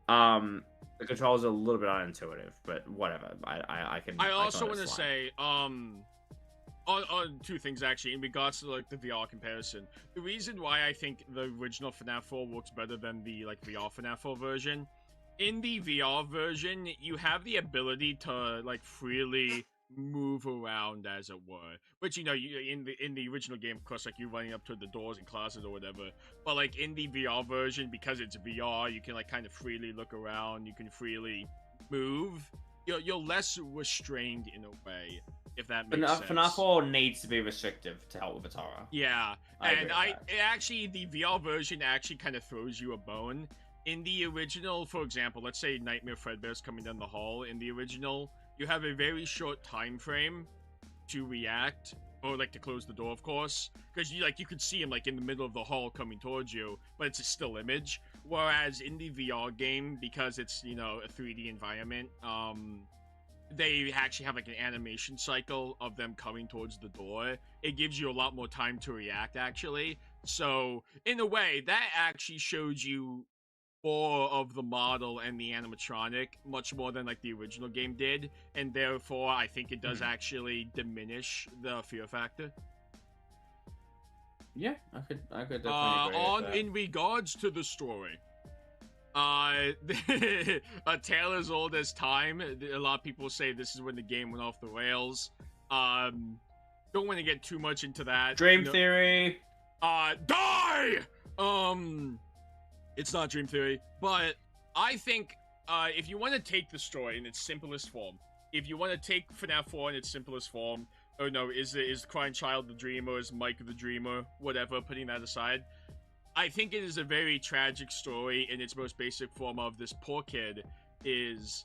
The controls are a little bit unintuitive, but whatever. I can. I also want to say, on 2 things, actually, in regards to, like, the VR comparison. The reason why I think the original FNAF 4 works better than the, like, VR FNAF 4 version, in the VR version, you have the ability to, like, freely move around, as it were. Which, you know, in the original game, of course, like, you're running up to the doors and closets or whatever. But, like, in the VR version, because it's VR, you can, like, kind of freely look around. You can freely move. You're less restrained in a way, if that makes sense. FNAF 4 needs to be restrictive to help with horror. Yeah, actually, the VR version actually kind of throws you a bone. In the original, for example, let's say Nightmare Fredbear's coming down the hall. In the original, you have a very short time frame to react, or, like, to close the door, of course, because you could see him, like, in the middle of the hall coming towards you, but it's a still image. Whereas in the VR game, because it's, you know, a 3D environment, they actually have, like, an animation cycle of them coming towards the door. It gives you a lot more time to react, actually. So in a way, that actually shows you more of the model and the animatronic, much more than, like, the original game did, and therefore I think it does actually diminish the fear factor. Yeah, I could definitely agree with that. In regards to the story, a tale as old as time. A lot of people say this is when the game went off the rails. Don't want to get too much into that. Dream theory. Die! It's not Dream Theory, but I think if you want to take the story in its simplest form, if you want to take FNAF 4 in its simplest form, oh no, is the Crying Child the dreamer, is Mike the dreamer, whatever, putting that aside, I think it is a very tragic story in its most basic form of this poor kid is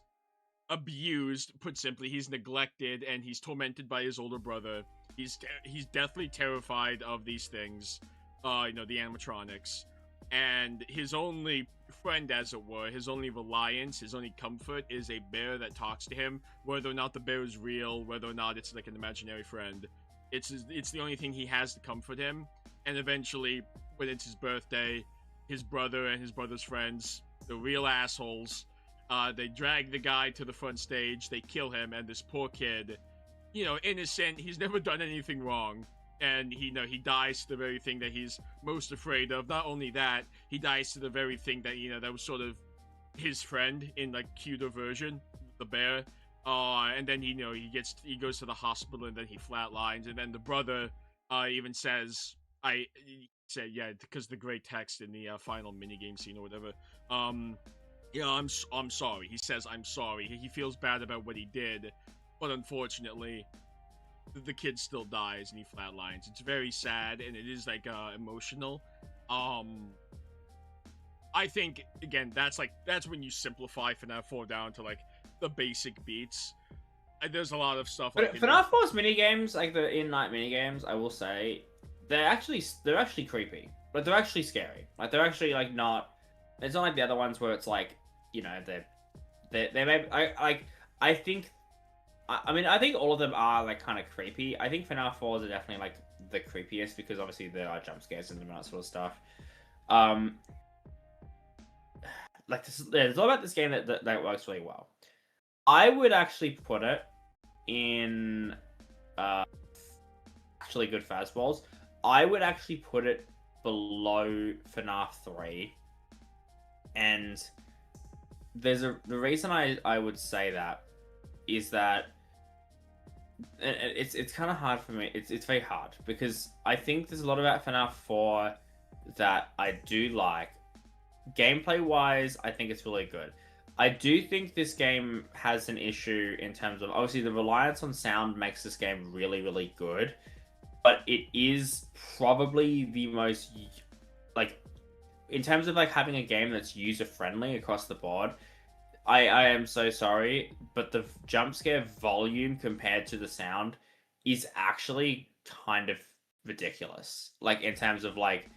abused, put simply, he's neglected, and he's tormented by his older brother. He's deathly terrified of these things, you know, the animatronics. And his only friend, as it were, his only reliance, his only comfort is a bear that talks to him. Whether or not the bear is real, whether or not it's like an imaginary friend, it's the only thing he has to comfort him. and eventually, when it's his birthday, his brother and his brother's friends, the real assholes, they drag the guy to the front stage, they kill him, and this poor kid, innocent, he's never done anything wrong, and he dies to the very thing that he's most afraid of. Not only that, he dies to the very thing that, that was sort of his friend in, like, cuter version, the bear. And then, he goes to the hospital, and then he flatlines, and then the brother, even says, yeah, because the great text in the final minigame scene or whatever, I'm sorry. He says, I'm sorry. He feels bad about what he did, but unfortunately, the kid still dies and he flatlines. It's very sad, and it is, like, emotional. I think, again, that's when you simplify FNAF 4 down to, like, the basic beats. There's a lot of stuff. But FNAF 4's minigames, like the in-night minigames, I will say, they're actually creepy. Like, they're actually scary. Like, they're actually, like, not... It's not like the other ones where it's like, they may... I think all of them are, like, kind of creepy. I think FNAF 4s are definitely, like, the creepiest because obviously there are jump scares in them and that sort of stuff. Like, there's all about this game that works really well. I would actually put it in actually good fastballs. I would actually put it below FNAF 3. And the reason I would say that is that it's kind of hard for me. It's very hard because I think there's a lot about FNAF 4 that I do like. Gameplay wise, I think it's really good. I do think this game has an issue in terms of, obviously, the reliance on sound makes this game really, really good. But it is probably the most, like, in terms of, like, having a game that's user-friendly across the board, I am so sorry, but the jump scare volume compared to the sound is actually kind of ridiculous. Like, in terms of, like,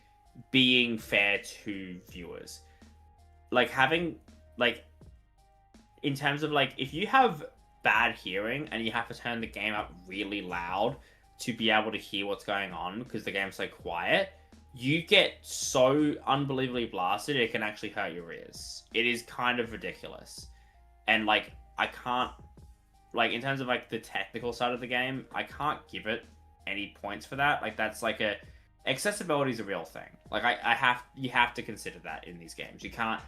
being fair to viewers. Like, having, like, in terms of, like, if you have bad hearing and you have to turn the game up really loud to be able to hear what's going on because the game's so quiet, you get so unbelievably blasted it can actually hurt your ears. It is kind of ridiculous. And, like, I can't, like, in terms of, like, the technical side of the game, I can't give it any points for that. Like, that's like accessibility is a real thing. Like, you have to consider that in these games. You can't,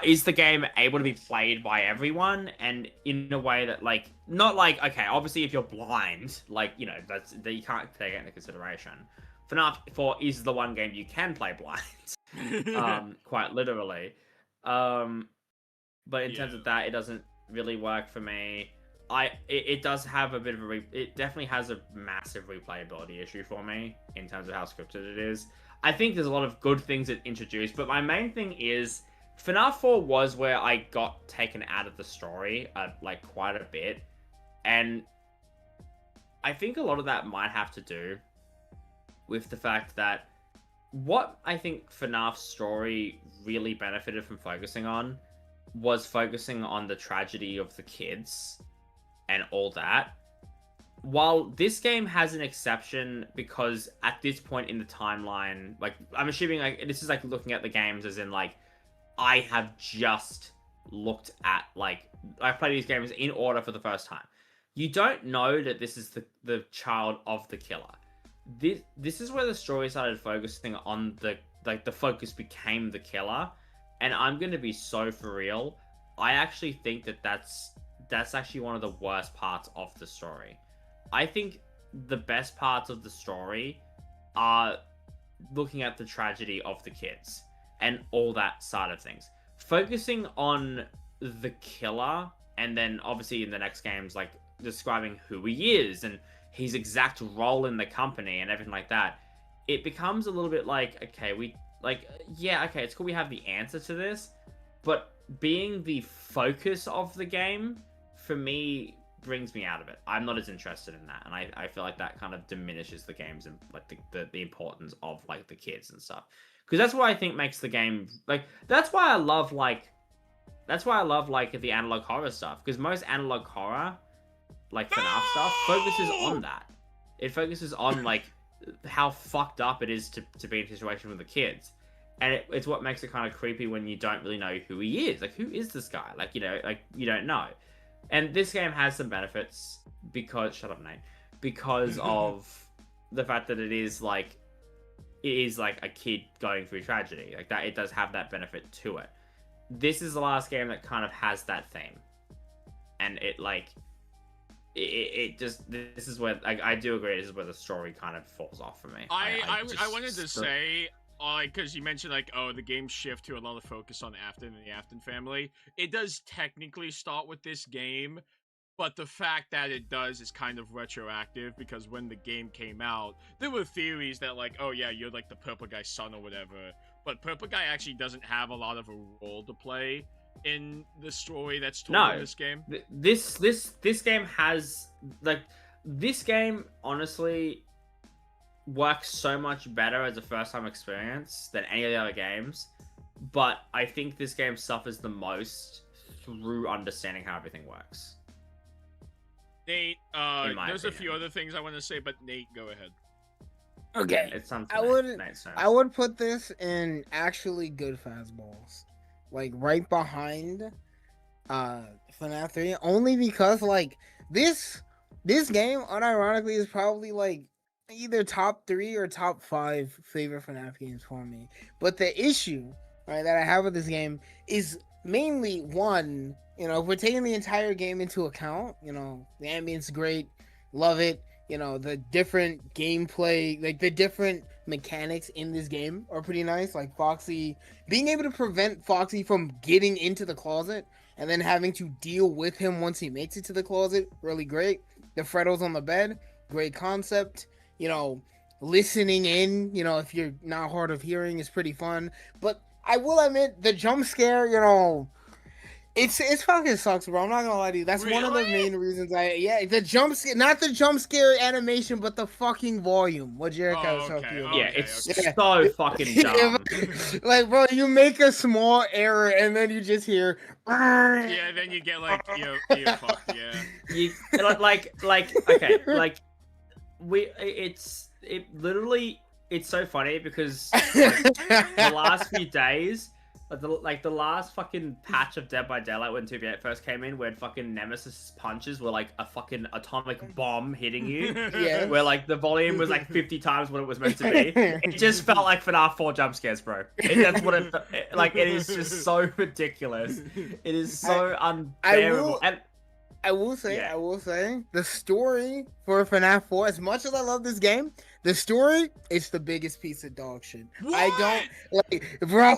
is the game able to be played by everyone and in a way that, like, not like, okay, obviously if you're blind, like, that you can't take it into consideration. FNAF 4 is the one game you can play blind, quite literally. But in terms of that, it doesn't really work for me. It does have a bit of it definitely has a massive replayability issue for me in terms of how scripted it is. I think there's a lot of good things it introduced, but my main thing is FNAF 4 was where I got taken out of the story, like, quite a bit. And I think a lot of that might have to do with the fact that what I think FNAF's story really benefited from focusing on was focusing on the tragedy of the kids and all that. While this game has an exception because at this point in the timeline, like, I'm assuming, like, this is like looking at the games as in, like, I have just looked at, like, I've played these games in order for the first time. You don't know that this is the child of the killer. This is where the story started focusing on the focus became the killer. And I'm going to be so for real. I actually think that's actually one of the worst parts of the story. I think the best parts of the story are looking at the tragedy of the kids and all that side of things. Focusing on the killer, and then obviously in the next games, like, describing who he is and his exact role in the company and everything like that, it becomes a little bit like, okay, it's cool we have the answer to this, but being the focus of the game, for me, brings me out of it. I'm not as interested in that, and I feel like that kind of diminishes the games and, like, the importance of, like, the kids and stuff. Because that's what I think makes the game, like, that's why I love the analog horror stuff, because most analog horror, like FNAF stuff, focuses on that. It focuses on, like, how fucked up it is to be in a situation with the kids. And it's what makes it kind of creepy when you don't really know who he is. Like, who is this guy? Like, you know, like, you don't know. And this game has some benefits because... Shut up, Nate. Because of the fact that it is like a kid going through tragedy. Like, that, it does have that benefit to it. This is the last game that kind of has that theme. And it, like... It just... This is where... Like, I do agree, this is where the story kind of falls off for me. I wanted to say... because you mentioned, like, oh, the game shift to a lot of focus on Afton and the Afton family. It does technically start with this game, but the fact that it does is kind of retroactive, because when the game came out, there were theories that, like, oh yeah, you're, like, the purple guy's son or whatever, but purple guy actually doesn't have a lot of a role to play in the story that's told in this game. This game has, like, this game, honestly... works so much better as a first-time experience than any of the other games, but I think this game suffers the most through understanding how everything works. Nate, there's a few other things I want to say, but Nate, go ahead. Okay, It's I would put this in actually good fastballs, like right behind FNAF 3, only because like this game unironically is probably like either top 3 or top 5 favorite FNAF games for me. But the issue, right, that I have with this game is mainly one, you know, if we're taking the entire game into account, you know, the ambience great, love it, you know, the different gameplay, like the different mechanics in this game are pretty nice, like Foxy, being able to prevent Foxy from getting into the closet and then having to deal with him once he makes it to the closet, really great. The Freddos on the bed, great concept. You know, listening in, you know, if you're not hard of hearing, is pretty fun. But I will admit, the jump scare, you know, it's fucking sucks, bro. I'm not gonna lie to you. That's one of the main reasons the jump scare, not the jump scare animation, but the fucking volume. What Jericho talk to you about? It's so fucking dumb. Like, bro, you make a small error and then you just hear. Yeah, then you get like, fucked, yeah. You okay, like. It's so funny because the last few days, the last fucking patch of Dead by Daylight when 2v8 first came in, where fucking Nemesis punches were like a fucking atomic bomb hitting you, where like the volume was like 50 times what it was meant to be. It just felt like FNAF 4 jump scares, bro. That's what it like. It is just so ridiculous. It is so unbearable. I will say, the story for FNAF 4, as much as I love this game, the story is the biggest piece of dog shit. What? I don't, like, bro,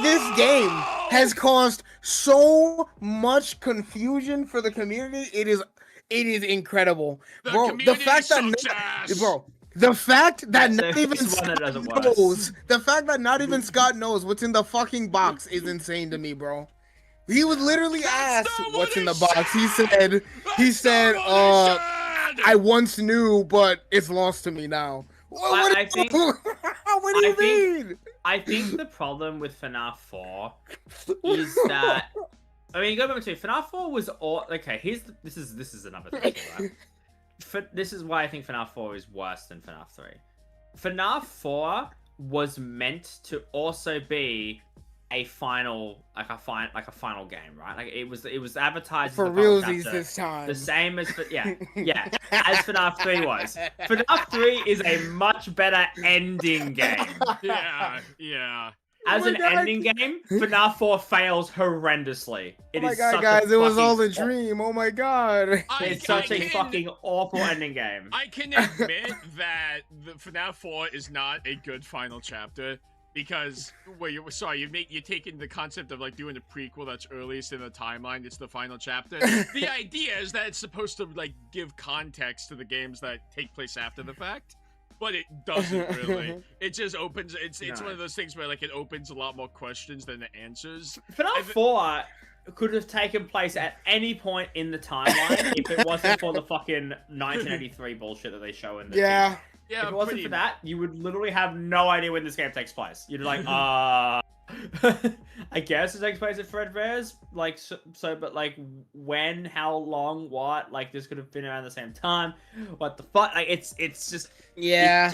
this game has caused so much confusion for the community. It is incredible. The fact that not even Scott knows what's in the fucking box is insane to me, bro. He would literally ask what's in the box. He said, I once knew, but it's lost to me now. What do you mean? I think the problem with FNAF 4 is that, I mean, go back to FNAF 4 was all, okay, this is another thing, right? This is why I think FNAF 4 is worse than FNAF 3. FNAF 4 was meant to also be a final game, right? Like it was advertised for as realsies this time. The same as as FNAF 3 was. FNAF 3 is a much better ending game. Yeah. As an ending game, FNAF 4 fails horrendously. Oh my god, guys, it was all a dream. Oh my god. It's such a fucking awful ending game. I can admit that the FNAF 4 is not a good final chapter. Because, you're taking the concept of, like, doing a prequel that's earliest in the timeline, it's the final chapter. The idea is that it's supposed to, like, give context to the games that take place after the fact, but it doesn't really. It just opens, it's one of those things where, like, it opens a lot more questions than it answers. FNAF 4 could have taken place at any point in the timeline if it wasn't for the fucking 1983 bullshit that they show in the Yeah. If it wasn't for that, you would literally have no idea when this game takes place. You'd be like, I guess it takes place at Fredbear's, like but like when, how long, what? Like this could have been around the same time. What the fuck? Like it's just Yeah.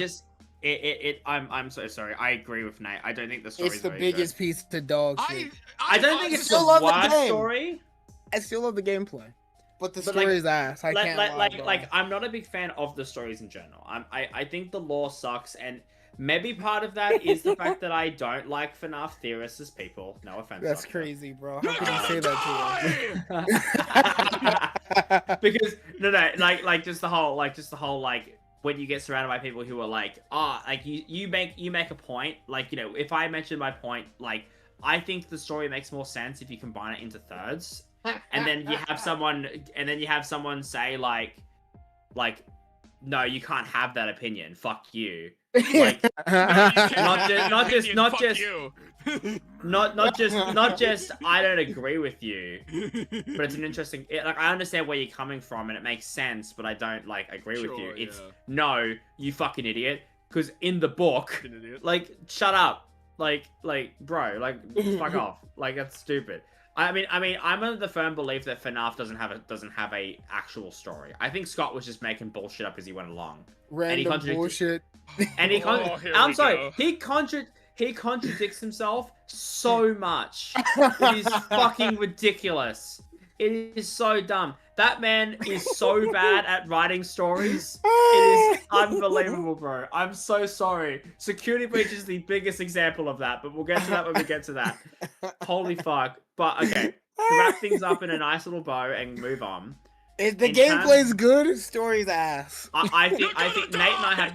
I'm so sorry. I agree with Nate. I don't think the story. It's the biggest piece of dog shit. I don't think it's the still love the worst game. story. I still love the gameplay, but the But, story is ass. I can't lie, bro. like I'm not a big fan of the stories in general. I think the lore sucks, and maybe part of that is the fact that I don't like FNAF theorists as people. No offense. That's Doctor. crazy, bro. How could you say that to us? Because no, like just the whole when you get surrounded by people who are like, you make a point, like, you know, if I mention my point, like, I think the story makes more sense if you combine it into thirds, and then you have someone say like, no, you can't have that opinion. Fuck you. Like, not just I don't agree with you, but it's an interesting, like, I understand where you're coming from and it makes sense, but I don't like agree with you. It's no, you fucking idiot, because in the book, like, shut up, like bro, like, fuck off, like, that's stupid. I mean, I'm under the firm belief that FNAF doesn't have a actual story. I think Scott was just making bullshit up as he went along. Random bullshit. And I'm sorry, he contradicts himself so much. It is fucking ridiculous. It is so dumb. That man is so bad at writing stories. It is unbelievable, bro. I'm so sorry. Security Breach is the biggest example of that, but we'll get to that when we get to that. Holy fuck. But okay, to wrap things up in a nice little bow and move on. If the gameplay's good, story's ass. I think Nate and I have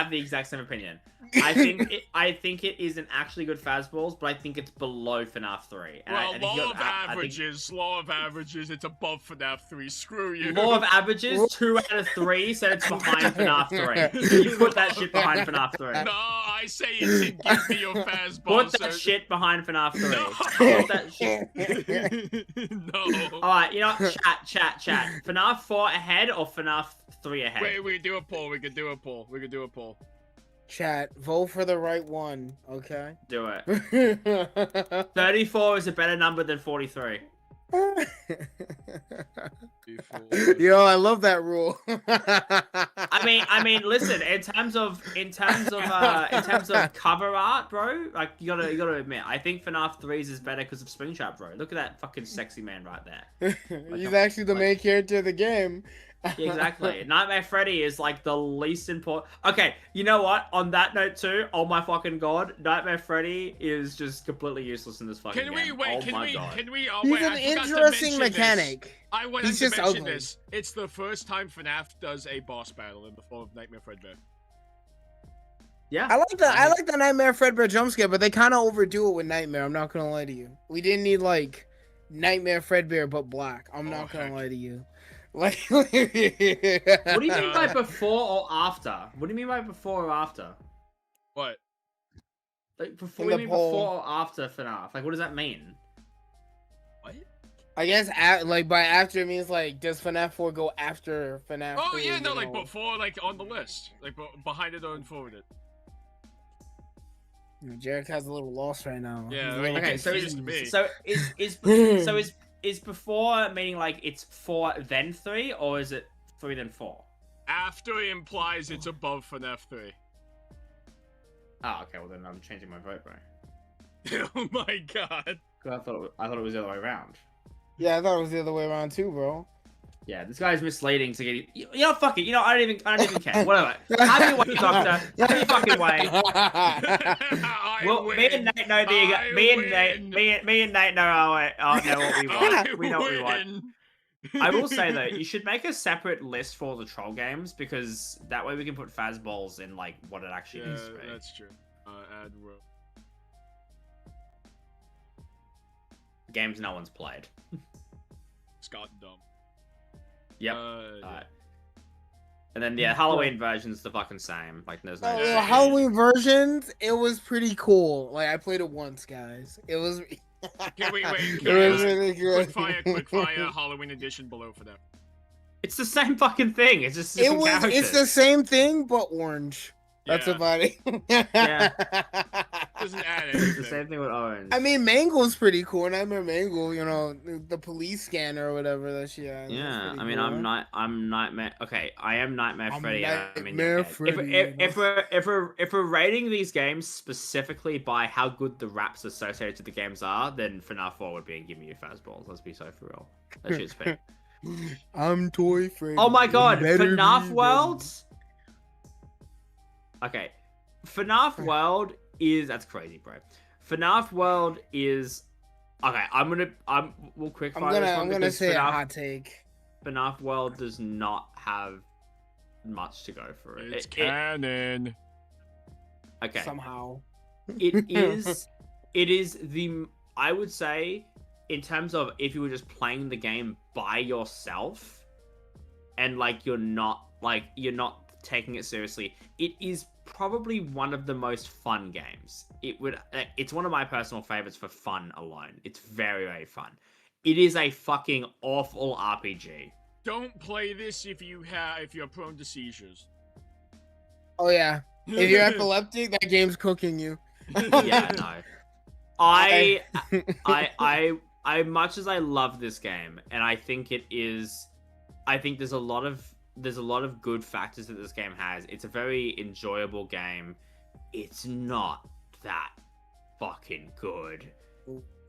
the exact same opinion. I think it is an actually good Fazballs, but I think it's below FNAF 3. And well, law of averages, it's above FNAF 3. Screw you. Law of averages, 2 out of 3 said it's behind FNAF 3. You put that shit behind FNAF 3. No, I say it's in Give Me Your Fazballs. Put that shit behind FNAF 3. No. Put that shit. No. Alright, you know, chat. FNAF 4 ahead or FNAF 3 ahead? Wait, we can do a poll. Chat, vote for the right one, okay? Do it. 34 is a better number than 43. Yo, I love that rule. I mean, listen. In terms of cover art, bro. Like, you gotta admit, I think FNAF 3's is better because of Springtrap, bro. Look at that fucking sexy man right there. He's actually the main character of the game. Exactly. Nightmare Freddy is like the least important. Okay, you know what? On that note too, oh my fucking god, Nightmare Freddy is just completely useless in this fucking game. Can we? He's an interesting mechanic. I want to mention this. It's the first time FNAF does a boss battle in the form of Nightmare Fredbear. Yeah, I like the Nightmare Fredbear jump scare, but they kind of overdo it with Nightmare. I'm not gonna lie to you. We didn't need like Nightmare Fredbear but black. I'm not gonna lie to you. Like, what do you mean by before or after? What do you mean by before or after? What? Like, before or after FNAF? Like, what does that mean? What? I guess like by after it means like, does FNAF 4 go after FNAF 3? Oh yeah, no, like before, like on the list, like behind it or in forward it. Jarek has a little lost right now. Yeah. Okay, so is before meaning like it's 4 then 3, or is it 3 then 4? After implies it's above FNAF 3. Oh, okay. Well then I'm changing my vote, bro. Oh my god. I thought it was the other way around. Yeah, I thought it was the other way around too, bro. Yeah, this guy's misleading to get you. You know, fuck it. You know, I don't even care. Whatever. Have your way, Doctor. Have your fucking way. Well, me and Nate know me and Nate know what we want. We know what we want. I will say though, you should make a separate list for the troll games, because that way we can put Fazballs in like what it actually needs to be. That's true. Add row. Games no one's played. Scott dumb. Yep. Yeah. And then Halloween version's the fucking same. Like there's no. Halloween versions, it was pretty cool. Like I played it once, guys. It was. Quickfire Halloween edition below for them. It's the same fucking thing. It's just different characters. It's the same thing, but orange. That's Yeah. about it. Yeah. Doesn't add It's the anything. same thing with orange. I mean, Mangle's pretty cool, and I remember Mangle, you know, the police scanner or whatever that she had. Yeah, I mean, cool. I'm Nightmare. Okay, I am Nightmare I'm Freddy. and I'm in Nightmare your head. Freddy, If we're rating these games specifically by how good the raps associated to the games are, then FNAF 4 would be Give Me Your Fastballs. Let's be so for real. That shit's fake. I'm Toy Freddy. Oh my god, Better FNAF be World. Okay, FNAF World is that's crazy, bro. FNAF World is okay. We'll quick fire this one I'm gonna because say a FNAF, hot take. FNAF World does not have much to go for it. It's canon. Okay. Somehow. It is the I would say in terms of if you were just playing the game by yourself and like you're not taking it seriously, it is probably one of the most fun games. It's one of my personal favorites for fun alone. It's very, very fun. It is a fucking awful RPG. Don't play this if you're prone to seizures. Oh yeah. If you're epileptic, that game's cooking you. Yeah, no. I much as I love this game, and I think there's a lot of good factors that this game has. It's a very enjoyable game. It's not that fucking good.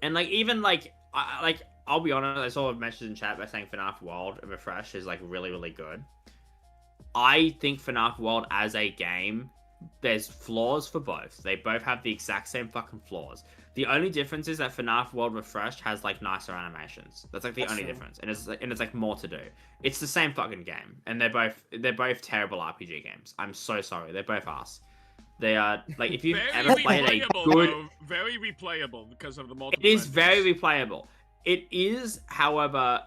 And I'll be honest, I saw a message in chat by saying FNAF World and Refresh is like really, really good. I think FNAF World as a game, there's flaws for both. They both have the exact same fucking flaws. The only difference is that FNAF World Refreshed has like nicer animations. That's like the only difference, and it's like more to do. It's the same fucking game, and they're both terrible RPG games. I'm so sorry, they're both ass. They are like if you've ever played a good, very replayable because of the multiple. it is very replayable. It is, however,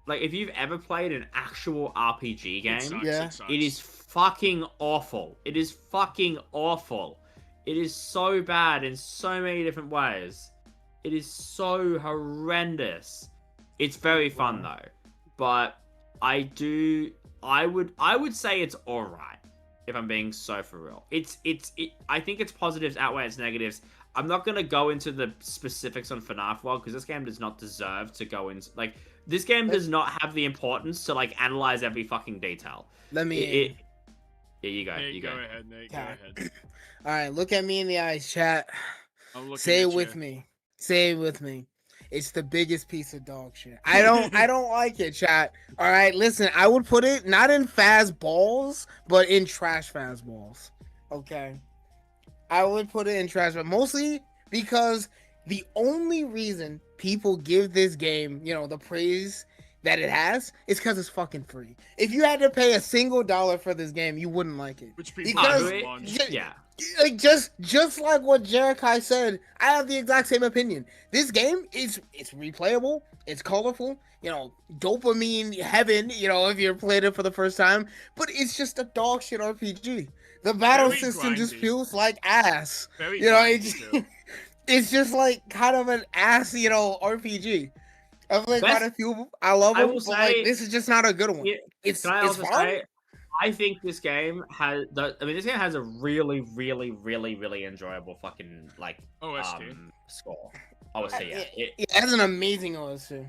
like if you've ever played an actual RPG game, it is fucking awful. It is fucking awful. It is so bad in so many different ways. It is so horrendous. It's very fun though, but I would say it's alright if I'm being so for real. I think its positives outweigh its negatives. I'm not gonna go into the specifics on FNAF World because this game does not deserve to go into this game does not have the importance to analyze every fucking detail. Let me. Yeah, you go. Nate, you go. Go ahead, Nate. Go ahead. All right, look at me in the eyes, chat. Say it with me. Say it with me. It's the biggest piece of dog shit. I don't like it, chat. All right, listen. I would put it not in fastballs, but in trash fastballs. Okay. I would put it in trash, but mostly because the only reason people give this game, the praise that it has is because it's fucking free. If you had to pay a single $1 for this game, you wouldn't like it. Which people yeah. Like just like what Jerikai said, I have the exact same opinion. This game it's replayable, it's colorful, dopamine heaven, if you're playing it for the first time, but it's just a dog shit RPG. The battle system just feels like ass. It's just like kind of an ass, RPG. I feel like quite a few I love them, but this is just not a good one. It's fun. I think this game has a really, really, really, really enjoyable fucking OST score. OST, yeah. It has an amazing OST.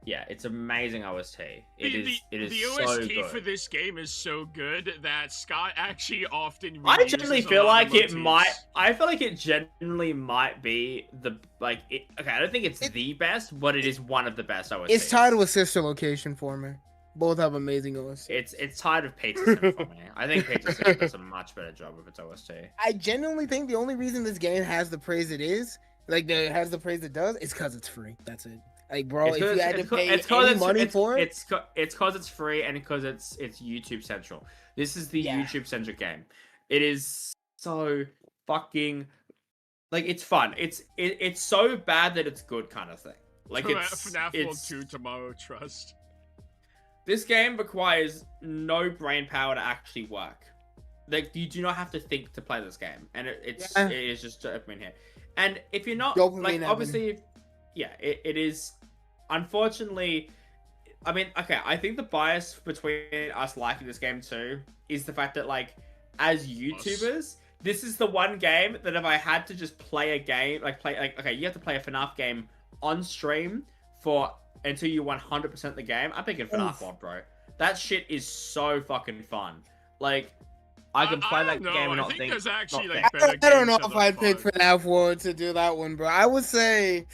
Yeah, it's amazing OST. The OST so for this game is so good that Scott actually often. I genuinely feel like it might. I feel like it genuinely might be the Okay, I don't think it's the best, but it is one of the best OSTs. It's tied with Sister Location for me. Both have amazing OST. It's tied with Pizza Sim for me. I think Pizza Sim does a much better job with its OST. I genuinely think the only reason this game has the praise it is, has the praise it does, is because it's free. That's it. Like, bro, if you had to pay any money for it, it's because it's free and because it's YouTube Central. This is the YouTube Centric game. It is so fucking it's fun. It's so bad that it's good kind of thing. FNAF World 2 tomorrow, trust. This game requires no brain power to actually work. You do not have to think to play this game, and it is just dopamine here. And if you're not obviously, it is. Unfortunately, I think the bias between us liking this game too is the fact that as YouTubers, this is the one game that if I had to just play a game, okay, you have to play a FNAF game on stream until you 100% the game. I'm picking FNAF 1, bro. That shit is so fucking fun. Like, I can play that game and not think. There's actually I don't know if I'd pick FNAF 1 to do that one, bro. I would say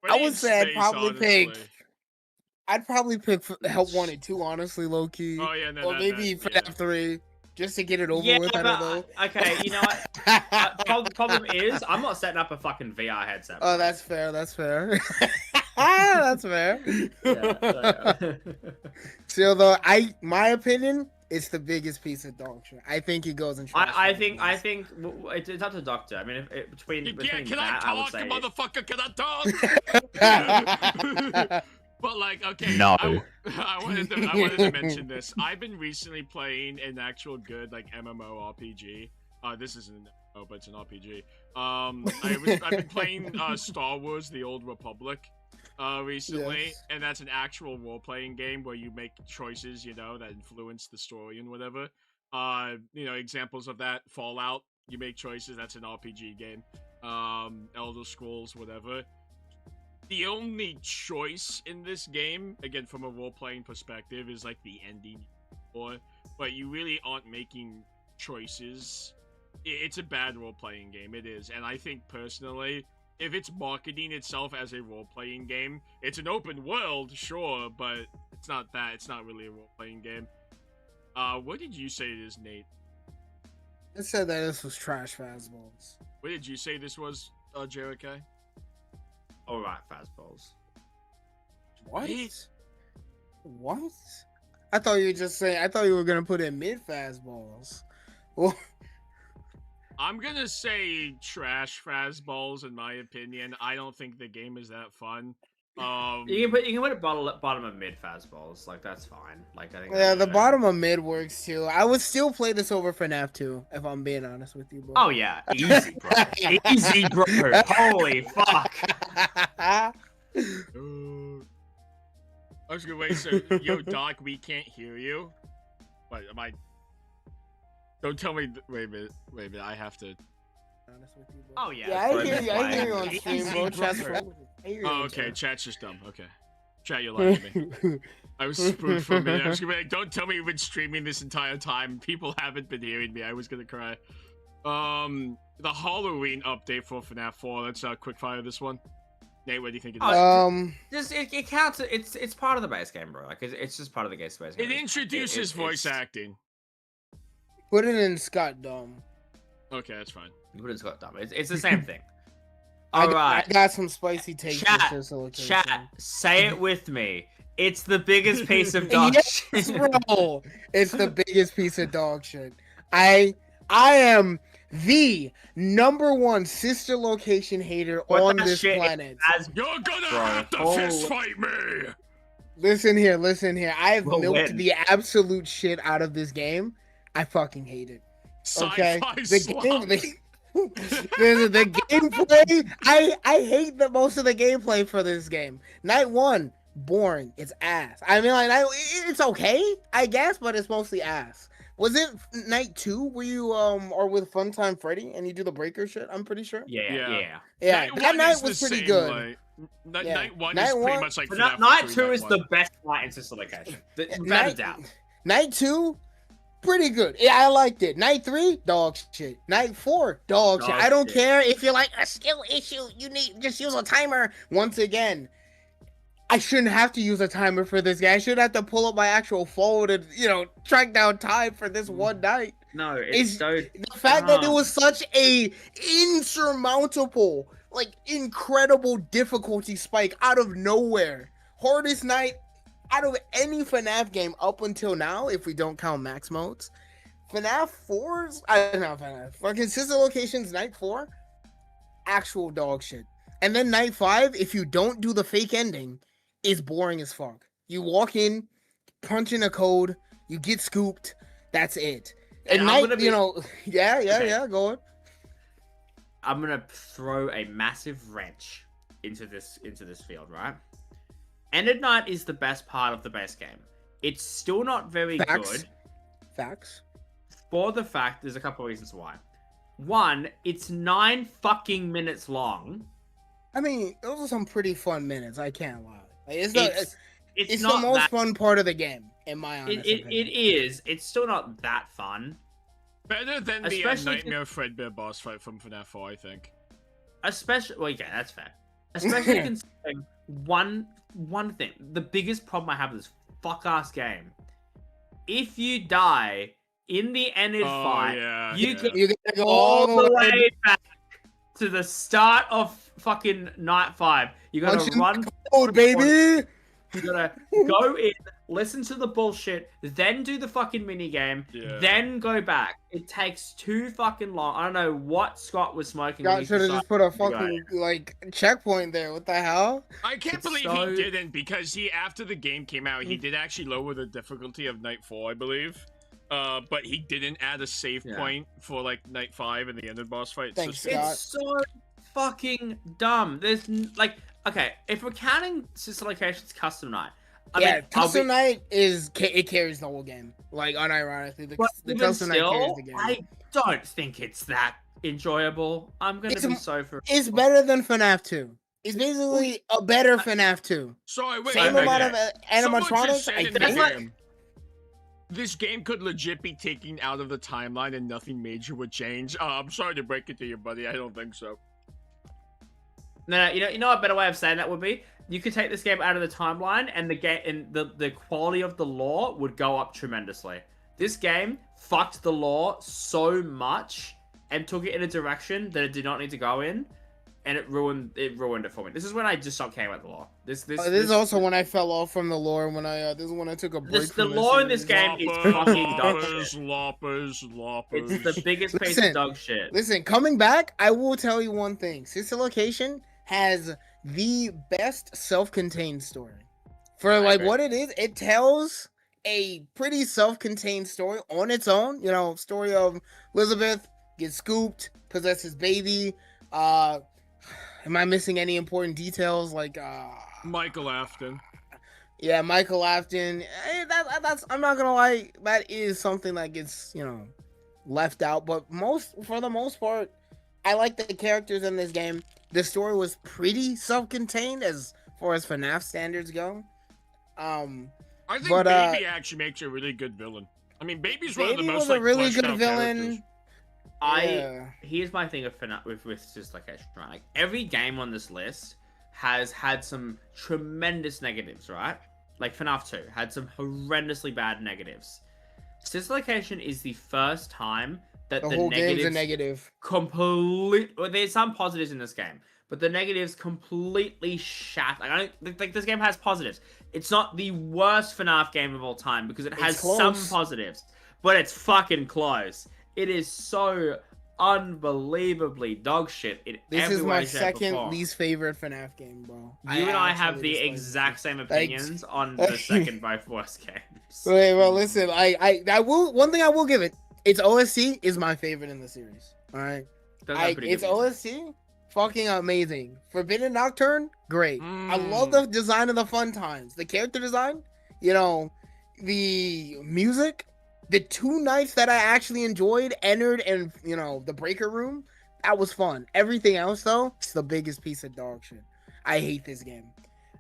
I'd probably pick Help 1 and 2, honestly, low key. Oh yeah, or maybe FNAF 3. Just to get it over with, I don't know. Okay, you know what? The problem is, I'm not setting up a fucking VR headset. Oh, that's fair. That's fair. That's fair. Yeah. So, though, my opinion, it's the biggest piece of dog shit. I think it goes in trash. I think it's up to the doctor. I mean, between can that, I talk, say... motherfucker? Can I talk? But like, okay, no. I wanted to mention this. I've been recently playing an actual good like MMORPG. This isn't an MMO, but it's an RPG. I've been playing Star Wars: The Old Republic recently, yes. And that's an actual role-playing game where you make choices, that influence the story and whatever. Examples of that: Fallout. You make choices. That's an RPG game. Elder Scrolls, whatever. The only choice in this game, again from a role-playing perspective, is like the ending, but you really aren't making choices. It's a bad role-playing game, it is, and I think personally, if it's marketing itself as a role-playing game, it's an open world, sure, but it's not that. It's not really a role-playing game. What did you say it is, Nate? I said that this was trash fastballs. What did you say this was, Jericho? Alright, fastballs. What? What? I thought you were just saying. I thought you were gonna put in mid fastballs. Well, I'm gonna say trash fastballs. In my opinion, I don't think the game is that fun. You can put it bottom of mid fastballs. Like that's fine. Like I think. Yeah, the bottom of mid works too. I would still play this over FNAF 2, if I'm being honest with you, bro. Oh yeah, easy, bro. Easy, bro. Holy fuck. I was gonna wait. So, yo, Doc, we can't hear you. What am I? Don't tell me. Wait a minute. I have to. Honest with you, bro. Oh yeah. Yeah, I hear you. I hear you on stream, bro. Oh, okay. Chat's just dumb. Okay. Chat, you're lying to me. I was spooked for a minute. I was gonna be like, don't tell me you've been streaming this entire time. People haven't been hearing me. I was gonna cry. The Halloween update for FNAF 4. Let's quick fire this one. Nate, what do you think of this? It counts. It's part of the base game, bro. Like it's just part of the base game. It introduces voice acting. Put it in Scott Dumb. Okay, that's fine. You put it in Scott Dumb. It's the same thing. I got some spicy takes. Chat, say it with me. It's the biggest piece of dog shit. Bro. It's the biggest piece of dog shit. I am the #1 sister location hater on this planet. You're gonna have to fist fight me. Listen here. I've milked the absolute shit out of this game. I fucking hate it. Okay, the gameplay. I hate most of the gameplay for this game. Night 1, boring. It's ass. I mean, like, it's okay, I guess, but it's mostly ass. Was it Night 2 where you are with Funtime Freddy and you do the breaker shit? I'm pretty sure. Yeah. That night was pretty good. Night 1 is pretty much like Night 2 is the best night in Sister Location. Without a doubt. Night 2. Pretty good. Yeah, I liked it. Night 3, dog shit. Night 4, dog shit. I don't care if you're like a skill issue. You need just use a timer. Once again, I shouldn't have to use a timer for this guy. I should have to pull up my actual phone and track down time for this one night. No, it's so the fact that it was such a insurmountable, like incredible difficulty spike out of nowhere. Hardest night out of any FNAF game up until now, if we don't count max modes. FNAF 4's, fucking Sister Locations Night 4, actual dog shit. And then Night 5, if you don't do the fake ending, is boring as fuck. You walk in, punch in a code, you get scooped, that's it. And Night, go on. I'm gonna throw a massive wrench into this field, right? End at Night is the best part of the base game. It's still not very good. Facts. for the fact there's a couple of reasons why. One, it's 9 fucking minutes long. I mean, those are some pretty fun minutes. I can't lie. Like, it's not the most that, fun part of the game, in my honest opinion. It is. It's still not that fun. Better than the Nightmare Fredbear boss fight from Fnaf 4, I think. Especially, well, yeah, that's fair. Especially considering one thing. The biggest problem I have with this fuck-ass game. If you die in the ended fight, you can go all the way back to the start of fucking night 5. You gotta run forward, baby. You gotta go in, listen to the bullshit, then do the fucking minigame, then go back. It takes too fucking long. I don't know what Scott was smoking. God should have just put a fucking checkpoint there. What the hell? I can't believe he didn't, because after the game came out, he did actually lower the difficulty of night 4, I believe. But he didn't add a save point for like night 5 and the ended boss fight. Thanks, Scott. It's so fucking dumb. There's like, okay, if we're counting Sister Location's custom night, custom night it carries the whole game. Like, unironically, the custom night carries the game. I don't think it's that enjoyable. I'm gonna be so for. It's better than FNAF 2. It's basically a better FNAF 2. Sorry, wait. Same amount of animatronics. I think. This game could legit be taken out of the timeline and nothing major would change. I'm sorry to break it to you, buddy. I don't think so. No, you know what a better way of saying that would be? You could take this game out of the timeline, and the quality of the lore would go up tremendously. This game fucked the lore so much and took it in a direction that it did not need to go in, and it ruined it for me. This is when I just stopped caring about the lore. This is also when I fell off from the lore. When this is when I took a break. The lore in this game is fucking dog shit. Loppers. It's the biggest piece of dog shit. Listen, coming back, I will tell you one thing. Sister Location has the best self-contained story. For what it is, it tells a pretty self-contained story on its own. You know, story of Elizabeth gets scooped, possesses baby. Am I missing any important details? Like Michael Afton. Yeah, Michael Afton. That's I'm not gonna lie, that is something that gets, left out. But for the most part, I like the characters in this game. The story was pretty self-contained as far as FNAF standards go. I think Baby actually makes a really good villain. I mean, Baby's one of the most really good villain. Here's my thing with FNAF with Sister Location, right? Like, every game on this list has had some tremendous negatives, right? Like FNAF 2 had some horrendously bad negatives. Sister Location is the first time that the whole game's a negative. There's some positives in this game, but the negatives completely shat. Like, I don't think this game has positives. It's not the worst FNAF game of all time because it has some positives, but it's fucking close. It is so unbelievably dog shit in every way, This is my shape, second least favorite FNAF game, bro. You and I have the exact same opinions on the second both worst games. Wait, well, listen, I will. One thing I will give it. Its OST is my favorite in the series. All right, its OST, fucking amazing. Forbidden Nocturne, great. I love the design of the fun times, the character design. The music, the 2 nights that I actually enjoyed, Ennard and the Breaker Room, that was fun. Everything else though, it's the biggest piece of dog shit. I hate this game.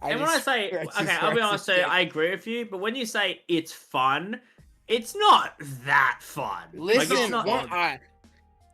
I'll be honest, I agree with you, but when you say it's fun, it's not that fun. Listen,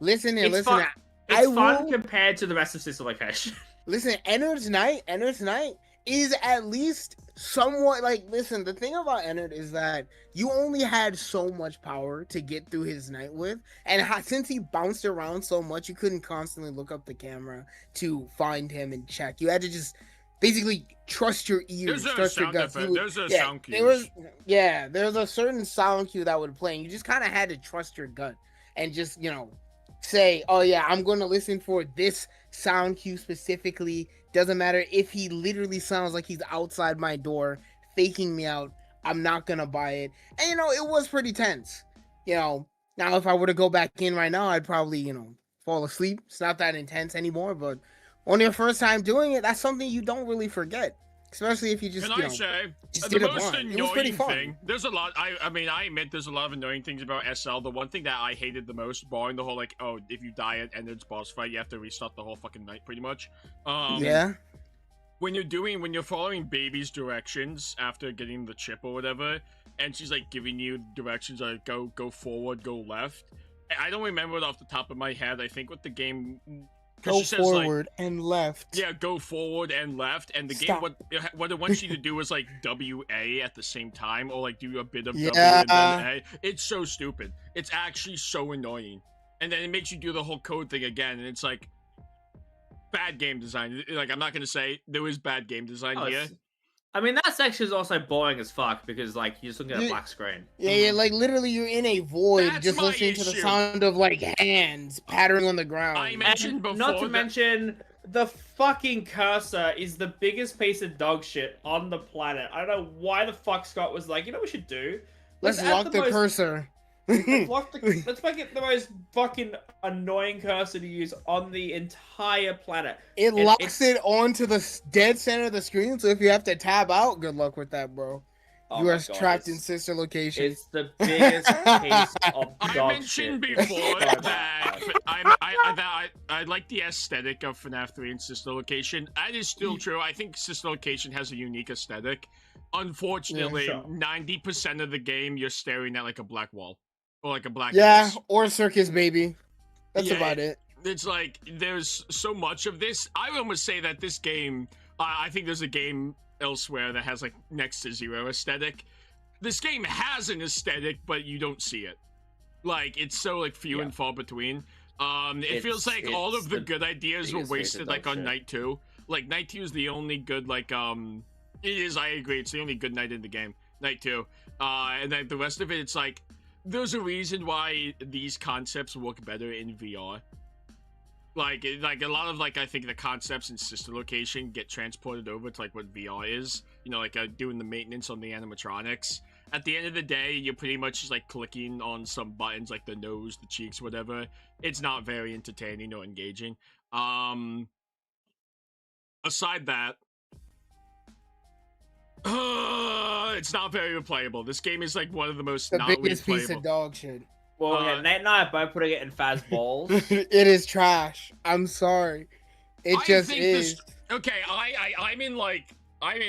listen. It's fun compared to the rest of Sister Location. Listen, Ennard's Night is at least somewhat listen, the thing about Ennard is that you only had so much power to get through his night with, and since he bounced around so much, you couldn't constantly look up the camera to find him and check. You had to just basically trust your ears, trust your guts. There's a sound cue. There's a certain sound cue that would play, and you just kind of had to trust your gut and just, say, oh yeah, I'm going to listen for this sound cue specifically. Doesn't matter if he literally sounds like he's outside my door faking me out, I'm not going to buy it. And, it was pretty tense. Now if I were to go back in right now, I'd probably, fall asleep. It's not that intense anymore, but on your first time doing it, that's something you don't really forget. especially if you just Can I say just the did it most blind. It was pretty annoying fun. thing? There's a lot. I mean, I admit there's a lot of annoying things about SL. The one thing that I hated the most, barring the whole like, oh, if you die at end of its boss fight, you have to restart the whole fucking night, pretty much. Yeah. When you're following baby's directions after getting the chip or whatever, and she's like giving you directions like go forward, go left. I don't remember it off the top of my head. I think what the game. Go she says, forward like, and left. Yeah, go forward and left, and the Stop. game what it wants you to do is like WA at the same time, or like do a bit of W Yeah. and then A. It's so stupid. It's actually so annoying, and then it makes you do the whole code thing again, and it's like bad game design. Like I'm not gonna say there was bad game design here. I mean, that section is also boring as fuck because, like, you're just looking at a black screen. Yeah, like literally you're in a void That's just my listening to the issue. sound of like hands pattering on the ground. I mentioned before. Not to that- mention, the fucking cursor is the biggest piece of dog shit on the planet. I don't know why the fuck Scott was like, you know what we should do? Let's add lock the most- cursor. Let's make it the most fucking annoying cursor to use on the entire planet. It And locks it onto the dead center of the screen, so if you have to tab out, good luck with that, bro. Oh You my are God, trapped in it's- sister location. It's the biggest piece of I dog mentioned shit. before It's so that bad. I like the aesthetic of FNAF 3 and Sister Location. That is still true. I think Sister Location has a unique aesthetic. Unfortunately, Yeah, sure. 90% of the game you're staring at like a black wall or like a black Yeah, maze. or circus baby. That's Yeah, about it. It's like there's so much of this. I would almost say that this game. I think there's a game elsewhere that has like next to zero aesthetic. This game has an aesthetic, but you don't see it. Like it's so like few and far between. It feels like all it's of the the good ideas were biggest waste wasted of like dog on shit. night 2. Like night 2 is the only good like it is, I agree, it's the only good night in the game. Night 2. And then the rest of it, it's like there's a reason why these concepts work better in VR. Like a lot of like I think the concepts in Sister Location get transported over to like what VR is. You know, like doing the maintenance on the animatronics. At the end of the day, you're pretty much just like clicking on some buttons like the nose, the cheeks, whatever. It's not very entertaining or engaging. Aside that, it's not very replayable. This game is like one of the most The not biggest piece replayable. of dog shit. Well, yeah, Nate and I are both putting it in Faz balls. It is trash. I'm sorry. It I just think is. Okay, I'm in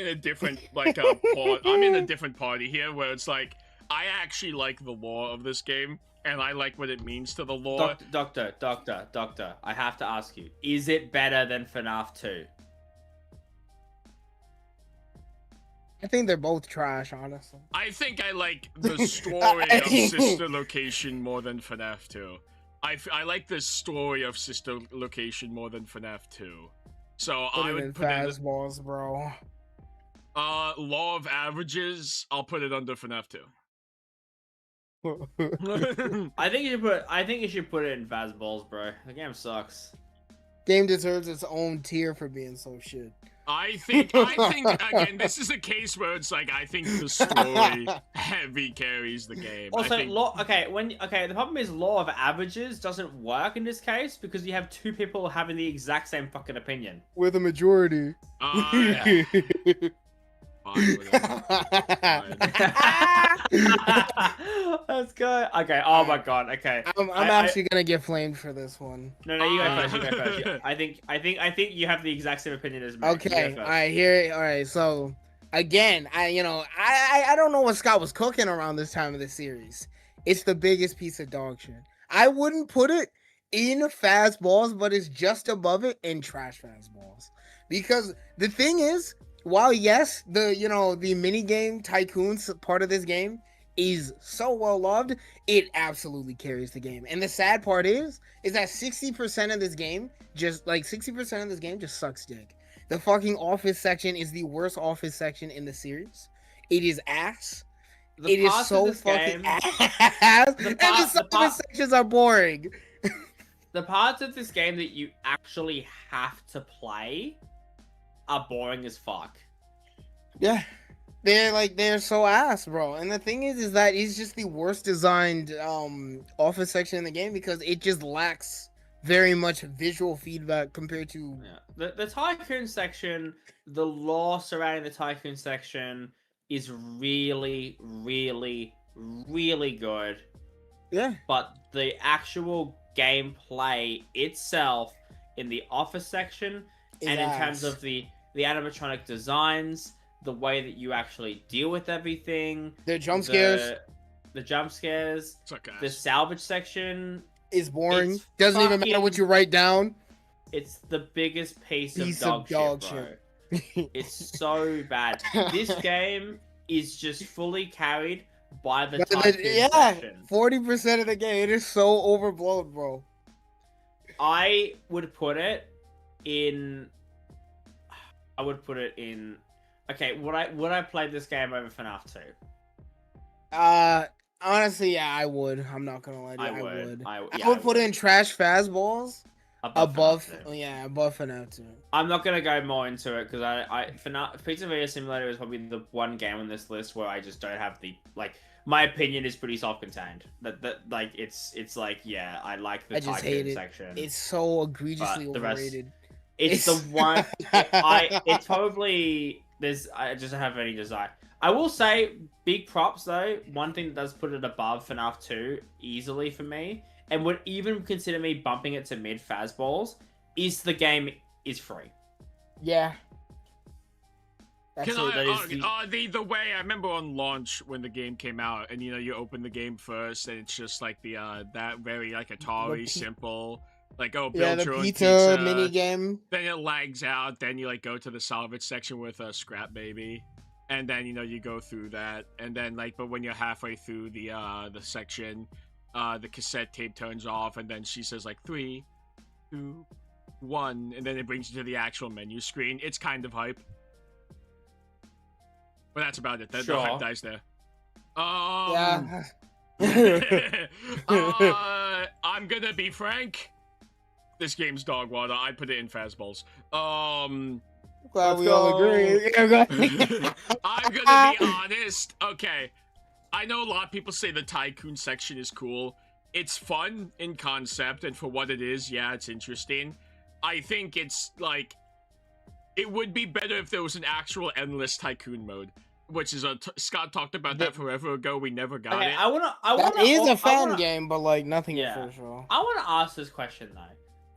a different like I'm in a different party here where it's like I actually like the lore of this game and I like what it means to the lore. Doctor, I have to ask you, is it better than FNAF 2? I think they're both trash, honestly. I think I like the story of Sister Location more than FNAF 2. I like the story of Sister Location more than FNAF 2. So Put I it would in put it fastballs, bro. law of averages, I'll put it under FNAF 2. I think you should put it in Faz balls, bro. The game sucks. Game deserves its own tier for being so shit. I think again, this is a case where it's like I think the story heavy carries the game. Also, I think, the problem is law of averages doesn't work in this case because you have two people having the exact same fucking opinion. With a majority. yeah. Fine, whatever. Let's go. Okay. Oh my god. Okay. I'm actually gonna get flamed for this one. No, you go first. You go first. I think you have the exact same opinion as me. You Okay, go first. alright, here, alright, so again, I don't know what Scott was cooking around this time of the series. It's the biggest piece of dog shit. I wouldn't put it in fastballs, but it's just above it in trash fastballs. Because the thing is, while yes, the mini game tycoons part of this game is so well loved, it absolutely carries the game. And the sad part is that 60% of this game just sucks dick. The fucking office section is the worst office section in the series. It is ass. It is so fucking ass. And the office sections are boring. The parts of this game that you actually have to play are boring as fuck. Yeah. They're so ass, bro. And the thing is that it's just the worst designed office section in the game because it just lacks very much visual feedback compared to. Yeah. The tycoon section, the lore surrounding the tycoon section is really, really, really good. Yeah. But the actual gameplay itself in the office section and in terms of the animatronic designs, the way that you actually deal with everything, the jump scares, the salvage section is boring. Doesn't even matter what you write down. It's the biggest piece of dog shit, bro. It's so bad. This game is just fully carried by the tycoon section. 40% of the game. It is so overblown, bro. I would put it in. Okay, would I play this game over FNAF 2? Honestly, yeah, I would. I'm not gonna lie to you. I would. I would put in trash fastballs above FNAF 2. I'm not gonna go more into it because FNAF Pizzeria Simulator is probably the one game on this list where I just don't have the my opinion is pretty self-contained. It's like, yeah, I like the tycoon section. It's so egregiously overrated. It's the one. It's probably I just don't have any desire. I will say big props though. One thing that does put it above FNAF 2 easily for me, and would even consider me bumping it to mid fastballs, is the game is free. Yeah. The way I remember on launch when the game came out, and you open the game first, and it's just like that very Atari simple. Build your own pizza mini game. Then it lags out. Then you go to the salvage section with a Scrap Baby, and then you go through that. And then but when you're halfway through the section, the cassette tape turns off, and then she says 3, 2, 1, and then it brings you to the actual menu screen. It's kind of hype, but that's about it. The hype dies there. Yeah. I'm gonna be frank. This game's dog water. I put it in fastballs. Glad we all agree. I'm gonna be honest. Okay, I know a lot of people say the tycoon section is cool. It's fun in concept, and for what it is, yeah, it's interesting. I think it's it would be better if there was an actual endless tycoon mode, which is Scott talked about that forever ago. We never got it. That is a fan game, but nothing official. I want to ask this question though.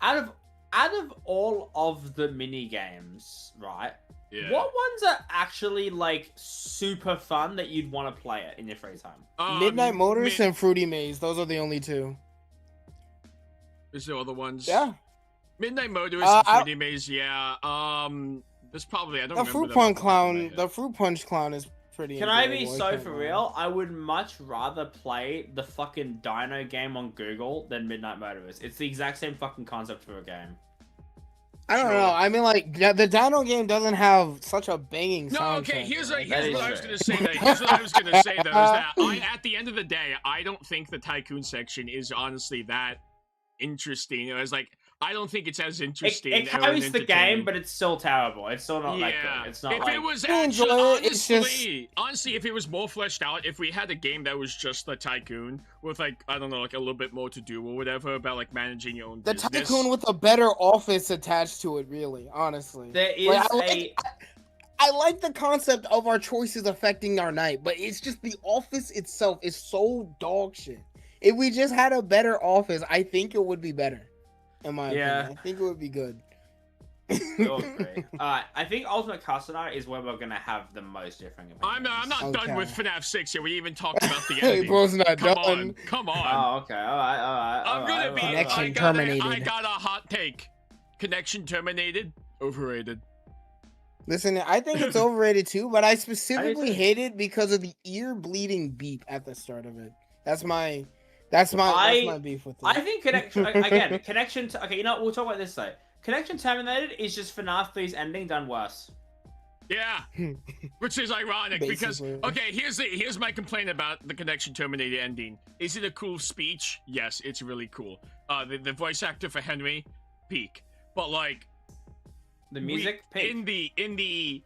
Out of all of the mini games, right? Yeah. What ones are actually super fun that you'd want to play it in your free time? Midnight Motors and Fruity Maze. Those are the only two. Is there other ones? Yeah. Midnight Motors and Fruity Maze. Yeah. There's probably I don't remember. The Fruit Punch Clown is pretty. Can I be so for real? I would much rather play the fucking Dino game on Google than Midnight Motors. It's the exact same fucking concept for a game. I don't know. I mean, the Dino game doesn't have such a banging soundtrack. No, okay. Here's what I was gonna say. Here's what I was gonna say though is that at the end of the day, I don't think the tycoon section is honestly that interesting. It was I don't think it's as interesting. It carries the game, but it's still terrible. It's still not that good. It's not if it was actually, honestly, if it was more fleshed out, if we had a game that was just the tycoon with I don't know, a little bit more to do or whatever about managing your own business. The tycoon with a better office attached to it, really, honestly. There is I like the concept of our choices affecting our night, but it's just the office itself is so dog shit. If we just had a better office, I think it would be better. In my opinion, I think it would be good. I think Ultimate Customer is where we're gonna have the most differing opinions. I'm not done with FNAF 6 yet. We even talked about the ending. Hey, bro's not done. Come on. Oh, okay. All right. I'm gonna be Connection terminated. I got a hot take. Connection terminated. Overrated. Listen, I think it's overrated too, but I specifically hate it because of the ear bleeding beep at the start of it. That's my beef with it. I think Connection. Okay, we'll talk about this though. Connection Terminated is just FNAF 3's ending done worse. Yeah, which is ironic because here's my complaint about the Connection Terminated ending. Is it a cool speech? Yes, it's really cool. The voice actor for Henry, peak. But the music, peak. in the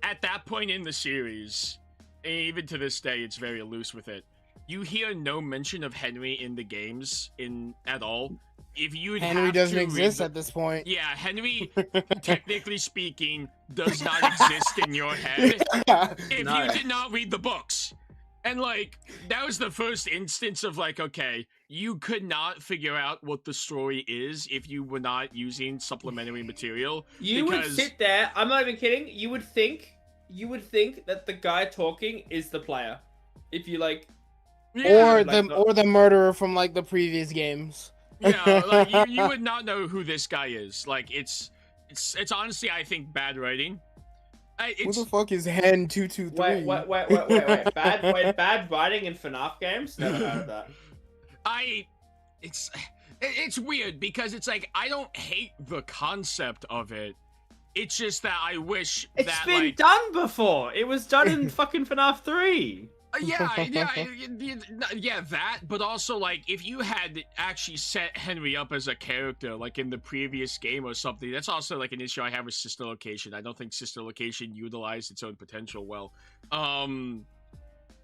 at that point in the series, even to this day, it's very loose with it. you hear no mention of Henry in the games at all. If you Henry doesn't exist at this point. Yeah, Henry, technically speaking, does not exist in your head if you did not read the books. And like, that was the first instance of like, okay, you could not figure out what the story is if you were not using supplementary material. You would sit there, I'm not even kidding, you would think that the guy talking is the player. If you like... Yeah, or the murderer from like the previous games. Yeah, like you would not know who this guy is. Like it's honestly, I think, bad writing. Who the fuck is Hen 223? Wait. Bad writing in Fnaf games? Never heard of that. It's weird because it's like I don't hate the concept of it. It's just that I wish it's been done before. It was done in fucking Fnaf 3. Yeah, that, but also, like, if you had actually set Henry up as a character, like, in the previous game or something, that's also, like, an issue I have with Sister Location. I don't think Sister Location utilized its own potential well.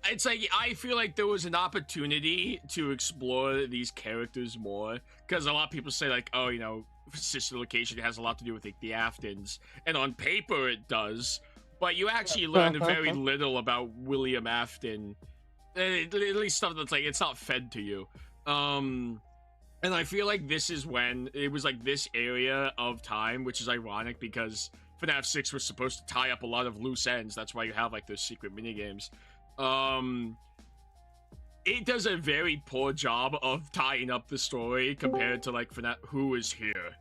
It's like, I feel like there was an opportunity to explore these characters more, because a lot of people say, like, oh, you know, Sister Location has a lot to do with, like, the Aftons, and on paper it does, but you actually learn very little about William Afton. At least stuff that's like, it's not fed to you. And I feel like this is when it was like this area of time, which is ironic because FNAF 6 was supposed to tie up a lot of loose ends. That's why you have like those secret minigames. It does a very poor job of tying up the story compared to like FNAF Who Is Here.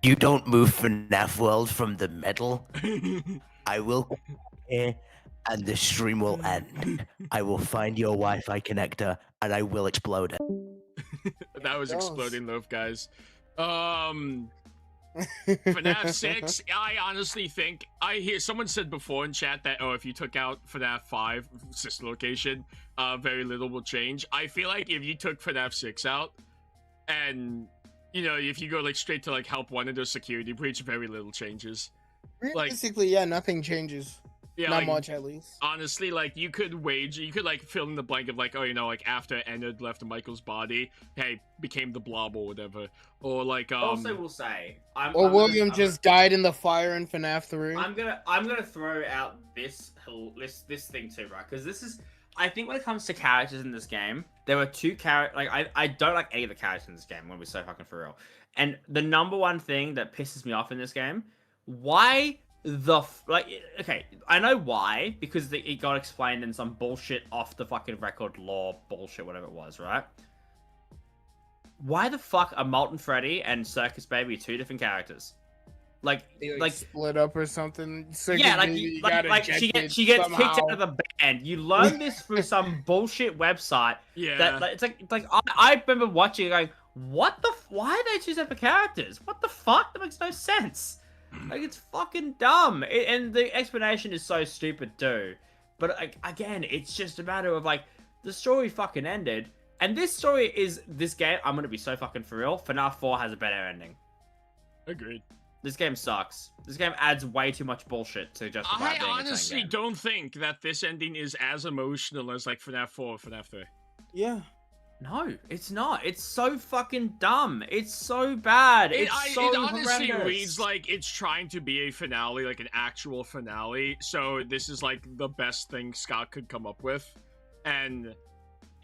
You don't move FNAF World from the middle. I will come here and the stream will end. I will find your Wi-Fi connector and I will explode it. That was exploding love, guys. FNAF 6, I honestly think, I hear someone said before in chat that, oh, if you took out FNAF 5, Sister Location, very little will change. I feel like if you took FNAF 6 out, and, you know, if you go, like, straight to, like, help one into a security breach, very little changes. Realistically, yeah, nothing changes. Yeah, not like, much at least. Honestly, like, you could like fill in the blank of like, oh, you know, like after Ennard left Michael's body, hey, became the blob or whatever, or like Also, will say, William just died in the fire in FNAF 3. I'm gonna throw out this thing too, right? Because this is, I think when it comes to characters in this game, there were two characters. Like I don't like any of the characters in this game. When we're so fucking for real, and the number one thing that pisses me off in this game, why? Okay, I know why, because it got explained in some bullshit off the fucking record law bullshit, whatever it was, right? Why the fuck are Molten Freddy and Circus Baby two different characters? Like split up or something. Yeah, like she gets kicked out of the band. You learn this through some bullshit website. Yeah, that it's like I remember watching it going, why are they two separate characters? What the fuck? That makes no sense. Like, it's fucking dumb. And the explanation is so stupid, too. But, like, again, it's just a matter of, like, the story fucking ended. And this story is, this game, I'm gonna be so fucking for real, FNAF 4 has a better ending. Agreed. This game sucks. This game adds way too much bullshit to justify being its own game. I honestly don't think that this ending is as emotional as, like, FNAF 4 or FNAF 3. Yeah. No, it's not. It's so fucking dumb. It's so bad. It honestly reads like it's trying to be a finale, like an actual finale. So this is like the best thing Scott could come up with. And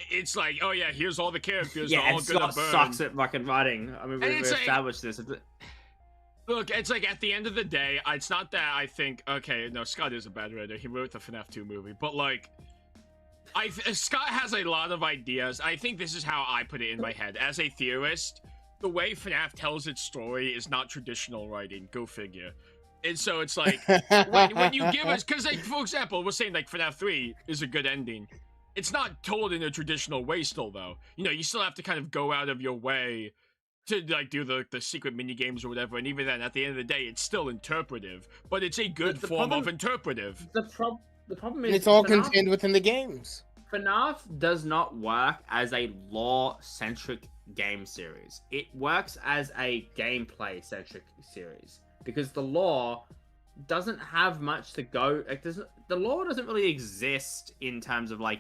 it's like, oh yeah, here's all the characters. Yeah, all and Scott sucks at fucking writing. I mean, we've established this. Look, it's like at the end of the day, it's not that I think, okay, no, Scott is a bad writer. He wrote the FNAF 2 movie. But like, Scott has a lot of ideas. I think this is how I put it in my head. As a theorist, the way FNAF tells its story is not traditional writing. Go figure. And so it's like, when you give us... Because, like, for example, we're saying, like, FNAF 3 is a good ending. It's not told in a traditional way still, though. You know, you still have to kind of go out of your way to, like, do the secret mini-games or whatever. And even then, at the end of the day, it's still interpretive. But it's a good form of interpretive. The problem is... It's all contained within the games. FNAF does not work as a lore-centric game series. It works as a gameplay-centric series. Because the lore doesn't have much to go... the lore doesn't really exist in terms of, like...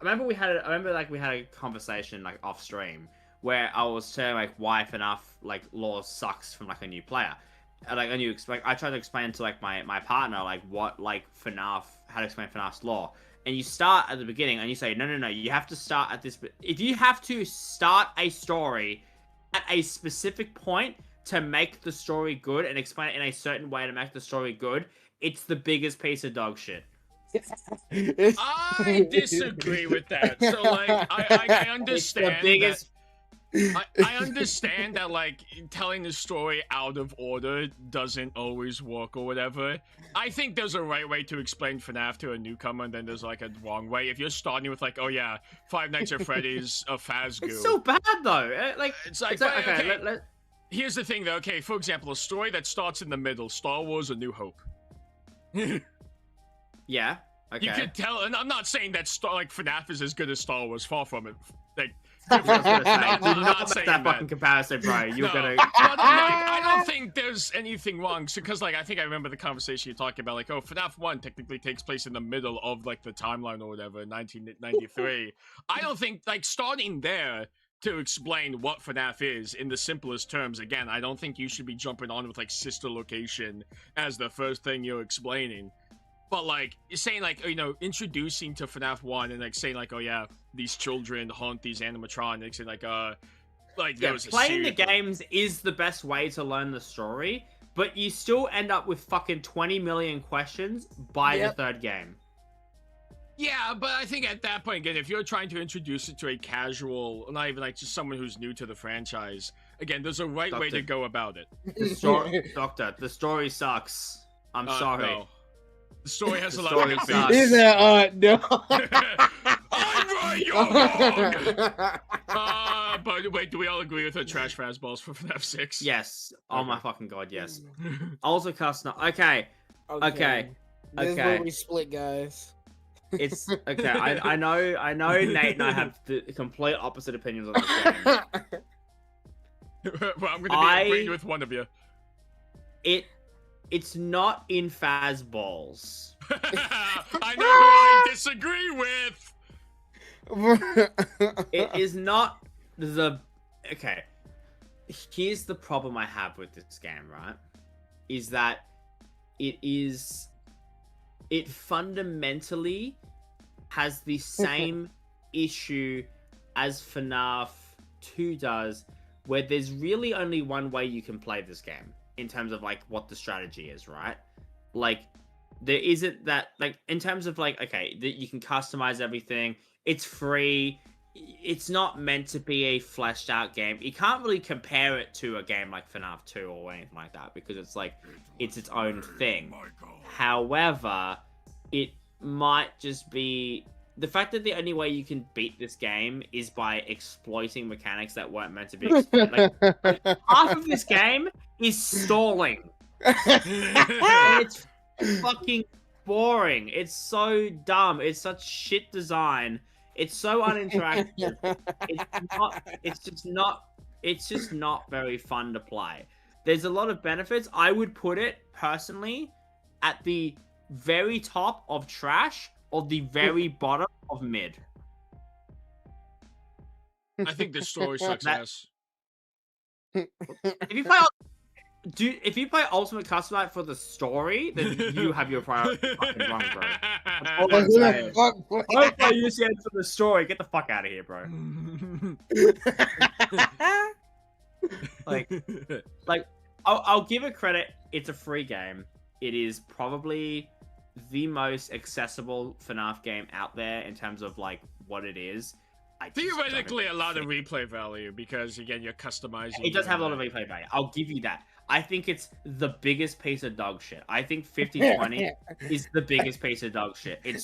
we had a conversation like off stream where I was saying like why FNAF like lore sucks from like a new player. And, like I tried to explain to like my partner like what like FNAF, how to explain FNAF's lore. And you start at the beginning and you say, no, you have to start at this. If you have to start a story at a specific point to make the story good and explain it in a certain way to make the story good, it's the biggest piece of dog shit. I disagree with that. So, like, I understand It's the biggest... I understand that, like, telling the story out of order doesn't always work or whatever. I think there's a right way to explain FNAF to a newcomer, and then there's, like, a wrong way. If you're starting with, like, oh, yeah, Five Nights at Freddy's, a Fazgoo. It's so bad, though. Like, okay. Here's the thing, though. Okay, for example, a story that starts in the middle, Star Wars: A New Hope. Yeah. Okay. You could tell, and I'm not saying that FNAF is as good as Star Wars. Far from it. Like, not saying that fucking comparison, bro. You're gonna. I don't think there's anything wrong. Because, like, I think I remember the conversation you talking about, like, oh, FNAF 1 technically takes place in the middle of like the timeline or whatever, 1993. I don't think like starting there to explain what FNAF is in the simplest terms. Again, I don't think you should be jumping on with like sister location as the first thing you're explaining. But, like, you're saying, like, you know, introducing to FNAF 1 and, like, saying, like, oh, yeah, these children haunt these animatronics and, like, there was a playing the games is the best way to learn the story, but you still end up with fucking 20 million questions by the third game. Yeah, but I think at that point, again, if you're trying to introduce it to a casual, not even, like, just someone who's new to the franchise, again, there's a right way to go about it. The story sucks. I'm sorry. No. The story has a lot of good things. He's no. I'm right, you're wrong! But wait, do we all agree with her trash fastballs for FNAF 6? Yes. Oh my fucking god, yes. Also cast not. Okay. This is where we split, guys. It's okay. I know Nate and I have the complete opposite opinions on this game. Well, I'm gonna be agreeing with one of you. It's not in Fazballs. I know who I disagree with. It is not the... Okay. Here's the problem I have with this game, right? Is that it fundamentally has the same issue as FNAF 2 does, where there's really only one way you can play this game. In terms of, like, what the strategy is, right? Like, there isn't that, like, in terms of, like, okay, that you can customize everything. It's free. It's not meant to be a fleshed out game. You can't really compare it to a game like FNAF 2 or anything like that, because it's, like, it's its own thing. However, it might just be... The fact that the only way you can beat this game is by exploiting mechanics that weren't meant to be exploited. Like, half of this game is stalling. And it's fucking boring. It's so dumb. It's such shit design. It's so uninteractive. It's just not very fun to play. There's a lot of benefits. I would put it, personally, at the very top of trash or the very bottom of mid. I think the story sucks ass. If you play Ultimate Custom Night for the story, then you have your priority fucking wrong, bro. That's all I'm saying. Don't play UCN for the story. Get the fuck out of here, bro. like, I'll give it credit. It's a free game. It is probably the most accessible FNAF game out there in terms of, like, what it is. Theoretically, a lot of replay value because, again, you're customizing. It does have a lot of replay value. I'll give you that. I think it's the biggest piece of dog shit. I think 5020 is the biggest piece of dog shit. It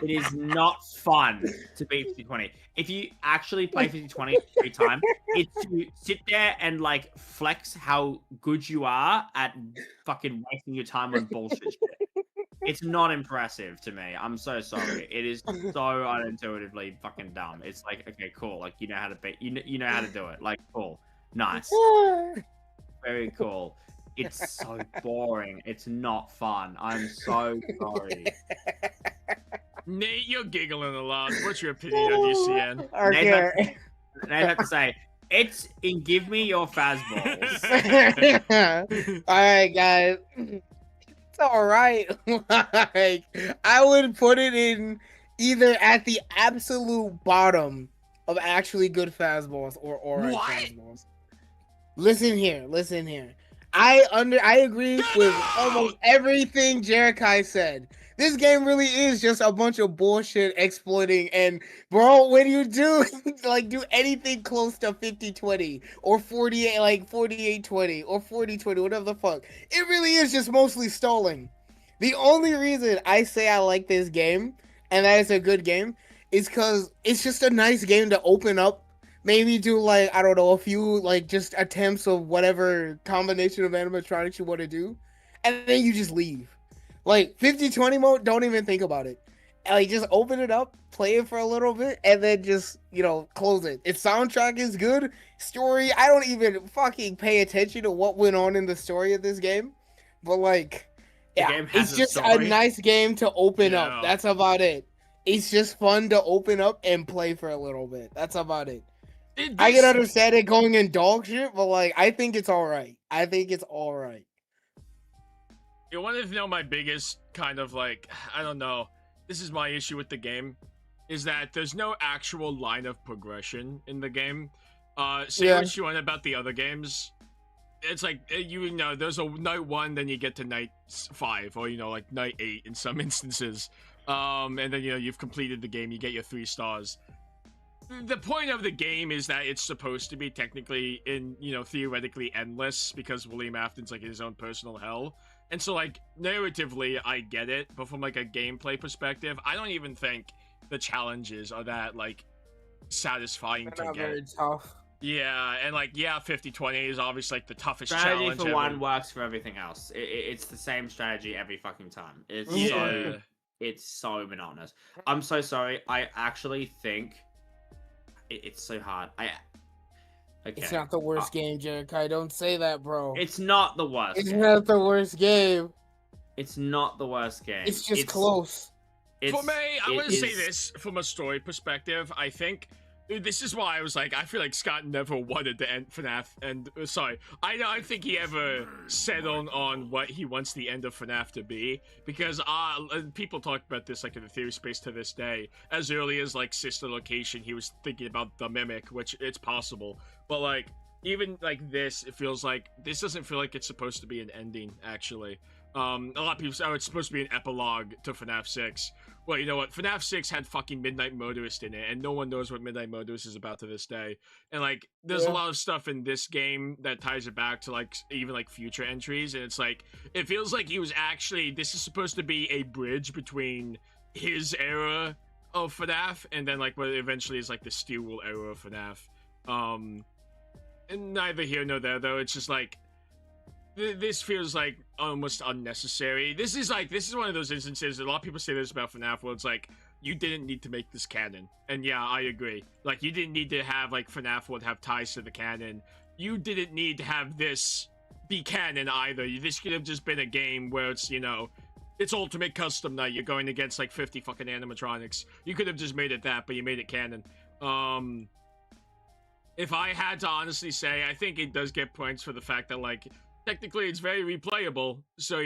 is not fun to beat 5020. If you actually play 5020 every time, it's to sit there and, like, flex how good you are at fucking wasting your time on bullshit shit. It's not impressive to me. I'm so sorry. It is so unintuitively fucking dumb. It's like, okay, cool. Like, you know how to beat, you know how to do it. Like, cool. Nice. Very cool. It's so boring. It's not fun. I'm so sorry. Nate, you're giggling a lot. What's your opinion on UCN? Okay. Nate had to say, it's in give me your fastballs. All right, guys. It's all right. Like, I would put it in either at the absolute bottom of actually good fastballs or alright fastballs. Listen here. I agree with almost everything Jerikai said. This game really is just a bunch of bullshit exploiting, and bro, when you do do anything close to 50-20 or 48 48-20 or 40-20, whatever the fuck, it really is just mostly stalling. The only reason I say I like this game and that it's a good game is because it's just a nice game to open up. Maybe do I don't know, a few just attempts of whatever combination of animatronics you want to do, and then you just leave. 50-20 mode, don't even think about it. Just open it up, play it for a little bit, and then just close it. Its soundtrack is good. Story, I don't even fucking pay attention to what went on in the story of this game, but yeah, it's just a nice game to open up. That's about it. It's just fun to open up and play for a little bit. That's about it. I can understand it going in dog shit, but I think it's all right. You want to know my biggest kind of I don't know, this is my issue with the game, is that there's no actual line of progression in the game. Say what you want about the other games. It's there's a night 1, then you get to night 5, or night 8 in some instances. And then you've completed the game, you get your 3 stars. The point of the game is that it's supposed to be technically theoretically endless, because William Afton's in his own personal hell. And so narratively I get it, but from a gameplay perspective, I don't even think the challenges are that satisfying to get. Very tough. Yeah, and 50-20 is obviously the toughest strategy challenge for ever. one works for everything else. It's the same strategy every fucking time. It's so monotonous. I'm so sorry. I actually think it's so hard. Okay. It's not the worst game, Jerikai. Don't say that, bro. It's not the worst. It's not the worst game. It's not the worst game. It's just close. For me, I want to say this from a story perspective. I think this is why I was I feel like Scott never wanted to end FNAF. And sorry, I don't think he ever settled on what he wants the end of FNAF to be, because people talk about this in the theory space to this day. As early as Sister Location, he was thinking about the Mimic, which it's possible. But even this, it feels this doesn't feel like it's supposed to be an ending. Actually, a lot of people say, it's supposed to be an epilogue to FNAF 6. Well, you know what? FNAF 6 had fucking Midnight Motorist in it, and no one knows what Midnight Motorist is about to this day. And there's a lot of stuff in this game that ties it back to even future entries, and it's it feels like he was actually, this is supposed to be a bridge between his era of FNAF and then what eventually is the Steel Wool era of FNAF. And neither here nor there, though. It's just this feels almost unnecessary. This is one of those instances, a lot of people say this about FNAF, where it's you didn't need to make this canon. And yeah, I agree. You didn't need to have FNAF would have ties to the canon. You didn't need to have this be canon either. This could have just been a game where it's it's Ultimate Custom Night, you're going against 50 fucking animatronics. You could have just made it that, but you made it canon. If I had to honestly say, I think it does get points for the fact that technically it's very replayable, so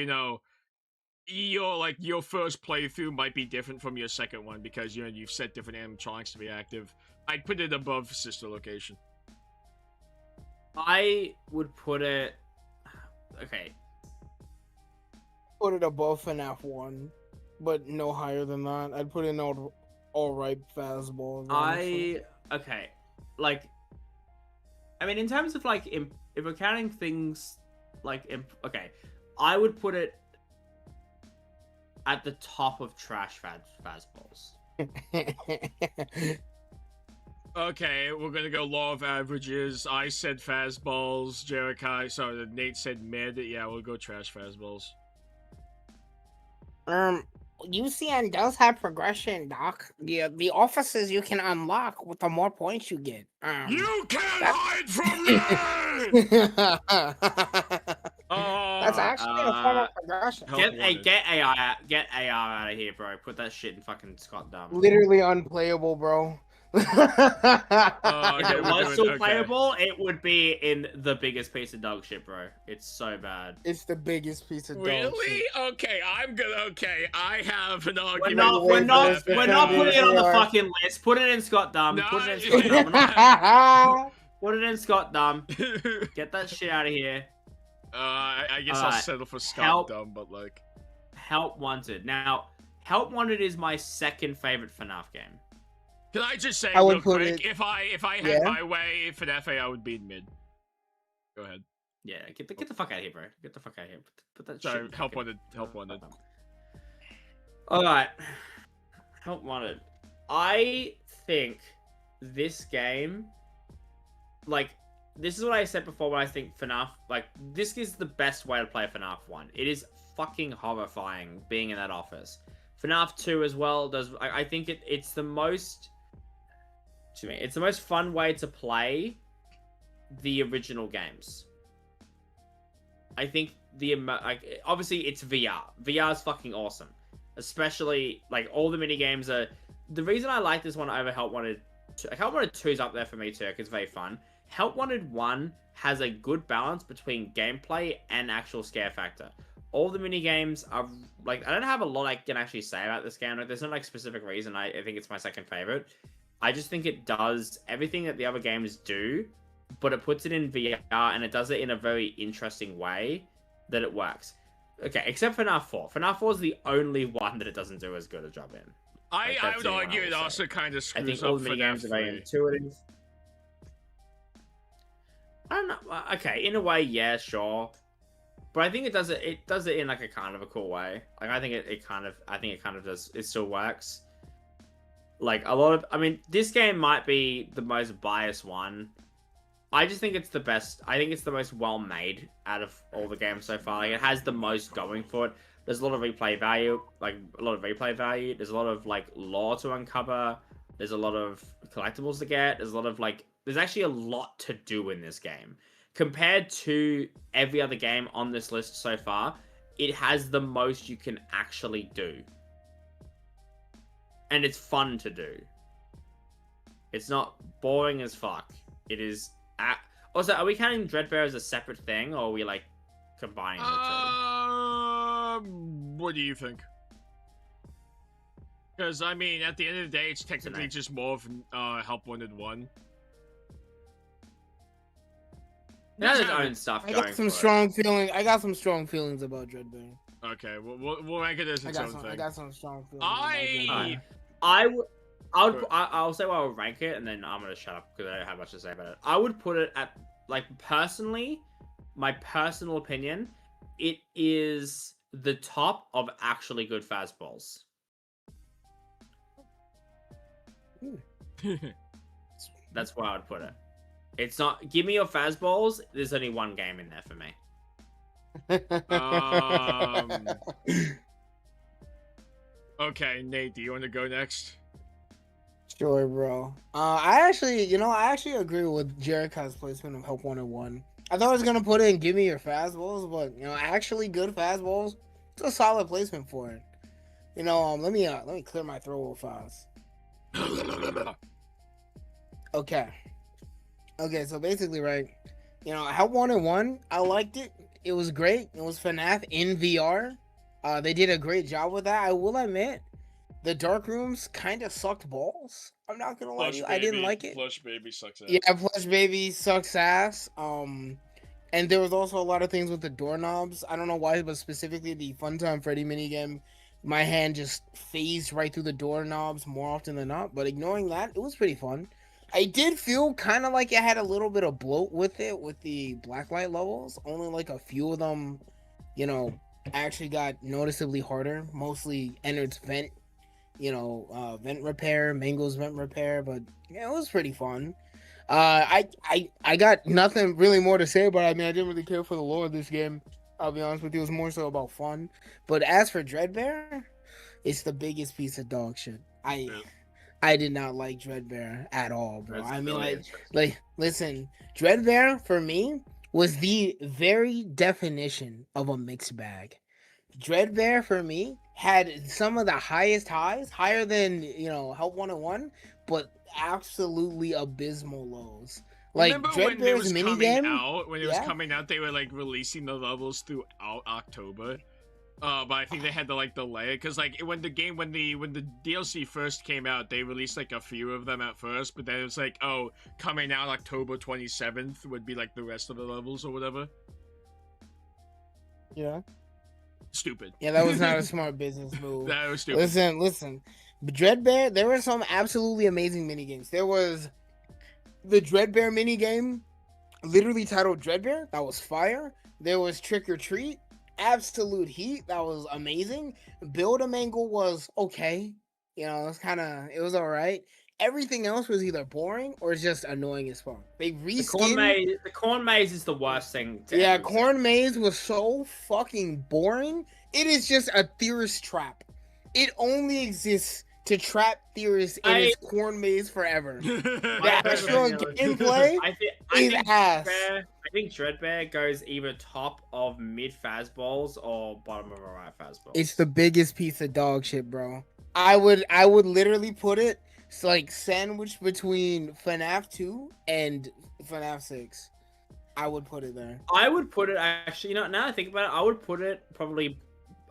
your first playthrough might be different from your second one, because you've set different animatronics to be active. I'd put it above Sister Location. I would put it Put it above FNAF 1, but no higher than that. I'd put in all right fastballs. I mean, in terms of if we're counting things I would put it at the top of trash fastballs. Okay, we're gonna go law of averages. I said fastballs. Jerikai, sorry, Nate said mid. Yeah, we'll go trash fastballs. UCN does have progression, Doc. The offices you can unlock with the more points you get. You can't hide from me! That's actually a form of progression. Get AR out of here, bro. Put that shit in fucking Scott Dumb. Literally unplayable, bro. If it was still playable, it would be in the biggest piece of dog shit, bro. It's so bad. It's the biggest piece of dog Really? shit. Okay, I'm good. Okay, I have an argument. We're not putting it on the fucking list. Put it in Scott Dumb. No, Put it in Scott Dumb. Put it in Scott Dumb. Get that shit out of here. I guess I'll settle for Scott Dumb, but like... Help Wanted. Now, Help Wanted is my second favorite FNAF game. Can I just say I would real put quick, it- if I had my way, FNAF I would be in mid. Go ahead. Yeah, get the fuck out of here, bro. Get the fuck out of here. Put that Sorry, shit. Help Wanted. Alright. Help Wanted. I think this game, like, this is what I said before when I think FNAF, like, this is the best way to play FNAF 1. It is fucking horrifying being in that office. FNAF 2 as well does, I think it's the most, it's the most fun way to play the original games. I think like, obviously it's VR. VR is fucking awesome. Especially, like, all the mini games are, the reason I like this one over Help Wanted 2, Help Wanted 2 is up there for me too, because it's very fun. Help Wanted 1 has a good balance between gameplay and actual scare factor. All the mini games are, like, I don't have a lot I can actually say about this game. Like, there's no, like, specific reason I think it's my second favorite. I just think it does everything that the other games do, but it puts it in VR, and it does it in a very interesting way that it works. Okay, except for FNAF 4. FNAF 4 is the only one that it doesn't do as good a job in. I would argue it also kind of screws I think up all the mini games are very intuitive. I don't know. Okay, in a way, yeah, sure. But I think it does it in, like, a kind of a cool way. Like, I think it kind of does, it still works. Like, a lot of, I mean, this game might be the most biased one. I just think it's the best. I think it's the most well made out of all the games so far. Like, it has the most going for it. There's a lot of replay value, There's a lot of, like, lore to uncover. There's a lot of collectibles to get. There's a lot of, like, there's actually a lot to do in this game. Compared to every other game on this list so far, it has the most you can actually do. And it's fun to do. It's not boring as fuck. It is... Also, are we counting Dreadbear as a separate thing, or are we, like, combining the two? What do you think? Because, I mean, at the end of the day, it's technically just more of Help Wanted 1. It has its own stuff I going got some for strong feeling. I got some strong feelings about Dreadbear. Okay, we'll rank it as its own thing. I got some strong feelings. I'll say why I would rank it, and then I'm gonna shut up because I don't have much to say about it. I would put it at, like, personally, my personal opinion, it is the top of actually good fastballs. That's where I would put it. It's not, give me your fastballs, there's only one game in there for me. Okay, Nate, do you want to go next? Sure, bro. I actually agree with Jericho's placement of Help Wanted 1. I thought I was gonna put in Give Me Your Fastballs, but, you know, actually good fastballs, it's a solid placement for it. You know, let me clear my throat real fast. Okay, so basically, right, you know, Help Wanted 1, I liked it. It was great. It was FNAF in VR. They did a great job with that. I will admit, the dark rooms kind of sucked balls. I'm not gonna lie to you. I didn't like it. Plush Baby sucks ass. Yeah, Plush Baby sucks ass. And there was also a lot of things with the doorknobs. I don't know why, but specifically the Funtime Freddy minigame, my hand just phased right through the doorknobs more often than not. But ignoring that, it was pretty fun. I did feel kind of like it had a little bit of bloat with it, with the blacklight levels. Only like a few of them, you know, actually got noticeably harder. Mostly Ennard's vent, vent repair, Mango's vent repair. But yeah, it was pretty fun. I got nothing really more to say, but I mean, I didn't really care for the lore of this game. I'll be honest with you, it was more so about fun. But as for Dreadbear, it's the biggest piece of dog shit. I did not like Dreadbear at all, bro. I mean, like, listen, Dreadbear for me was the very definition of a mixed bag. Dreadbear for me had some of the highest highs, higher than Help 101, but absolutely abysmal lows. Like Remember when it was Dreadbear's coming minigame? out? When it was coming out, they were like releasing the levels throughout October. But I think they had to like delay it because like when the DLC first came out, they released like a few of them at first, but then it was like, oh, coming out October 27th would be like the rest of the levels or whatever. Yeah. Stupid. Yeah, that was not a smart business move. That was stupid. Listen. Dreadbear, there were some absolutely amazing minigames. There was the Dreadbear minigame, literally titled Dreadbear. That was fire. There was Trick or Treat. Absolute heat. That was amazing. Build-A-Mangle was okay. It was all right. Everything else was either boring or just annoying as fuck. They reskinned... The corn maze is the worst thing. Corn maze was so fucking boring. It is just a theorist trap. It only exists to trap theorists in its corn maze forever. The actual gameplay is ass. I think Dreadbear goes either top of mid Fazballs or bottom of a right Fazballs. It's the biggest piece of dog shit, bro. I would literally put it like sandwiched between FNAF 2 and FNAF 6. I would put it there. I would put it actually. Now I think about it, I would put it probably.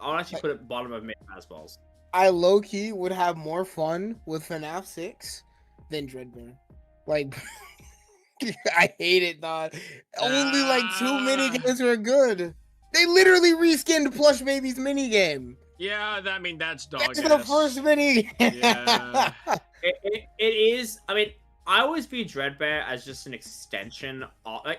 I'll actually put it bottom of mid Fazballs. I low key would have more fun with FNAF 6 than Dreadbear. Like, I hate it, dog. Only like 2 minigames were good. They literally reskinned Plush Baby's minigame. Yeah, I mean that's dog. That's the first minigame. Yeah. It is. I mean, I always view Dreadbear as just an extension of I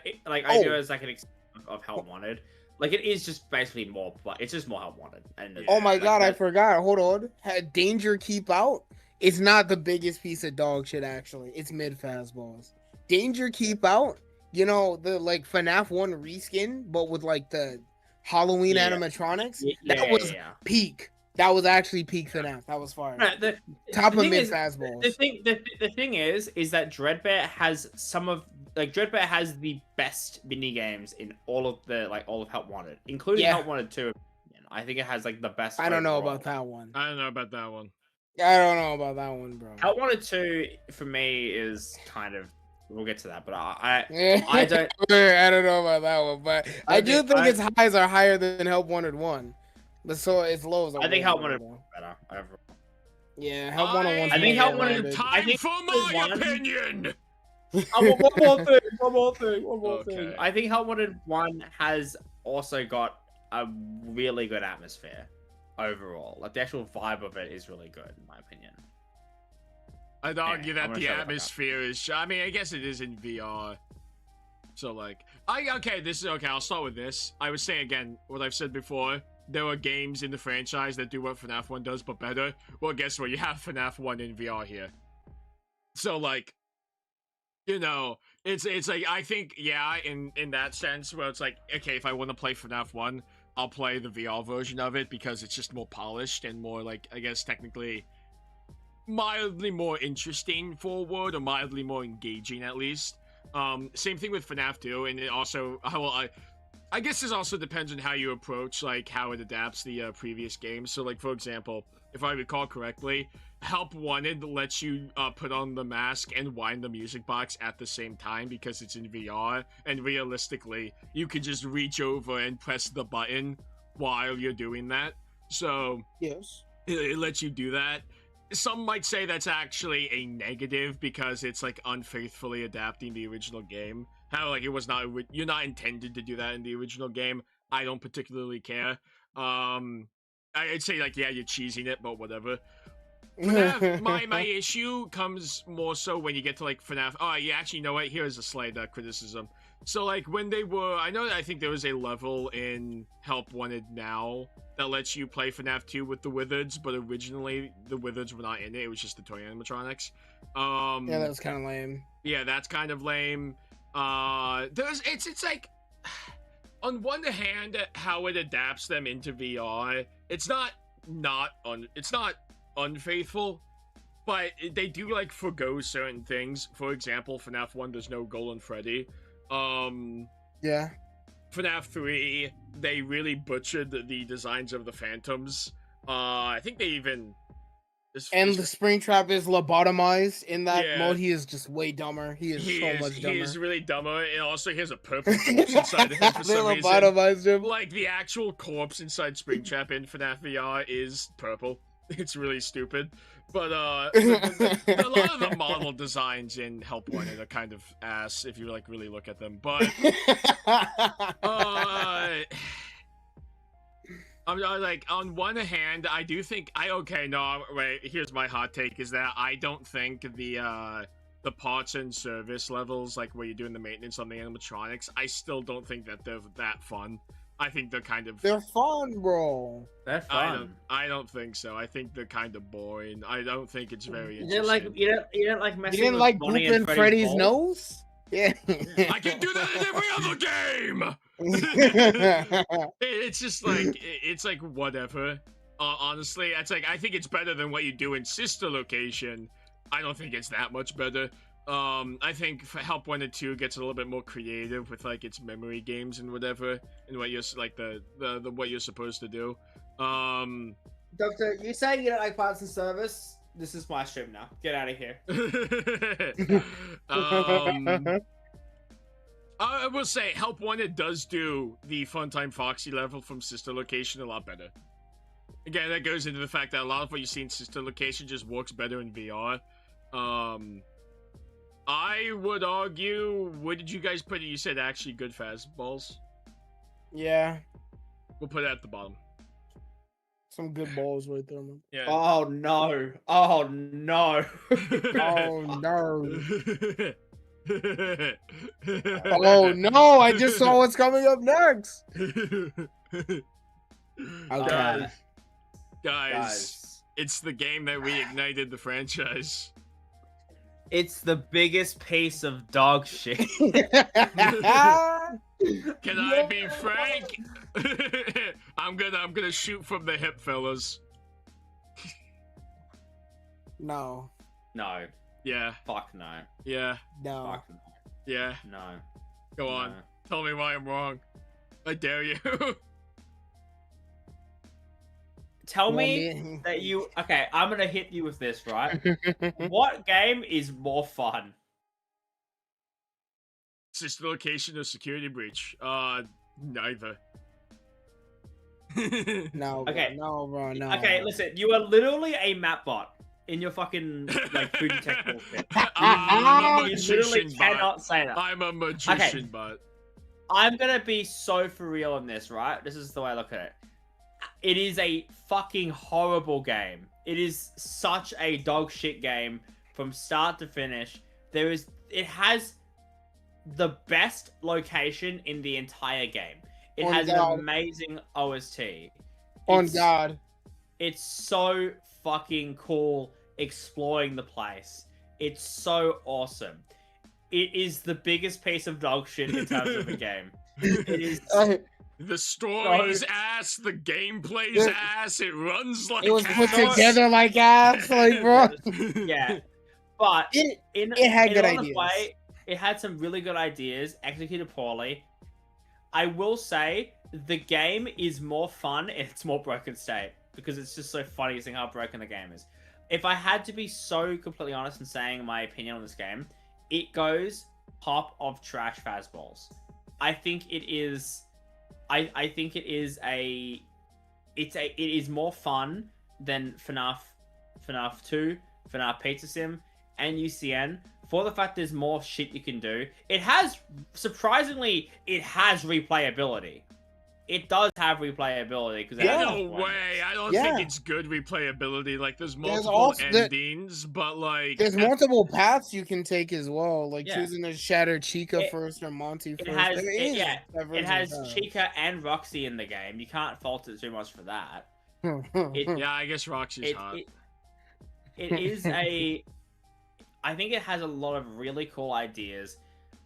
do it as like an extension of Help Wanted. Like it is just basically more, it's just more Help Wanted. And oh my god, I forgot. Hold on. Danger Keep Out. It's not the biggest piece of dog shit actually. It's mid Fazballs. Danger Keep Out. The like FNAF 1 reskin, but with like the Halloween animatronics. That was peak. That was actually peak FNAF. That was fire. Top of mid Fazballs. The thing is that Dreadbear has Dreadbear has the best mini games in all of Help Wanted, including Help Wanted 2. I think it has like the best. I don't know about that one. I don't know about that one. I don't know about that one, bro. Help Wanted 2 for me is kind of. We'll get to that, but I don't. I don't know about that one, but I do think its highs are higher than Help Wanted 1. But so its lows are. I think Help Wanted better. Yeah, Help Wanted 1. I think Help Wanted. Time for my opinion. One more thing. I think Help Wanted 1 has also got a really good atmosphere overall. Like the actual vibe of it is really good, in my opinion. I'd argue that the atmosphere is. I mean, I guess it is in VR. So like, I'll start with this. I would say again what I've said before. There are games in the franchise that do what FNAF 1 does, but better. Well, guess what? You have FNAF 1 in VR here. So like, it's like I think in that sense where it's like okay, if I want to play FNAF 1, I'll play the VR version of it because it's just more polished and more like I guess technically. Mildly more interesting forward or mildly more engaging at least. Same thing with FNAF 2, and it also I guess this also depends on how you approach like how it adapts the previous games. So like for example, if I recall correctly, Help Wanted lets you put on the mask and wind the music box at the same time because it's in VR, and realistically you can just reach over and press the button while you're doing that. So yes, it lets you do that. Some might say that's actually a negative because it's like unfaithfully adapting the original game. How like it was not you're not intended to do that in the original game. I don't particularly care. I'd say like you're cheesing it, but whatever. FNAF, my issue comes more so when you get to like FNAF. Oh, yeah, actually, you know what? Here's a slight criticism. So like when they were, I think there was a level in Help Wanted Now that lets you play FNAF 2 with the Wizards, but originally the Wizards were not in it. It was just the toy animatronics. Yeah, that was kind of lame. Yeah, that's kind of lame. It's like on one hand, how it adapts them into VR, it's not unfaithful, but they do like forgo certain things. For example, FNAF 1, there's no Golden Freddy. Yeah. FNAF 3, they really butchered the designs of the phantoms. I think they even... And the Springtrap is lobotomized in that Yeah. mode. He is just way dumber. He is so much dumber. He is really dumber, and also he has a purple corpse inside of him for They some reason. lobotomized him. Like, the actual corpse inside Springtrap in FNAF VR is purple. It's really stupid. But, a lot of the model designs in Help Wanted are kind of ass, if you, like, really look at them. But, I'm like, on one hand, I do think here's my hot take, is that I don't think the parts and service levels, like where you're doing the maintenance on the animatronics, I still don't think that they're that fun. I think they're kind of... They're fun, bro. They're fun. I don't think so. I think they're kind of boring. I don't think it's very You interesting. didn't like messing You didn't with like Bonnie booping and Freddy's balls? nose? Yeah. I can do that in every other game! It's just like, it's like whatever. Honestly, it's like, I think it's better than what you do in Sister Location. I don't think it's that much better. I think Help Wanted 2 gets a little bit more creative with like its memory games and whatever, and what you're like the what you're supposed to do. Doctor, you say you don't like parts and service? This is my stream now. Get out of here. I will say, Help Wanted does do the Funtime Foxy level from Sister Location a lot better. Again, that goes into the fact that a lot of what you see in Sister Location just works better in VR. I would argue, what did you guys put it? You said actually good fastballs? Yeah. We'll put it at the bottom. Some good balls right there, man. Yeah. Oh no. Oh no. Oh no. Oh no, I just saw what's coming up next. Okay. Guys, it's the game that reignited the franchise. It's the biggest piece of dog shit. Can I be frank? I'm gonna shoot from the hip, fellas. No. No. Yeah. Fuck no. Yeah. No. Fuck no. Yeah. No. Go on. No. Tell me why I'm wrong. I dare you. Tell me that you... Okay, I'm gonna hit you with this, right? What game is more fun? Sister Location or Security Breach? Neither. No. Okay. No, bro. No. Okay, listen. You are literally a map bot in your fucking like food tech bullshit. I'm a You literally magician cannot bot. say that. I'm a magician bot. I'm gonna be so for real on this, right? This is the way I look at it. It is a fucking horrible game. It is such a dog shit game from start to finish. It has the best location in the entire game. It has an amazing OST. God. It's so fucking cool exploring the place. It's so awesome. It is the biggest piece of dog shit in terms of a game. It is. The story's ass, the gameplay's ass, it runs like it was put ass. together like ass, like bro. Yeah, but it had good honest ideas. Way, it had some really good ideas, executed poorly. I will say the game is more fun in its more broken state because it's just so funny seeing how broken the game is. If I had to be so completely honest in saying my opinion on this game, it goes top of trash fastballs. I think it is. I think it is it is more fun than FNAF 2, FNAF Pizza Sim, and UCN for the fact there's more shit you can do. It has surprisingly replayability. It does have replayability because no way. I don't think it's good replayability. Like there's multiple also endings, but like there's multiple paths you can take as well. Like choosing to shatter Chica first or Monty first. It has Chica and Roxy in the game. You can't fault it too much for that. Yeah, I guess Roxy's hot. It is a. I think it has a lot of really cool ideas.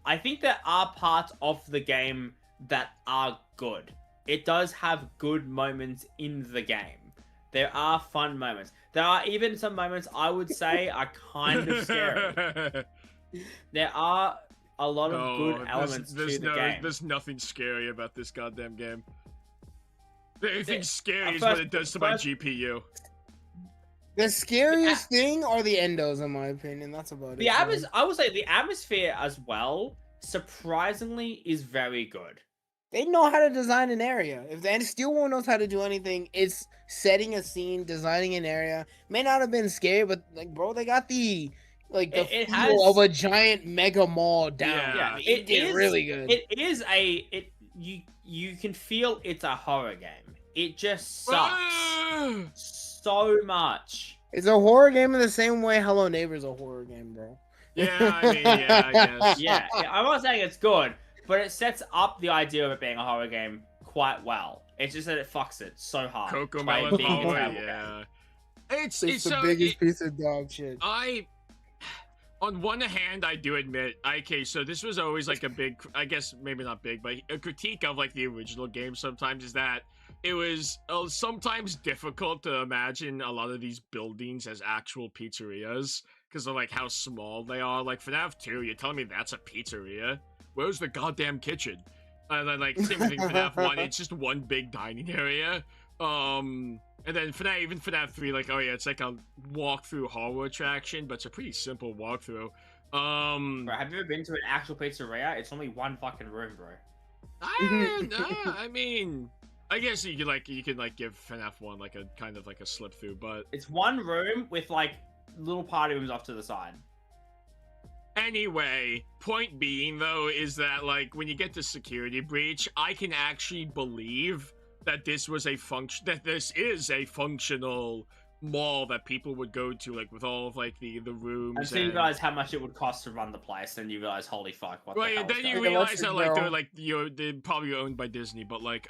I think there are parts of the game that are good. It does have good moments in the game. There are fun moments. There are even some moments I would say are kind of scary. There are a lot of No, good elements to the game. There's nothing scary about this goddamn game. The only thing scary is first- what it does to my GPU. The scariest thing are the endos, in my opinion. That's about The it. I would say the atmosphere as well, surprisingly, is very good. They know how to design an area. If the Steel Wool knows how to do anything, it's setting a scene, designing an area. May not have been scary, but like, bro, they got the It feel has- of a giant mega mall down. Yeah, it did really good. You can feel it's a horror game. It just sucks so much. It's a horror game in the same way Hello Neighbor's a horror game, bro. Yeah, I mean, yeah, I guess. Yeah, I'm not saying it's good, but it sets up the idea of it being a horror game quite well. It's just that it fucks it so hard. Coco by Melon being a Power, terrible game. yeah. It's the biggest piece of dog shit. On one hand, I do admit, okay, so this was always like a big, I guess maybe not big, but a critique of like the original game sometimes is that it was sometimes difficult to imagine a lot of these buildings as actual pizzerias because of like how small they are. Like FNAF 2, you're telling me that's a pizzeria? Where's the goddamn kitchen? And then like same thing FNAF 1, it's just one big dining area. And then even FNAF 3, like, oh yeah, it's like a walkthrough horror attraction, but it's a pretty simple walkthrough. Bro, have you ever been to an actual pizzeria? It's only one fucking room, bro. I mean, I guess you could give FNAF 1 like a kind of like a slip through, but It's one room with like little party rooms off to the side. anyway, point being though is that like when you get to security breach, I can actually believe that this is a functional mall that people would go to, like with all of like the rooms. Until you realize how much it would cost to run the place, then you realize, holy fuck, what the hell? Then you going on? realize that like Bro. they're probably owned by Disney, but like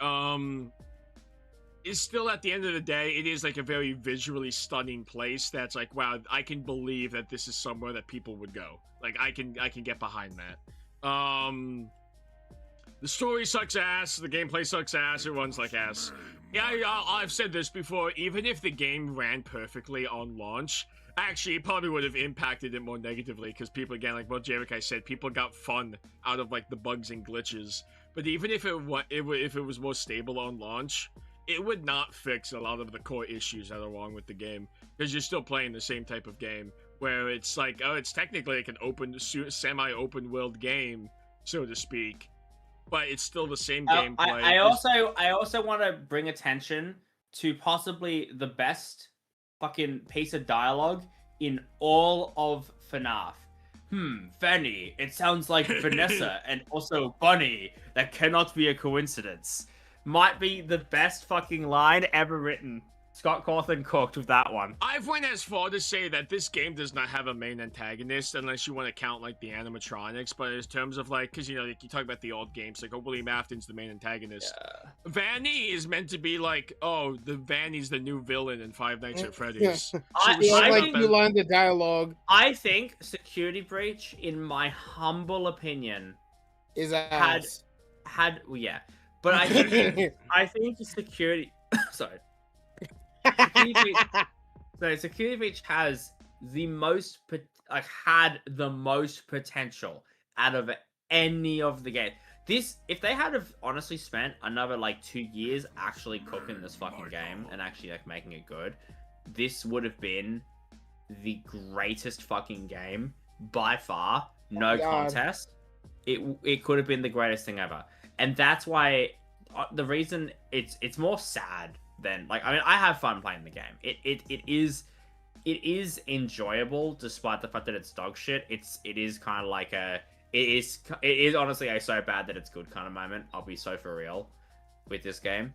it's still at the end of the day, it is like a very visually stunning place that's like, wow, I can believe that this is somewhere that people would go. Like I can get behind that. The story sucks ass, the gameplay sucks ass, it runs like ass. Yeah, I've said this before, even if the game ran perfectly on launch, actually it probably would have impacted it more negatively, because people, again, like what Jarek said, people got fun out of like the bugs and glitches. But even if it was more stable on launch, it would not fix a lot of the core issues that are wrong with the game, because you're still playing the same type of game, where it's like, oh, it's technically like an semi-open world game, so to speak. But it's still the same gameplay. I also want to bring attention to possibly the best fucking piece of dialogue in all of FNAF. Fanny, it sounds like Vanessa and also Bunny. That cannot be a coincidence. Might be the best fucking line ever written. Scott Cawthon cooked with that one. I've went as far to say that this game does not have a main antagonist unless you want to count like the animatronics, but in terms of like, because you know, like, you talk about the old games, like William Afton's the main antagonist. Yeah. Vanny is meant to be like, oh, Vanny's the new villain in Five Nights at Freddy's. I Like you lined the dialogue I think Security Breach, in my humble opinion, is ass. well, yeah, but I think Security sorry. Security Breach has the most had the most potential out of any of the game. If they had have honestly spent another like 2 years actually cooking this fucking game and actually like making it good, this would have been the greatest fucking game by far. No contest. It could have been the greatest thing ever, and that's why the reason it's more sad than like, I mean, I have fun playing the game. It is enjoyable despite the fact that it's dog shit. It is kind of like it is honestly a so bad that it's good kind of moment. I'll be so for real with this game.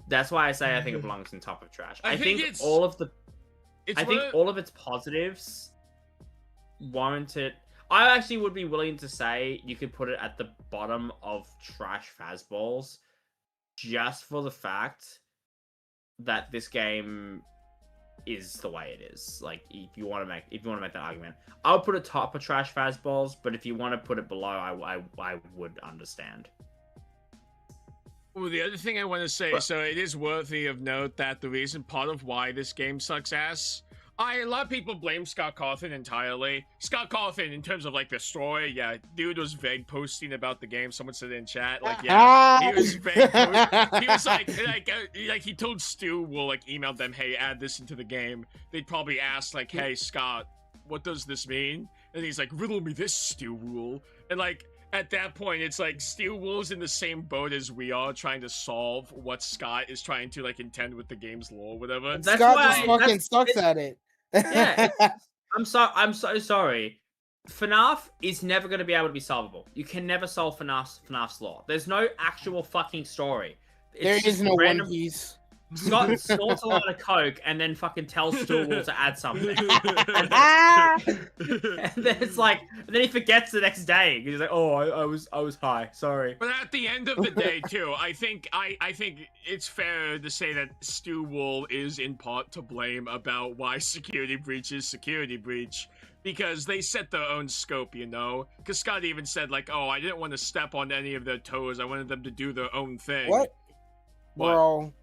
That's why I say I think it belongs in top of trash. I think all of its positives warrant it. I actually would be willing to say you could put it at the bottom of trash Fazballs, just for the fact that this game is the way it is. Like, if you want to make that argument, I would put it top of trash Fazballs, but if you want to put it below, I would understand. Well, the other thing I want to say, so it is worthy of note that the reason part of why this game sucks ass, A lot of people blame Scott Cawthon entirely. Scott Cawthon, in terms of like the story, yeah, dude was vague posting about the game. Someone said in chat, like, yeah, he was vague. He was like he told Stu will like emailed them, hey, add this into the game. They'd probably ask like, hey, Scott, what does this mean? And he's like, riddle me this, Stu Wool. And like at that point, it's like Stu Wool's in the same boat as we are, trying to solve what Scott is trying to like intend with the game's lore, whatever. That's Scott why- just fucking that's- sucks at it. Yeah, I'm so sorry. FNAF is never going to be able to be solvable. You can never solve FNAF's lore. There's no actual fucking story. There It's is just no random- One Piece. Scott snorts a lot of coke and then fucking tells Stu Wool to add something. Ah! And then it's like, and then he forgets the next day. He's like, "Oh, I was high. Sorry." But at the end of the day, too, I think it's fair to say that Stu Wool is in part to blame about why security breach is security breach, because they set their own scope, you know. Because Scott even said like, "Oh, I didn't want to step on any of their toes. I wanted them to do their own thing." What? What? Bro.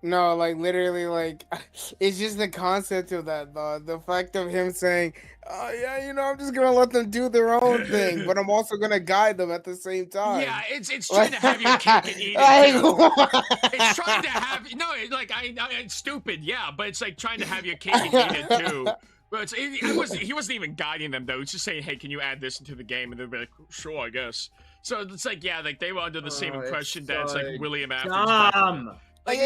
No, like literally, like it's just the concept of that, the fact of him saying, "Oh yeah, you know, I'm just gonna let them do their own thing, but I'm also gonna guide them at the same time." Yeah, it's trying to have your cake and eat it. Too. Like, It's trying to have like it's stupid, yeah, but it's like trying to have your cake and eat it too. But he wasn't even guiding them though. He's just saying, hey, can you add this into the game? And they'd be like, sure, I guess. So it's like, yeah, like they were under the same impression that it's like William Afton's. Like,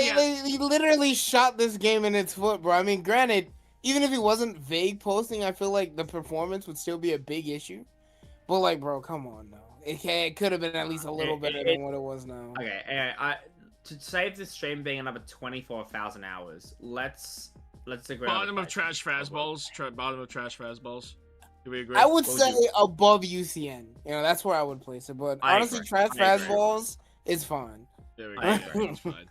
he literally shot this game in its foot, bro. I mean, granted, even if he wasn't vague posting, I feel like the performance would still be a big issue. But like, bro, come on now. It could have been at least a little better than what it was now. Okay, anyway, to save this stream being another 24,000 hours, let's agree. Bottom of trash fastballs. Bottom of trash fastballs. Do we agree? I would say above UCN. You know, that's where I would place it. But honestly, trash fastballs is fine. There we go. It's fine.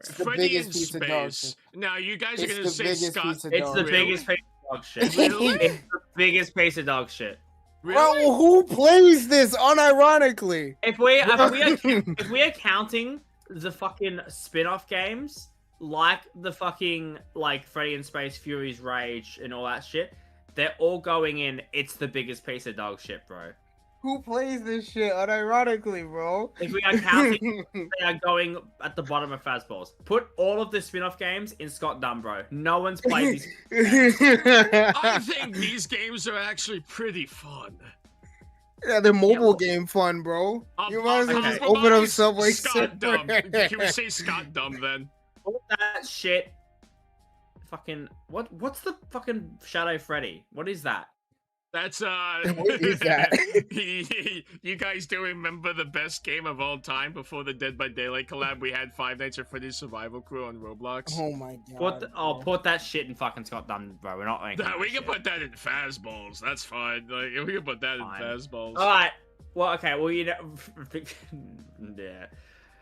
Freddy in space. Now you guys are gonna say Scott. It's the biggest piece of dog shit. Really? It's the biggest piece of dog shit. Really? Bro, who plays this unironically? If we are counting the fucking spin-off games, like the fucking like Freddy in Space, Fury's Rage, and all that shit, they're all going in. It's the biggest piece of dog shit, bro. Who plays this shit unironically, bro? If we are counting, they are going at the bottom of fastballs. Put all of the spin-off games in Scott Dunn, bro. No one's played these. I think these games are actually pretty fun. Yeah, they're mobile game fun, bro. You might as well just open up Subway Scott Dumb. Surfer. Can we say Scott Dumb then? All that shit. Fucking what's the fucking Shadow Freddy? What is that? That's What is that? You guys do remember the best game of all time before the Dead by Daylight collab? We had Five Nights at Freddy's Survival Crew on Roblox. Oh my god. Put that shit in fucking Scott Dunn, bro. We're not making Nah, that we can shit. put that in fastballs. That's fine. Like we can put that Fine. in fastballs. All right. Well, okay. Well, you know, yeah.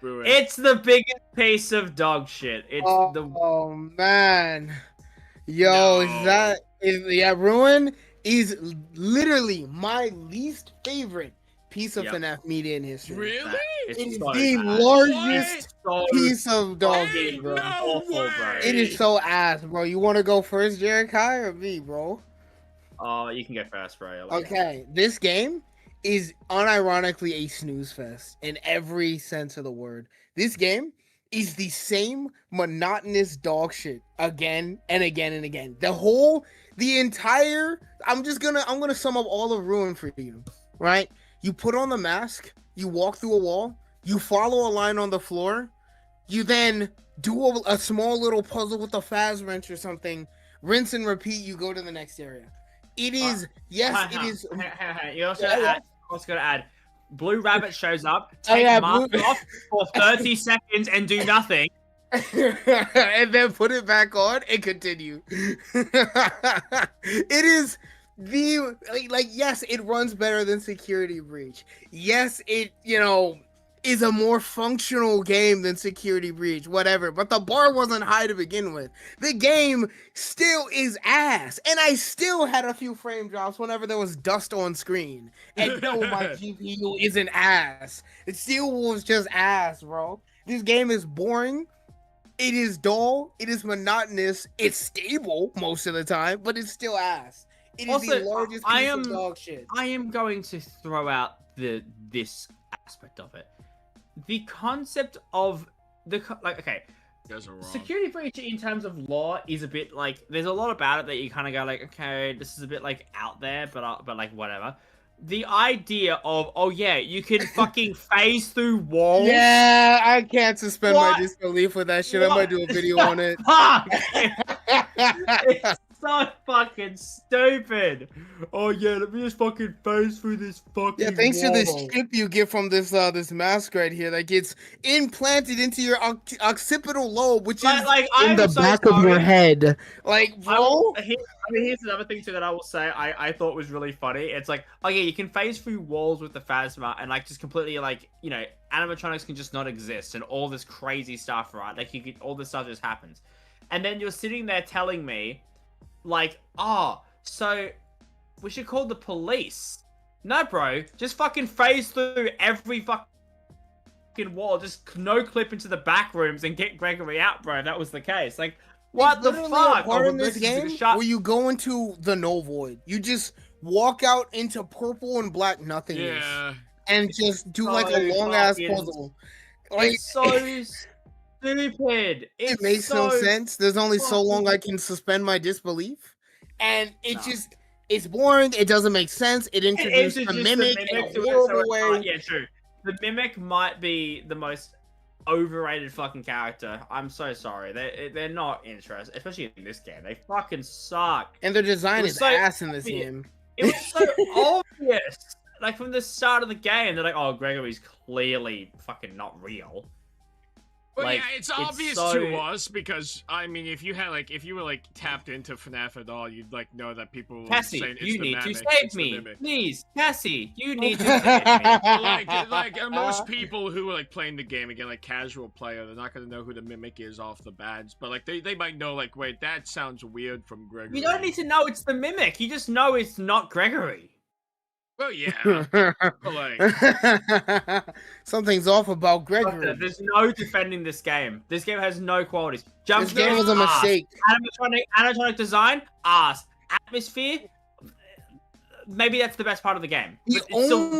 Ruin. It's the biggest piece of dog shit. It's Oh man. Yo, No. Ruin is literally my least favorite piece of Yep. FNAF media in history. Really? It is so the bad. largest So piece of dog Hey, shit, bro. no Awful, bro. way. It is so ass, bro. You want to go first, Jerikai, or me, bro? Oh, you can go first, bro. Okay, this game is unironically a snooze fest in every sense of the word. This game is the same monotonous dog shit again and again and again. I'm gonna sum up all of Ruin for you, right? You put on the mask, you walk through a wall, you follow a line on the floor, you then do a small little puzzle with a fast wrench or something, rinse and repeat, you go to the next area. It is, it is. You also gotta add. Blue Rabbit shows up, Oh, take yeah, mask Blue- off for 30 seconds and do nothing. And then put it back on and continue. It is yes, it runs better than Security Breach. Yes, it is a more functional game than Security Breach, whatever. But the bar wasn't high to begin with. The game still is ass. And I still had a few frame drops whenever there was dust on screen. And no, my GPU isn't ass. It still was just ass, bro. This game is boring. It is dull. It is monotonous. It's stable most of the time, but it's still ass. It is Also, the largest I piece am- of dog shit. I am going to throw out this aspect of it. The concept of okay, You guys are wrong. security breach in terms of law is a bit like there's a lot about it that you kind of go like, okay, this is a bit like out there, but like whatever. The idea of you can fucking phase through walls. Yeah, I can't suspend What? my disbelief with that shit. I What might do a video on it. Fuck! It's so fucking stupid. Oh yeah, let me just fucking phase through this fucking Yeah, thanks to this wall. chip you get from this mask right here that gets implanted into your occipital lobe, which is Like, in I'm the so back of your sorry. head. Like, bro. Here's another thing too that I will say I thought was really funny. It's like, oh yeah, you can phase through walls with the phasma and like just completely like, you know, animatronics can just not exist and all this crazy stuff, right? Like you get all this stuff just happens. And then you're sitting there telling me, like, oh, so we should call the police. No, bro, just fucking phase through every fucking wall, just no clip into the back rooms and get Gregory out, bro. If that was the case. Like, what It's the literally fuck? a part Oh, in this this is a game shot- where you go into the no void. You just walk out into purple and black nothingness Yeah. and just do like a so long ass fucking- puzzle. Like, It's so stupid. it makes no sense. There's only so long I can suspend my disbelief, and it's boring. It doesn't make sense. It introduced a mimic in a to it, horrible it's way. like, yeah, true. The mimic might be the most overrated fucking character. I'm so sorry. They're not interesting, especially in this game. They fucking suck. And their design It is was so ass in this obvious. game. It was so obvious. Like from the start of the game, they're like, "Oh, Gregory's clearly fucking not real." Well, Like, yeah, it's it's obvious so- to us because I mean, if you were like tapped into FNAF at all, you'd like know that people were Cassie, saying it's you the need to mimic, save it's the me, mimic. please. Cassie, you need to save me. like most people who are like playing the game again, like casual player, they're not gonna know who the mimic is off the badge, but like they might know like, wait, that sounds weird from Gregory. You don't need to know it's the mimic. You just know it's not Gregory. Well, yeah, but like, Something's off about Doctor, Gregory. there's no defending this game. This game has no qualities. Jump This game was a scares, ass. mistake. Animatronic design, ass. Atmosphere, maybe that's the best part of the game. The But it's still-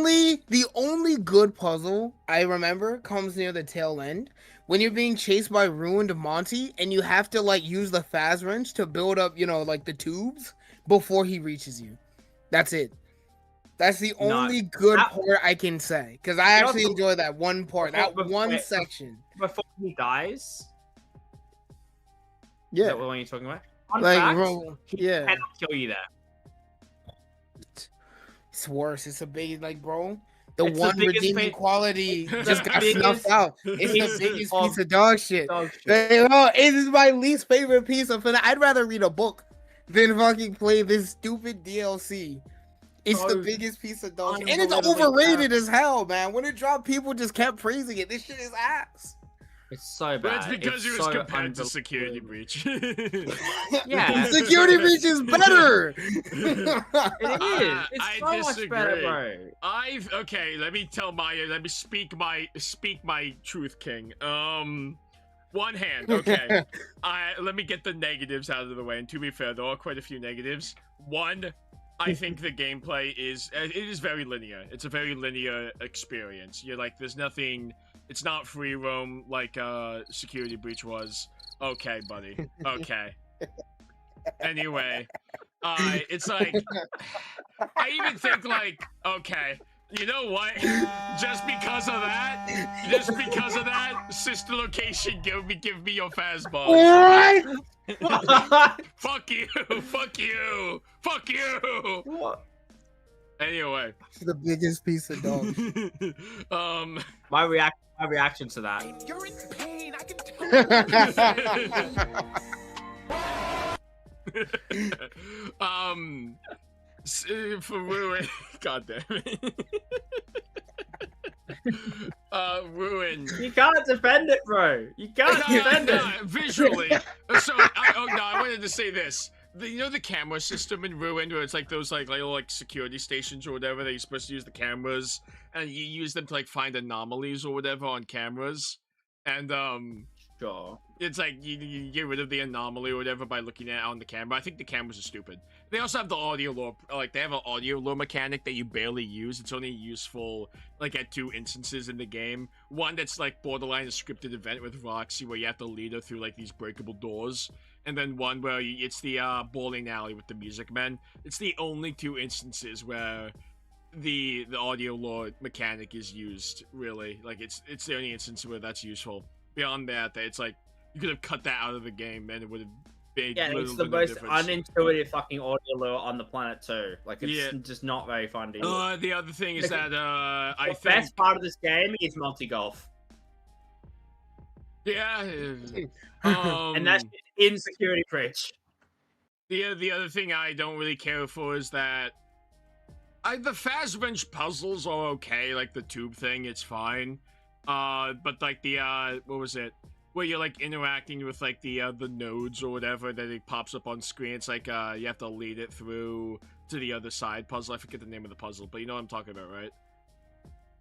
the only good puzzle I remember comes near the tail end when you're being chased by ruined Monty and you have to like use the Phas wrench to build up, like the tubes before he reaches you. That's it. That's the No. only good That- part I can say because I You know actually what- enjoy that one part, that Before- one wait, section. before he dies. Is Yeah, that what you're talking about? Fun like fact, bro, he yeah, cannot kill you there. it's worse. It's a big bro. The It's the one biggest redeeming fa- quality just got biggest snuffed out. It's piece the biggest of piece of dog shit. Dog shit. It is my least favorite piece of FNAF. I'd rather read a book than fucking play this stupid DLC. It's the Oh, biggest piece of dog shit. And it's unbelievably overrated as hell, man. When it dropped, people just kept praising it. This shit is ass. It's so bad. but it's because it was so compared to Security unbelievable. Breach. Yeah. Security Breach is better. It is. It's I so much better, disagree. bro. Let me speak my truth, King. One hand, okay. Let me get the negatives out of the way, and to be fair, there are quite a few negatives. One, I think the gameplay is very linear. It's a very linear experience. You're like, there's nothing. It's not free roam like Security Breach was. Okay, buddy. Okay. Anyway, it's like I even think like, okay, you know what? Just because of that, sister location, give me your fastball. What? Fuck you! Fuck you! Fuck you! What? Anyway, It's the biggest piece of dog shit. My reaction to that. You're in pain. I can tell. For Ruin, god damn it. Ruin. You can't defend it, bro. You can't defend it. Visually. So, I wanted to say this. You know the camera system in Ruin, where it's like those like little security stations or whatever that you're supposed to use the cameras, and you use them to like find anomalies or whatever on cameras, and Sure. It's like you get rid of the anomaly or whatever by looking at it on the camera. I think the cameras are stupid. They also have the audio lure, like they have an audio lure mechanic that you barely use. It's only useful like at 2 instances in the game. One that's like borderline a scripted event with Roxy, where you have to lead her through like these breakable doors, and then one where it's the bowling alley with the music men. It's the only 2 instances where the audio lure mechanic is used. Really, like it's the only instance where that's useful. Beyond that, it's like you could have cut that out of the game and it would have made it's the most unintuitive fucking audio lure on the planet too. Like it's just not very fun to use. The other thing is that I think the best part of this game is multi-golf. Yeah. And that's in security breach. The other thing I don't really care for is that the fast bench puzzles are okay, like the tube thing, it's fine. But like the what was it? Where you're like interacting with like the nodes or whatever that it pops up on screen. It's like you have to lead it through to the other side puzzle. I forget the name of the puzzle, but you know what I'm talking about, right?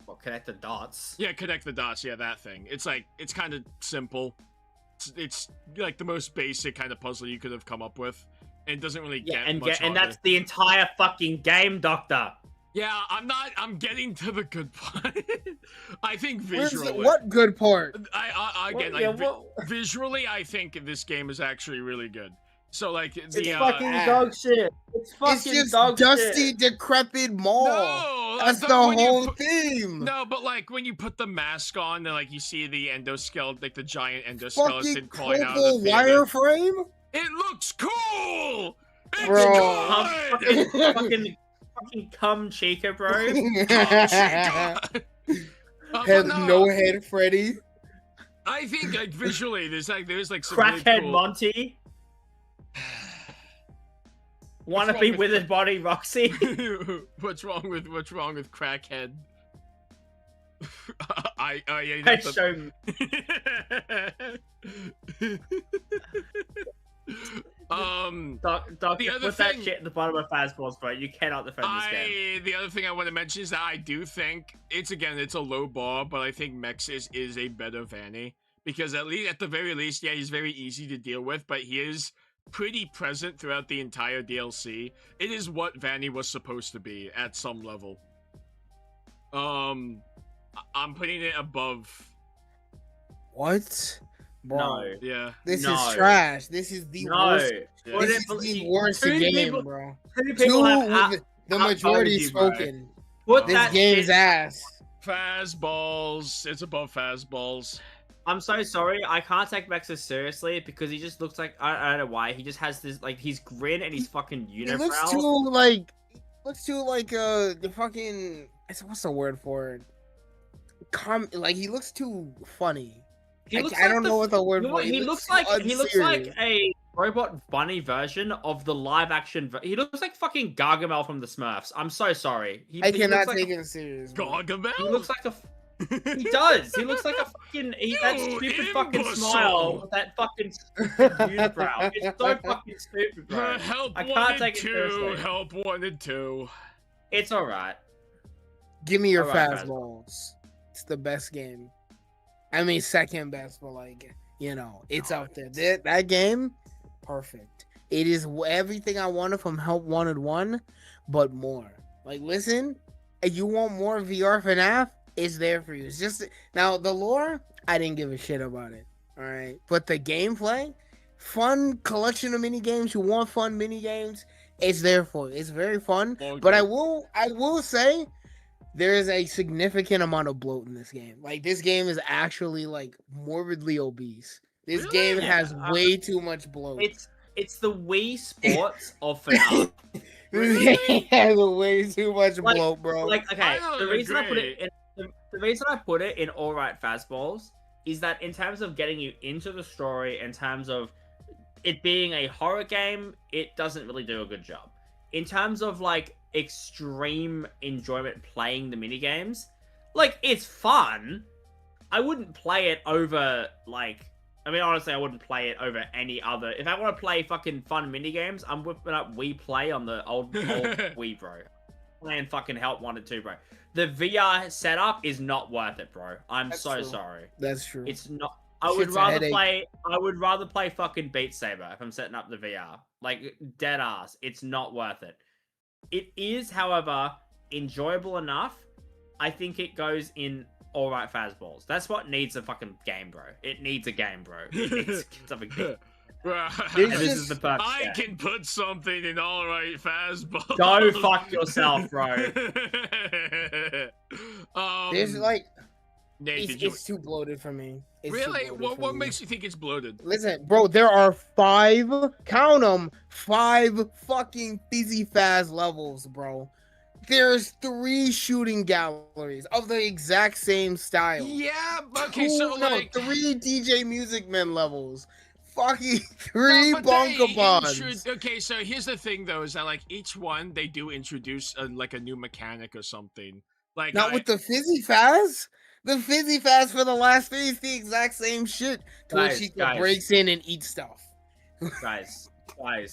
Well, connect the dots. Yeah, connect the dots. Yeah, that thing. It's like it's kind of simple. It's like the most basic kind of puzzle you could have come up with. And it doesn't really get much and harder. that's the entire fucking game, Doctor. Yeah, I'm getting to the good part. I think visually. What good part? Visually, I think this game is actually really good. So like it's fucking dog shit. It's fucking just dog dusty, shit. decrepit mall. No, that's the whole theme. No, but like when you put the mask on, then like you see the endoskeleton, like the giant endoskeleton crawling out of the wireframe. It looks cool. It's Bro. Fucking cum Chica, bro. Has no head, Freddy. I think like visually, there's some crackhead really cool... Monty. Wanna be withered body, Roxy? What's wrong with crackhead? Show me. Doc, the other put that shit at the bottom of fastballs, bro. You cannot defend this game. The other thing I want to mention is that I do think it's a low bar, but I think Mexis is a better Vanny because at the very least, yeah, he's very easy to deal with, but he is pretty present throughout the entire DLC. It is what Vanny was supposed to be at some level. I'm putting it above. What? Bro, no. Yeah. This is trash. This is the worst. Yeah. This is the worst game, bro. The majority spoken. This game's ass. Fastballs. It's above fastballs. I'm so sorry. I can't take Mexis seriously because he just looks like I don't know why. He just has this like his grin and his fucking unibrow. He looks too like the fucking what's the word for it? He looks too funny. I don't know what the word for it. He looks like a robot bunny version of the live action. He looks like fucking Gargamel from the Smurfs. I'm so sorry. I cannot take him serious. Gargamel? He looks like a. He does. He looks like a fucking. That stupid fucking smile with that fucking unibrow. It's so fucking stupid, bro. I can't take it seriously. Help 1 and 2. It's alright. Give me your fastballs. It's the best game. I mean, second best, but it's out there. That game, perfect. It is everything I wanted from Help Wanted 1, but more. Like, listen, if you want more VR FNAF, it's there for you. It's just now the lore, I didn't give a shit about it. All right, but the gameplay, fun collection of mini games. You want fun mini games? It's there for you. It's very fun. Okay. But I will say, there is a significant amount of bloat in this game. Like, this game is actually morbidly obese. This game has way too much bloat. It's the Wii Sports of FNAF. It has way too much bloat, bro. The reason I put it in all right fastballs is that in terms of getting you into the story, in terms of it being a horror game, it doesn't really do a good job. In terms of extreme enjoyment playing the mini games, it's fun. I wouldn't play it over honestly, I wouldn't play it over any other. If I want to play fucking fun mini games, I'm whipping up Wii Play on the old Wii, bro. Playing fucking Help 1 and 2, bro. The VR setup is not worth it, bro. That's so true. Sorry. That's true. It's not. I would Shit's a rather headache. play. I would rather play fucking Beat Saber if I'm setting up the VR. Like dead ass, it's not worth it. It is, however, enjoyable enough. I think it goes in alright fastballs. That's what needs a fucking game, bro. It needs a game, bro. It needs something big. And this is the perfect. I can put something in all right fastball. Go fuck yourself, bro. There's like, Nate, it's too bloated for me. It's too really? bloated for What me. makes you think it's bloated? Listen, bro, there are 5, count them, 5 fucking fizzy fast levels, bro. There's 3 shooting galleries of the exact same style. Yeah, okay, so like 3 DJ Music Men levels. Fucking 3 no, bunker bonds. Okay, so here's the thing though, is that like each one they do introduce like a new mechanic or something. Like Not with the fizzy fast. The fizzy fast for the last phase, the exact same shit. To which he breaks in and eats stuff. guys,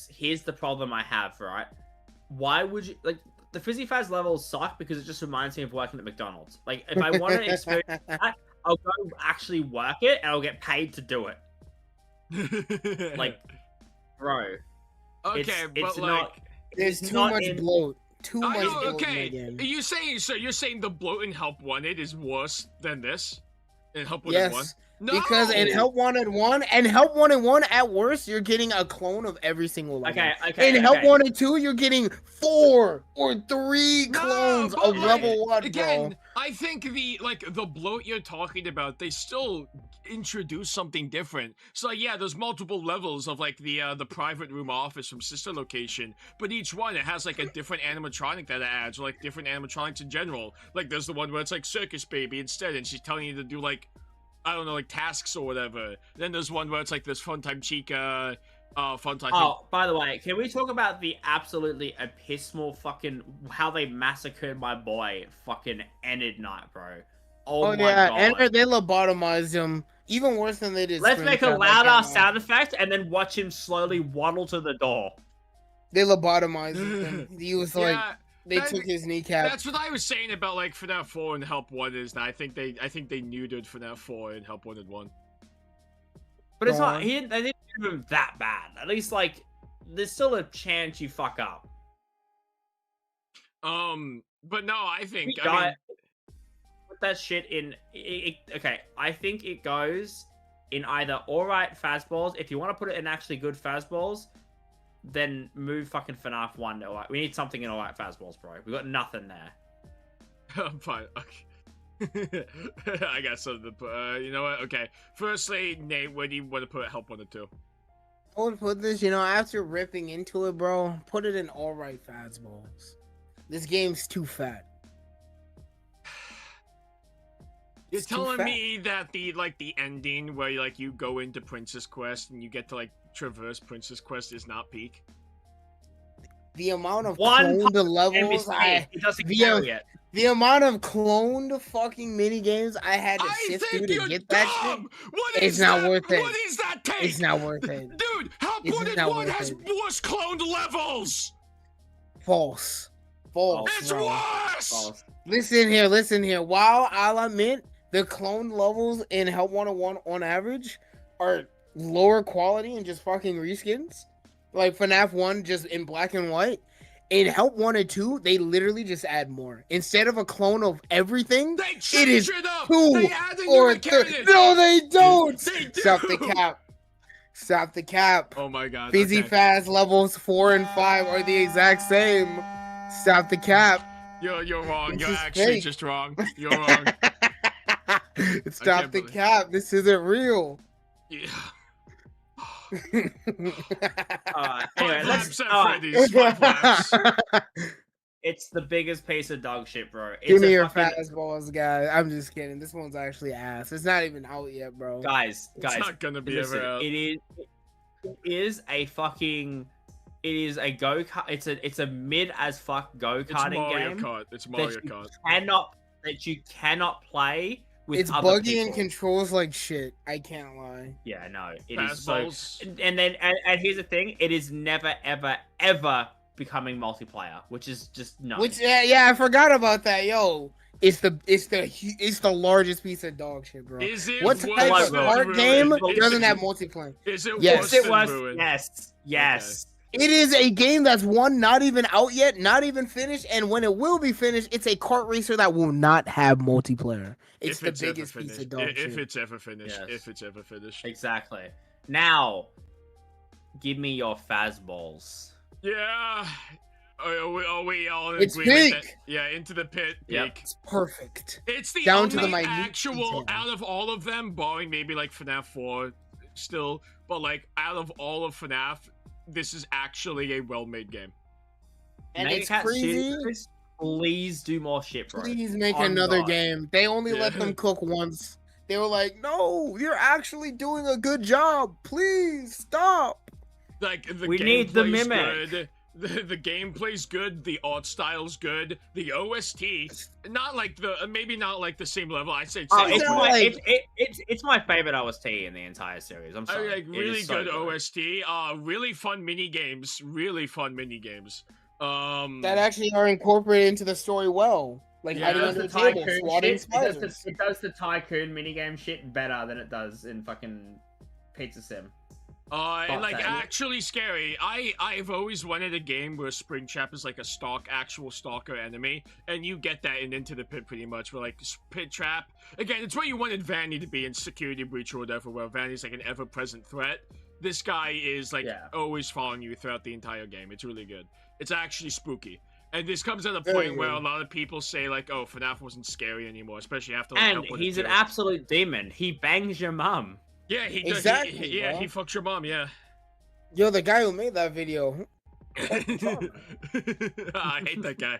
here's the problem I have, right? Why would you like the fizzy fast levels suck because it just reminds me of working at McDonald's. Like if I want to experience that, I'll go actually work it and I'll get paid to do it. Like, bro. Okay, it's but not. like there's too much bloat. Too much bloat. Okay, in the game. you're saying the bloat in Help Wanted is worse than this? In Help Wanted 1? Yes, No! because in Help Wanted 1 and Help Wanted 1 at worst, you're getting a clone of every single level. In Help Wanted 2, you're getting 4 or 3 clones of level 1, again, bro. I think the bloat you're talking about, they still introduce something different. So like, yeah, there's multiple levels of like the private room office from Sister Location, but each one it has like a different animatronic that it adds, or like different animatronics in general. Like there's the one where it's like Circus Baby instead, and she's telling you to do like, I don't know, like tasks or whatever. Then there's one where it's like this Funtime Chica, Funtime. Oh, by the way, can we talk about the absolutely abysmal fucking how they massacred my boy fucking Enid Night, bro? Oh my god. And they lobotomized him even worse than they did. Let's make a louder sound effect and then watch him slowly waddle to the door. They lobotomized him. He was like, they took his kneecap. That's what I was saying about like Fnaf 4 and Help 1 is that I think they neutered Fnaf 4 and Help Wanted 1. But it's not. They didn't do him that bad. At least like, there's still a chance you fuck up. But no, I think put that shit in. Okay, I think it goes in either alright fastballs. If you want to put it in actually good fastballs, then move fucking Fnaf 1 to alright. We need something in alright fastballs, bro. We got nothing there. I'm fine. Okay. I got something to put. You know what? Okay. Firstly, Nate, where do you want to put Help Wanted 2? I would put this, after ripping into it, bro, put it in alright fastballs. This game's too fat. You're telling me that the ending where you go into Princess Quest and you get to traverse Princess Quest is not peak? The amount of cloned levels the amount of cloned fucking mini games I had to sift through to get that shit. It's not worth it. What is that take? It's not worth it. Dude, Help Wanted 1 has worse cloned levels! False. It's bro. worse! False. Listen here. While I'll admit the clone levels in Help Wanted 1 on average are lower quality and just fucking reskins, like FNAF 1 just in black and white. In Help Wanted 2, they literally just add more. Instead of a clone of everything, it is 2 or 3. No, they don't! Stop the cap. Oh my god. Fizzy Fast levels 4 and 5 are the exact same. Stop the cap. You're wrong. You're actually just wrong. You're wrong. Stop the cap. This isn't real. Yeah. Anyway, let's. Freddy's. It's the biggest piece of dog shit, bro. Give me your fastballs, guys. I'm just kidding. This one's actually ass. It's not even out yet, bro. Guys, it's not gonna be ever out. It is a fucking. It is a go-kart. It's a mid as fuck go-karting game. It's Mario Kart. That you cannot play with it's other buggy people. and controls like shit. I can't lie. Yeah, no, it is so. And then here's the thing: it is never, ever becoming multiplayer, which is just no. Which I forgot about that, yo. It's the largest piece of dog shit, bro. Is it What worse type of than art Ruin? game Is doesn't it- have multiplayer? Is it Yes. worse It than was. Ruin? Yes. It is a game that's not even out yet, not even finished, and when it will be finished, it's a kart racer that will not have multiplayer. It's the ever biggest piece finished. of dog If shit. it's ever finished. Yes. If it's ever finished. Exactly. Now, give me your fazballs. Yeah. Are we all in It's agreement? peak. Yeah, into the pit. Yep. Peak. It's perfect. It's the Down only to the minute actual detail. out of all of them, barring maybe like FNAF 4 still, but like out of all of FNAF, this is actually a well-made game. And Naked it's Cat crazy. Studios, please do more shit, bro. Please make On another God. game. They only let Yeah. them cook once. They were like, "No, you're actually doing a good job. Please stop." Like the We need the gameplay's mimic. good. The gameplay's good. The art style's good. The OST, not like maybe not like the same level. I say Oh, same it's not my like- it's my favorite OST in the entire series. I'm sorry. like It really is so good OST. Really fun mini games. Really fun mini games. That actually are incorporated into the story well. Like Yeah, hiding it does under the the table, tycoon swatting shit. It does, spiders. it does the tycoon minigame shit better than it does in fucking Pizza Sim. like that. actually scary. I've always wanted a game where Springtrap is like a actual stalker enemy, and you get that in Into the Pit pretty much. Where like Pit Trap again, it's where you wanted Vanny to be in Security Breach or whatever, where Vanny's like an ever-present threat. This guy is like always following you throughout the entire game. It's really good. It's actually spooky. And this comes at a Very point where good. a lot of people say like, "Oh, FNAF wasn't scary anymore," especially after like, And help with he's it an too. absolute demon. He bangs your mum. Yeah, he does. Exactly, He bro. fucks your mom. Yeah. Yo, the guy who made that video. I hate that guy.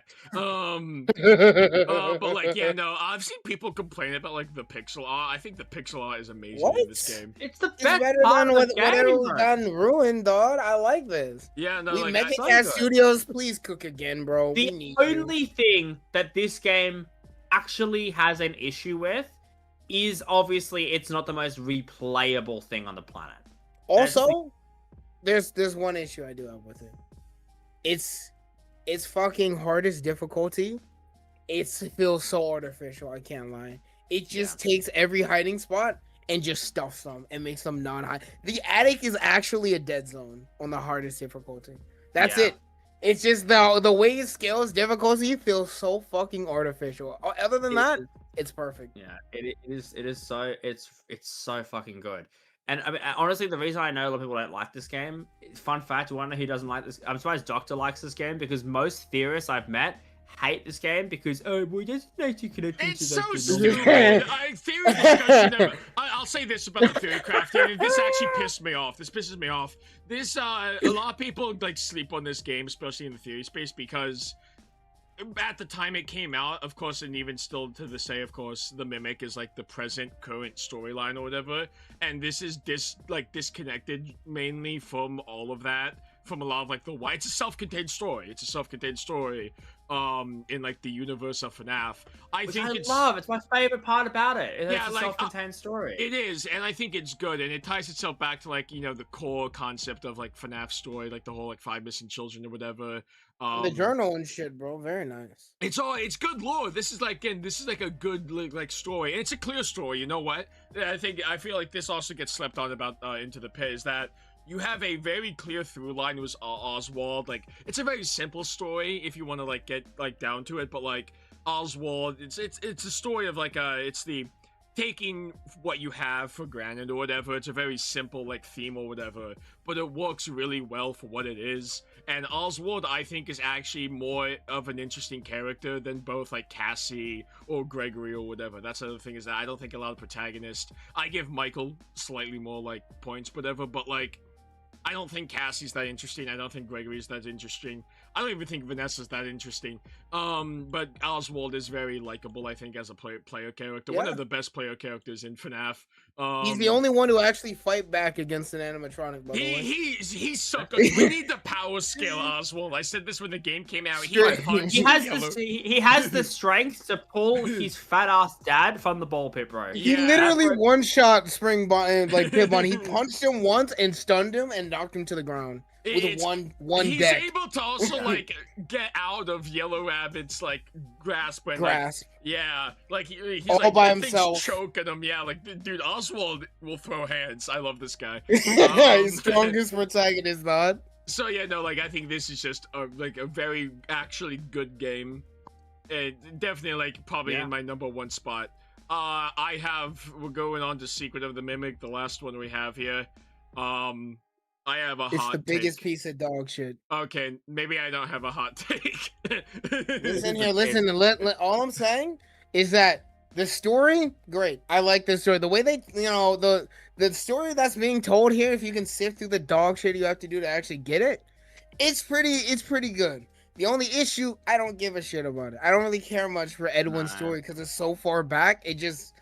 But like, yeah, no, I've seen people complain about like the pixel art. I think the pixel art is amazing in this What? game. It's the It's best better part than of the whatever game, we bro. got in Ruined, dog. I like this. Yeah, no, We like make I, it so at good. Studios, please cook again, bro. We The need you. only thing that this game actually has an issue with is obviously it's not the most replayable thing on the planet. Also, there's one issue I do have with it. It's fucking hardest difficulty. It feels so artificial. I can't lie. It just takes every hiding spot and just stuffs them and makes them non-hide. The attic is actually a dead zone on the hardest difficulty. That's Yeah. it. It's just the way it scales difficulty feels so fucking artificial. Other than that, it's perfect. Yeah, it is so it's so fucking good. And I mean, honestly, the reason I know a lot of people don't like this game, fun fact, you want to know who doesn't like this? I'm surprised Doctor likes this game because most theorists I've met hate this game because well, there's no connection it's to so that. stupid. Theory discussion. I'll say this about the theory crafting. This actually pissed me off. This pisses me off. This a lot of people like sleep on this game, especially in the theory space, because at the time it came out, of course, and even still to this day, of course, the Mimic is like the current storyline or whatever, and this is disconnected mainly from all of that, from a lot of like it's a self-contained story. It's a self-contained story, in like the universe of FNAF. Which I love. It's my favorite part about it. It's Yeah, a like, self-contained story. It is, and I think it's good, and it ties itself back to like the core concept of like FNAF story, like the whole like 5 missing children or whatever. The journal and shit, bro. Very nice. It's good lore. This is like a good like story, and it's a clear story. You know what? I feel like this also gets slept on about Into the Pit is that you have a very clear through line with Oswald. Like it's a very simple story if you want to like get like down to it, but like Oswald, it's a story of like it's the taking what you have for granted or whatever. It's a very simple like theme or whatever, but it works really well for what it is. And Oswald, I think, is actually more of an interesting character than both like Cassie or Gregory or whatever. That's the other thing, is that I don't think a lot of protagonists. I give Michael slightly more like points, whatever, but like I don't think Cassie's that interesting. I don't think Gregory's that interesting. I don't even think Vanessa's that interesting. But Oswald is very likable, I think, as a player character. One Yeah. of the best player characters in FNAF. He's the only one who actually fight back against an animatronic, by the way. He's so good. We need the power scale Oswald. I said this when the game came out. He like punched He has the strength to pull his fat ass dad from the ball pit, bro. He Yeah, literally that's one-shot Pit Bun. He punched him once and stunned him and knocked him to the ground with one he's deck. able to also like get out of Yellow Rabbit's like grasp and Grasp. Like, yeah, like he's All like by that thing's himself. choking him. Yeah, like dude, Oswald will throw hands. I love this guy. His strongest protagonist, man. So yeah, no, like I think this is just a very actually good game, and definitely like probably in my #1 spot. We're going on to Secret of the Mimic, the last one we have here. I have a hot take. It's the biggest piece of dog shit. Okay, maybe I don't have a hot take. Listen here, listen. All I'm saying is that the story, great. I like the story. The way they, the story that's being told here. If you can sift through the dog shit you have to do to actually get it, it's pretty good. The only issue, I don't give a shit about it. I don't really care much for Edwin's story because it's so far back. I just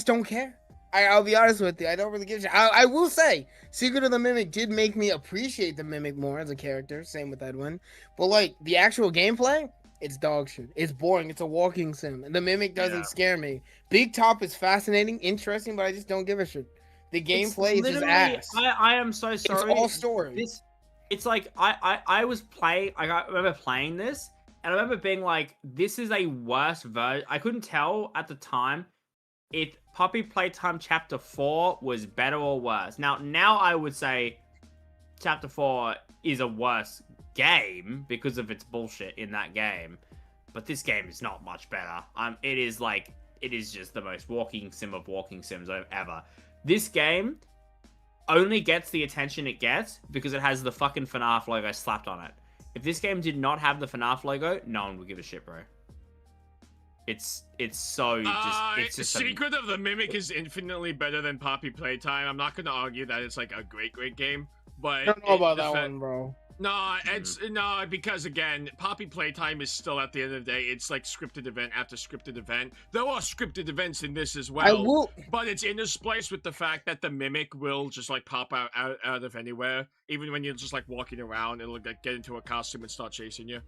don't care. I'll be honest with you. I don't really give a shit. I will say, Secret of the Mimic did make me appreciate the Mimic more as a character. Same with Edwin. But like the actual gameplay, it's dog shit. It's boring. It's a walking sim. And the Mimic doesn't scare me. Big Top is fascinating, interesting, but I just don't give a shit. The gameplay is just ass. I am so sorry. It's all story. It's like I was playing. I remember playing this, and I remember being like, "This is a worse version." I couldn't tell at the time if Puppy Playtime Chapter 4 was better or worse. Now I would say Chapter 4 is a worse game because of its bullshit in that game, but this game is not much better. It is just the most walking sim of walking sims ever. This game only gets the attention it gets because it has the fucking Fnaf logo slapped on it. If this game did not have the Fnaf logo, no one would give a shit, bro. It's so just Secret of the Mimic is infinitely better than Poppy Playtime. I'm not gonna argue that it's like a great game, but I don't know about that one, bro. No, it's no, because again, Poppy Playtime is still at the end of the day, it's like scripted event after scripted event. There are scripted events in this as well, but it's interspliced with the fact that the Mimic will just like pop out of anywhere, even when you're just like walking around. It'll like get into a costume and start chasing you.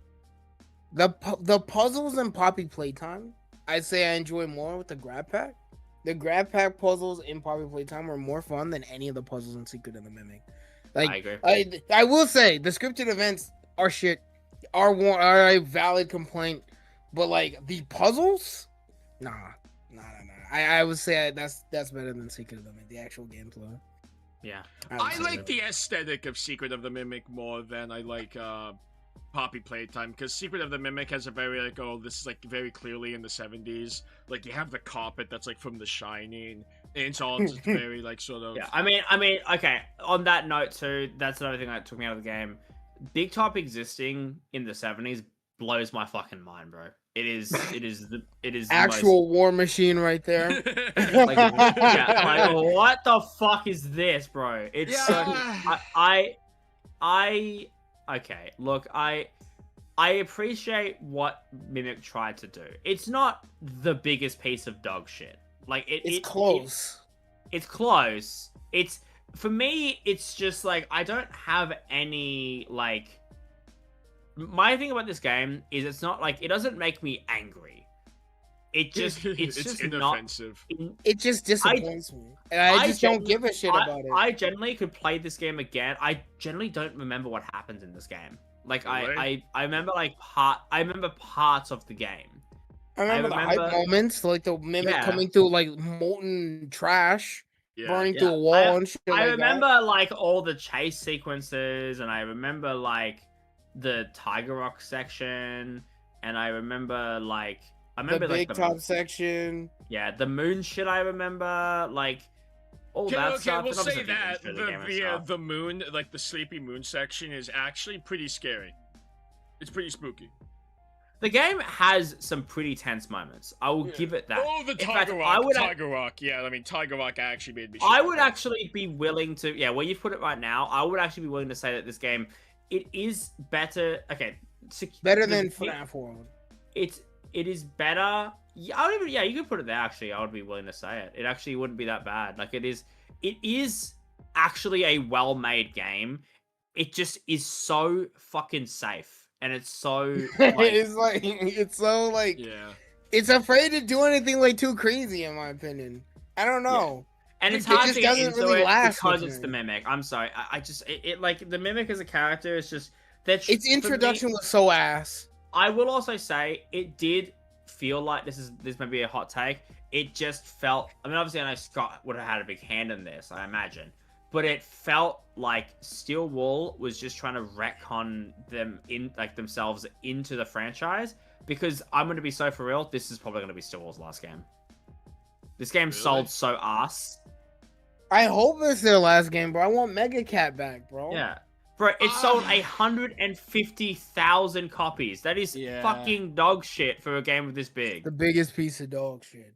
The puzzles in Poppy Playtime, I'd say I enjoy more with the grab pack. The grab pack puzzles in Poppy Playtime were more fun than any of the puzzles in Secret of the Mimic. Like, I agree. I will say the scripted events are shit, are a valid complaint, but like the puzzles, nah. I would say that's better than Secret of the Mimic, the actual gameplay. Yeah, I like the aesthetic of Secret of the Mimic more than I like Poppy Playtime, because Secret of the Mimic has a very like, oh, this is like very clearly in the 70s. Like you have the carpet that's like from The Shining. It's all just very like sort of. Yeah, I mean, okay. On that note too, that's another thing that took me out of the game. Big Top existing in the 70s blows my fucking mind, bro. It is actual war machine right there. like, what the fuck is this, bro? It's okay. Look, I appreciate what Mimic tried to do. It's not the biggest piece of dog shit. Like it's close. It's close. It's for me. It's just like I don't have any like. My thing about this game is it's not like it doesn't make me angry. It's just inoffensive. It just disappoints me, and I just don't give a shit about it. I generally could play this game again. I generally don't remember what happens in this game. Like I remember I remember parts of the game. I remember the hype moments, like the Mimic coming through like molten trash, burning through a wall and shit like that. I remember like all the chase sequences, and I remember like the Tiger Rock section, and I remember the Big Top section. Yeah, the moon shit. I remember like all that stuff. We'll say that the moon, like the Sleepy Moon section, is actually pretty scary. It's pretty spooky. The game has some pretty tense moments. I will give it that. Oh, the Tiger Rock. Tiger Rock. Yeah, I mean, Tiger Rock actually made me. I would actually be willing to. Yeah, where you put it right now, I would actually be willing to say that this game, it is better. Okay, better than Fnaf World. It is better. Yeah, you could put it there. Actually, I would be willing to say it. It actually wouldn't be that bad. Like it is actually a well-made game. It just is so fucking safe. And it's so it's afraid to do anything like too crazy, in my opinion. I don't know. And it's It hard just to get doesn't into really it last because with it's the me. Mimic. I'm sorry. I just it like the Mimic as a character is just that. Its introduction was so ass. I will also say it did feel like this may be a hot take. It just felt. I mean, obviously, I know Scott would have had a big hand in this, I imagine, but it felt like Steel Wool was just trying to retcon them in themselves into the franchise. Because I'm going to be so for real, this is probably going to be Steel Wool's last game. This game sold so ass. I hope it's their last game, bro. I want Mega Cat back, bro. Yeah. Bro, it sold 150,000 copies. That is fucking dog shit for a game this big. The biggest piece of dog shit.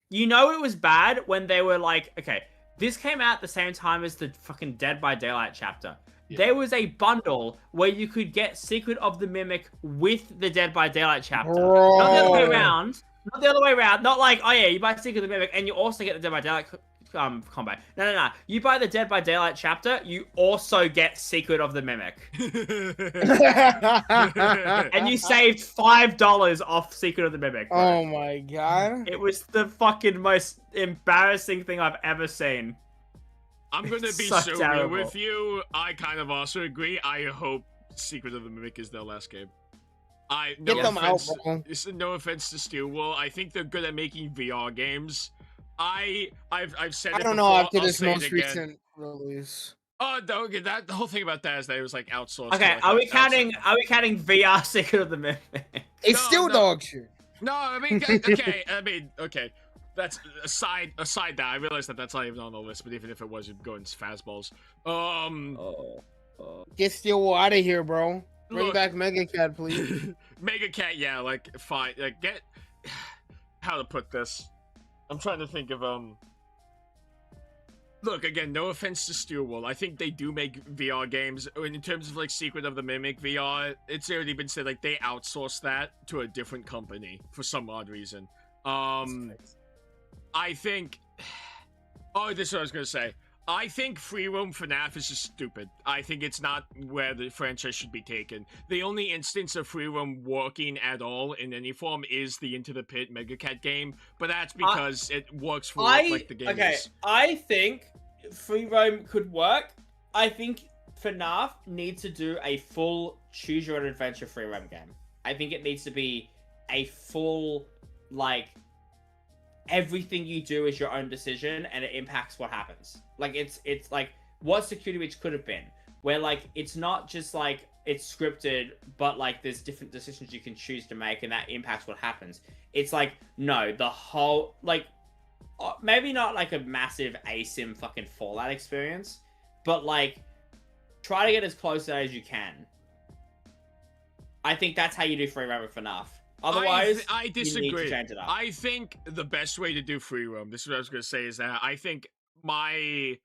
You know it was bad when they were like, okay, this came out at the same time as the fucking Dead by Daylight chapter. Yeah. There was a bundle where you could get Secret of the Mimic with the Dead by Daylight chapter. Bro. Not the other way around. Not the other way around. Not like, oh yeah, you buy Secret of the Mimic and you also get the Dead by Daylight combat. No. You buy the Dead by Daylight chapter, you also get Secret of the Mimic. And you saved $5 off Secret of the Mimic. Bro. Oh my god. It was the fucking most embarrassing thing I've ever seen. I'm gonna be so real with you. I kind of also agree. I hope Secret of the Mimic is their last game. Get them out, bro. No offense to Steel Wool. I think they're good at making VR games. I've said it I don't before, know after I'll this say it most again. recent release. Oh, okay, the whole thing about that is that it was like outsourced. Okay, like, are we counting VR Secret of the Mimic? It's still dog shit. No, I mean, okay, okay. That's aside that. I realize that that's not even on the list, but even if it was, it'd go into fastballs. Get Steel Wool out of here, bro. Bring Look, back Mega Cat, please. Mega Cat, yeah, like fine. Like get how to put this. I'm trying to think of Look, again, no offense to Steel Wool. I think they do make VR games. In terms of like Secret of the Mimic VR, it's already been said like they outsourced that to a different company for some odd reason. I think. Oh, this is what I was gonna say. I think free roam FNAF is just stupid. I think it's not where the franchise should be taken. The only instance of free roam working at all in any form is the Into the Pit Mega Cat game, but that's because it works for what like the game is. I think free roam could work. I think FNAF needs to do a full choose your own adventure free roam game. I think it needs to be a full like everything you do is your own decision and it impacts what happens. Like it's like what Security Breach could have been, where like it's not just like it's scripted, but like there's different decisions you can choose to make and that impacts what happens. It's like no, the whole like maybe not like a massive ASIM fucking Fallout experience, but like try to get as close to that as you can. I think that's how you do free roam with FNAF. Otherwise, I disagree. You need to change it up. I think the best way to do free roam, this is what I was going to say, is that I think the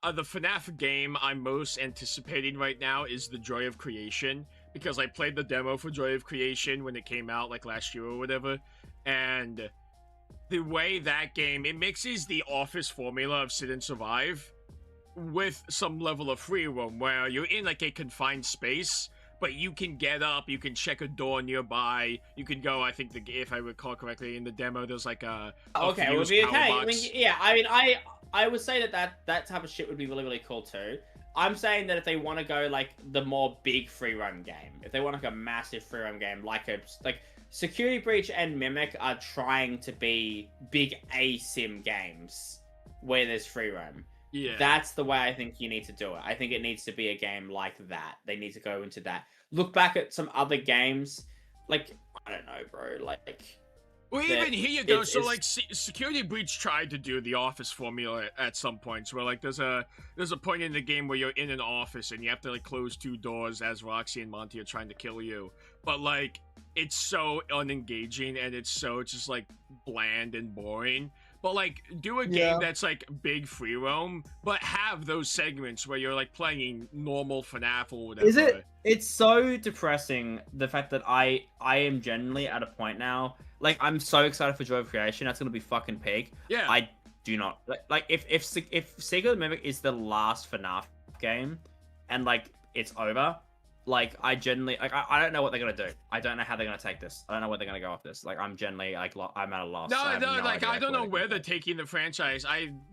FNAF game I'm most anticipating right now is the Joy of Creation, because I played the demo for Joy of Creation when it came out like last year or whatever, and the way that game, it mixes the Office formula of sit and survive with some level of free roam, where you're in like a confined space, but you can get up, you can check a door nearby, you can go, I think, if I recall correctly, in the demo, there's like a okay, it would be okay. I mean, yeah, I mean, I would say that type of shit would be really, really cool too. I'm saying that if they want to go like the more big free roam game, if they want like a massive free roam game, like Security Breach and Mimic are trying to be big ASIM games where there's free roam. Yeah. That's the way I think you need to do it. I think it needs to be a game like that. They need to go into that. Look back at some other games, like, I don't know, bro, like... Well, even here you go. So, like, Security Breach tried to do the Office formula at some points, where, like, there's a point in the game where you're in an office and you have to, like, close two doors as Roxy and Monty are trying to kill you. But, like, it's so unengaging and it's so just, like, bland and boring. But, like, do a game that's, like, big free roam, but have those segments where you're, like, playing normal FNAF or whatever. Is it? It's so depressing, the fact that I am genuinely at a point now, like, I'm so excited for Joy of Creation, that's gonna be fucking peak. Yeah. I do not, like, if Secret of the Mimic is the last FNAF game, and, like, it's over, like I genuinely like I don't know what they're gonna do. I don't know how they're gonna take this. I don't know where they're gonna go off this. Like I'm genuinely like I'm at a loss. No, I have like idea, I don't know where they're they're taking the franchise.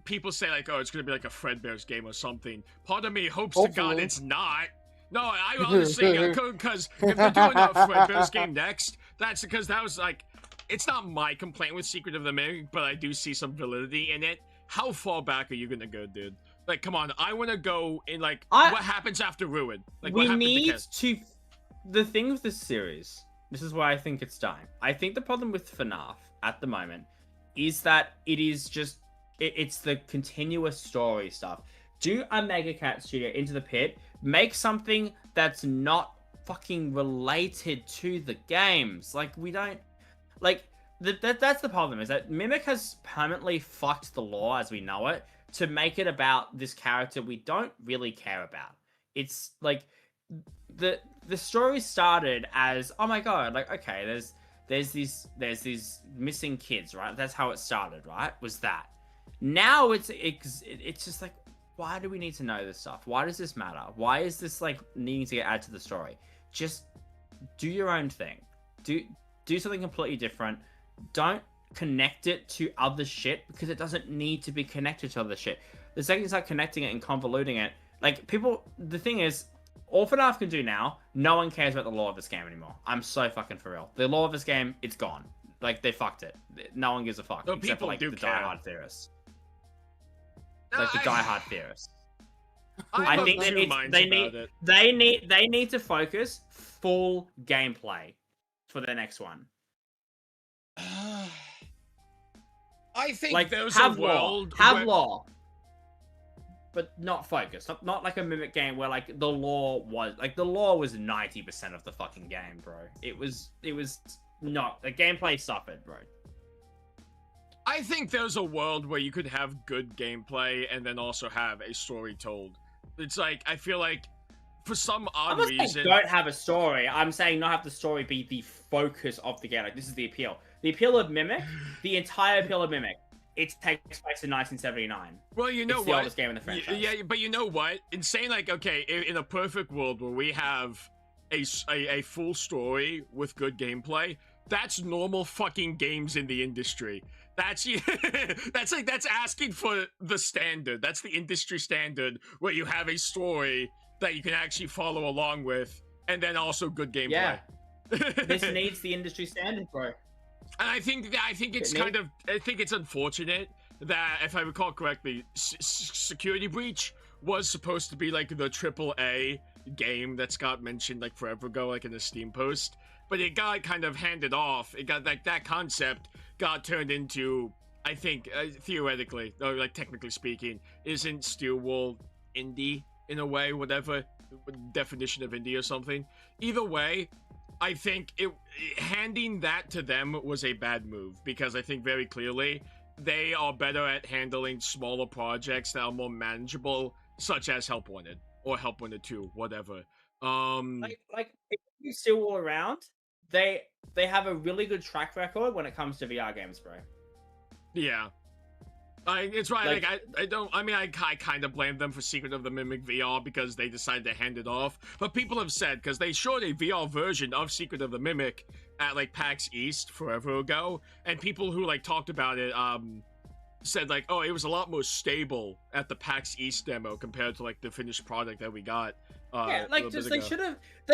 People say like, oh, it's gonna be like a Fredbear's game or something. Part of me hopes to God Hopefully. it's not. No, I honestly, because if they're doing a Fredbear's game next, that's because that was like, it's not my complaint with Secret of the Mimic, but I do see some validity in it. How far back are you gonna go, dude? Like, come on, I want to go in like what happens after Ruin. Like, we what happens need to the thing with this series. This is why I think it's time. I think the problem with FNAF at the moment is that it is just it's the continuous story stuff. Do a Mega Cat Studio Into the Pit. Make something that's not fucking related to the games. Like, we don't... Like, that's the problem, is that Mimic has permanently fucked the lore as we know it to make it about this character we don't really care about. It's, like... The story started as, oh my god, like, okay, there's these missing kids, right? That's how it started, right? Was that. Now it's just like, why do we need to know this stuff? Why does this matter? Why is this like needing to get added to the story? Just do your own thing. Do something completely different. Don't connect it to other shit because it doesn't need to be connected to other shit. The second you start connecting it and convoluting it, like people, the thing is, all FNAF can do now, no one cares about the lore of this game anymore. I'm so fucking for real. The lore of this game, it's gone. Like, they fucked it. No one gives a fuck. No, except people for, like, do the care. diehard theorists. No, Like, the diehard theorists. I think they need to focus full gameplay for the next one. I think Like, there's have a lore. world Have where... lore. But not focused. Not like a Mimic game where, like, the lore was 90% of the fucking game, bro. It was not. The gameplay suffered, bro. I think there's a world where you could have good gameplay and then also have a story told. It's like, I feel like, for some odd reason... don't have a story. I'm saying not have the story be the focus of the game. Like, this is the appeal. The appeal of Mimic, the entire appeal of Mimic, it takes place in 1979. Well, you know it's what? the oldest game in the franchise. Yeah, but you know what? In saying, like, okay, in a perfect world where we have a full story with good gameplay, that's normal fucking games in the industry. That's that's asking for the standard. That's the industry standard where you have a story that you can actually follow along with, and then also good gameplay. Yeah. This needs the industry standard, bro. And I think it's I think it's unfortunate that, if I recall correctly, Security Breach was supposed to be like the AAA game that Scott mentioned like forever ago, like in the Steam post, but it got kind of handed off. It got like that concept got turned into, I think, theoretically, or like technically speaking, isn't Steelwool indie in a way, whatever definition of indie or something. Either way, I think handing that to them was a bad move, because I think very clearly they are better at handling smaller projects that are more manageable, such as Help Wanted or Help Wanted 2, whatever. Like if you still all around, they have a really good track record when it comes to VR games, bro. Yeah. It's right. I kind of blame them for Secret of the Mimic VR because they decided to hand it off. But people have said, because they showed a VR version of Secret of the Mimic at like PAX East forever ago, and people who like talked about it said like, oh, it was a lot more stable at the PAX East demo compared to like the finished product that we got. Yeah, like just they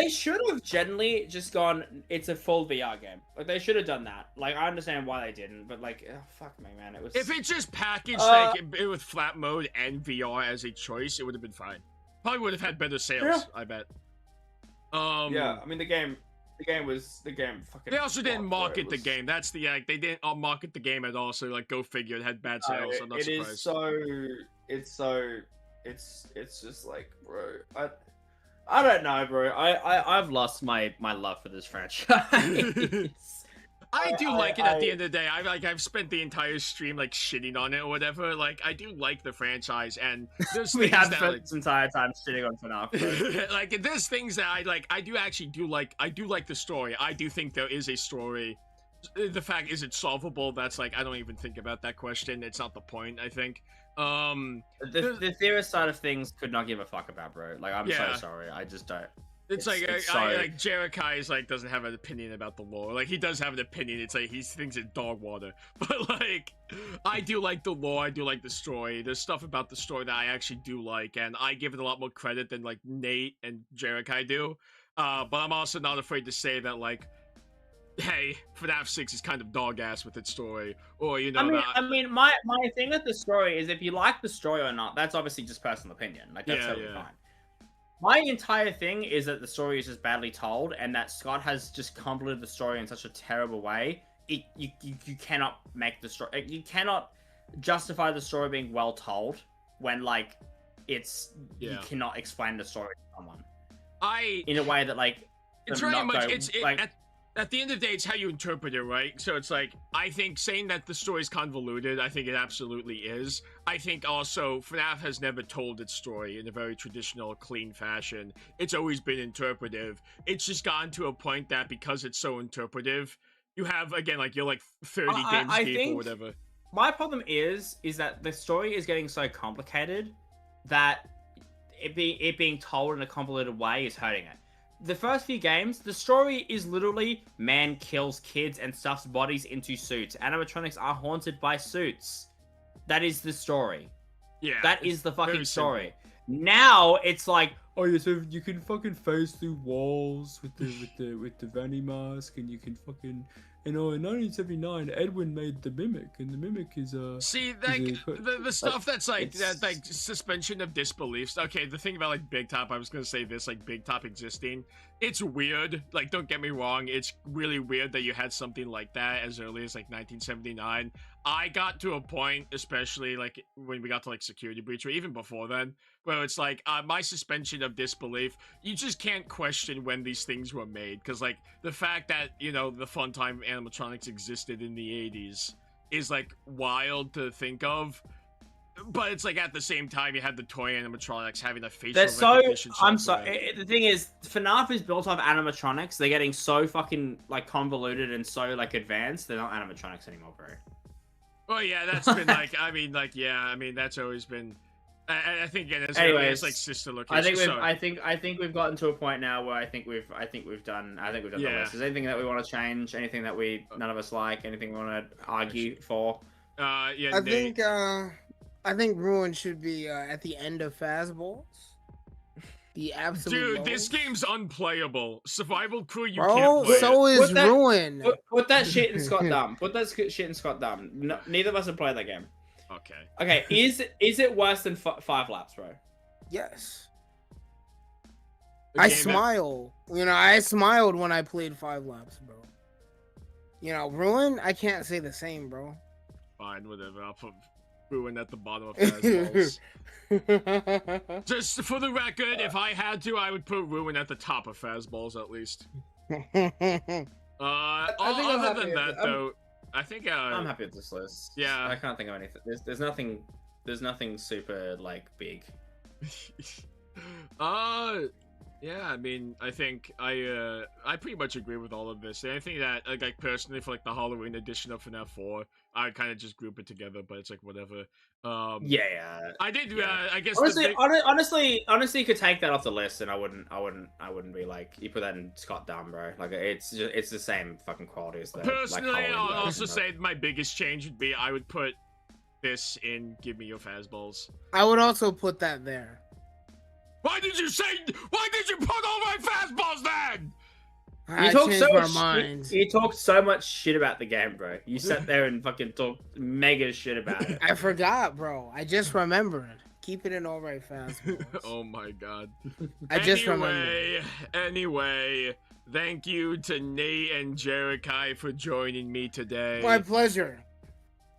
should have generally just gone, it's a full VR game. Like they should have done that. Like I understand why they didn't, but like fuck me, man, it was. If it's just packaged like with flat mode and VR as a choice, it would have been fine. Probably would have had better sales, yeah. I bet. Yeah, I mean the game fucking. They also didn't market the game. That's the they didn't market the game at all. So like, go figure, it had bad sales. I'm not surprised. It's just like, bro, I don't know, bro. I've lost my love for this franchise. I do like it at the end of the day. I've spent the entire stream like shitting on it or whatever. Like I do like the franchise, and there's we things have that, spent like, this entire time shitting on FNAF. Bro. like there's things that I like. I do actually do like. I do like the story. I do think there is a story. The fact is it solvable? That's like, I don't even think about that question. It's not the point, I think. The theorist side of things could not give a fuck about, bro. Like I'm so sorry. I just don't. It's like it's like Jerikai is like doesn't have an opinion about the lore. Like he does have an opinion. It's like he thinks it's dog water. But like I do like the lore. I do like the story. There's stuff about the story that I actually do like, and I give it a lot more credit than like Nate and Jerikai do. But I'm also not afraid to say that like, hey, FNAF 6 is kind of dog ass with its story, or you know. I mean, my thing with the story is if you like the story or not, that's obviously just personal opinion. Like that's totally fine. My entire thing is that the story is just badly told, and that Scott has just convoluted the story in such a terrible way. You cannot make the story. You cannot justify the story being well told when like you cannot explain the story to someone. In a way that like it's very much at the end of the day, it's how you interpret it, right? So it's like, I think saying that the story's convoluted, I think it absolutely is. I think also, FNAF has never told its story in a very traditional, clean fashion. It's always been interpretive. It's just gotten to a point that because it's so interpretive, you have, again, like, you're like 30 games deep or whatever. My problem is that the story is getting so complicated that it being told in a convoluted way is hurting it. The first few games, the story is literally man kills kids and stuffs bodies into suits. Animatronics are haunted by suits. That is the story. Yeah. That is the fucking story. Now it's like, oh yeah, so you can fucking phase through walls with the Vanny mask, and you can fucking, you know, in 1979 Edwin made the Mimic, and the Mimic is see, like the stuff that's like that, like suspension of disbeliefs. Okay, the thing about like Big Top, I was gonna say this, like Big Top existing, it's weird. Like, don't get me wrong, it's really weird that you had something like that as early as like 1979. I got to a point, especially like when we got to like Security Breach, or even before then, where it's like my suspension of disbelief, you just can't question when these things were made, because like the fact that, you know, the Funtime animatronics existed in the 80s is like wild to think of. But it's like at the same time you had the toy animatronics having a facial recognition. I'm sorry. The thing is, FNAF is built off animatronics. They're getting so fucking like convoluted and so like advanced. They're not animatronics anymore, bro. Oh yeah, that's been like, I mean, like, yeah, I mean, that's always been. I think again, it's like sister location. I think we've gotten to a point now where I think we've done the list. Is there anything that we want to change? Anything that none of us like? Anything we want to argue for? Yeah. I think Ruin should be at the end of Fastballs. The absolute. Dude, this game's unplayable. Survival Crew, you can't play so is Ruin. Put that shit in Scott Dumb. Put that shit in Scott Dumb. No, neither of us have played that game. Okay. Okay. Is it worse than 5 laps, bro? Yes. I smile. You know, I smiled when I played 5 laps, bro. You know, Ruin, I can't say the same, bro. Fine, whatever. I'll put Ruin at the bottom of Fastballs. Just for the record, if I had to, I would put Ruin at the top of Fastballs at least. Other than that, though, I think I'm happy with this list. Yeah, I can't think of anything. There's nothing super like big. Yeah, I mean, I think I pretty much agree with all of this. And I think that like personally for like the Halloween edition of FNAF 4, I kind of just group it together, but it's like whatever. Yeah. I did. I guess honestly, you could take that off the list, and I wouldn't be like, you put that in Scott Dumb, bro. Like it's the same fucking quality as that. Personally, like, I'll also say my biggest change would be I would put this in Give Me Your Fastballs. I would also put that there. Why did you put all my fastballs then? I changed my mind. You talked so much shit about the game, bro. You sat there and fucking talked mega shit about it. I forgot, bro. I just remembered. Keep it in all right fastballs. Oh my god. I just remembered. Anyway, thank you to Nate and Jerikai for joining me today. My pleasure.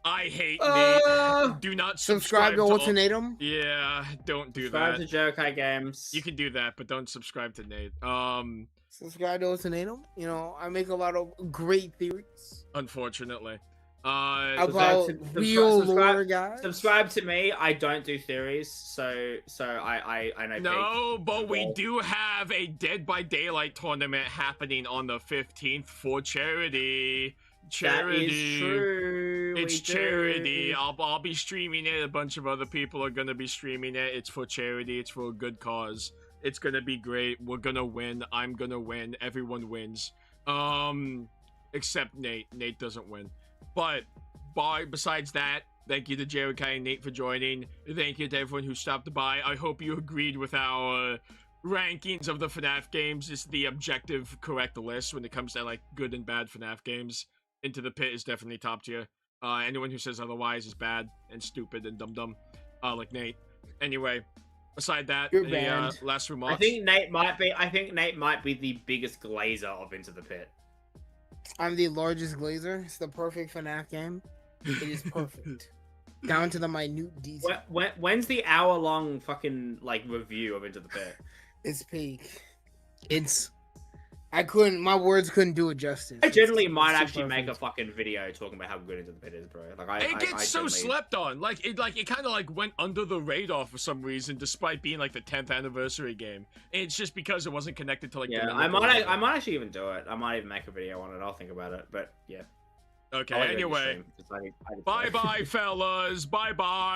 I hate Nate. Do not subscribe to Ultimatum. Yeah, don't do that. Subscribe to Jerikai Games. You can do that, but don't subscribe to Nate. Subscribe to Ultimatum. You know, I make a lot of great theories. Unfortunately. About real lore, guys. Subscribe to me. I don't do theories, so I know. No, but we do have a Dead by Daylight tournament happening on the 15th for charity. That is true. It's charity. I'll be streaming it. A bunch of other people are gonna be streaming it. It's for charity. It's for a good cause. It's gonna be great. We're gonna win. I'm gonna win. Everyone wins. Except Nate. Nate doesn't win. But besides that, thank you to Jerikai and Nate for joining. Thank you to everyone who stopped by. I hope you agreed with our rankings of the FNAF games. It's the objective correct list when it comes to like good and bad FNAF games. Into the Pit is definitely top tier. Anyone who says otherwise is bad and stupid and dumb, like Nate. Anyway, aside that, You're any banned. last remarks? I think Nate might be the biggest glazer of Into the Pit. I'm the largest glazer. It's the perfect FNAF game. It is perfect. Down to the minute detail. When's the hour-long fucking like review of Into the Pit? It's peak. My words couldn't do it justice. I generally might It's too actually make a perfect. fucking video talking about how good Into the Pit is, bro. Like It gets I so generally- slept on. It kind of like went under the radar for some reason, despite being like the 10th anniversary game. And it's just because it wasn't connected to like. Yeah, the I Nintendo. might actually even do it. I might even make a video on it. I'll think about it. But yeah. Okay. I'll let you know Anyway, the stream, 'cause I need to bye play. bye, fellas. Bye bye.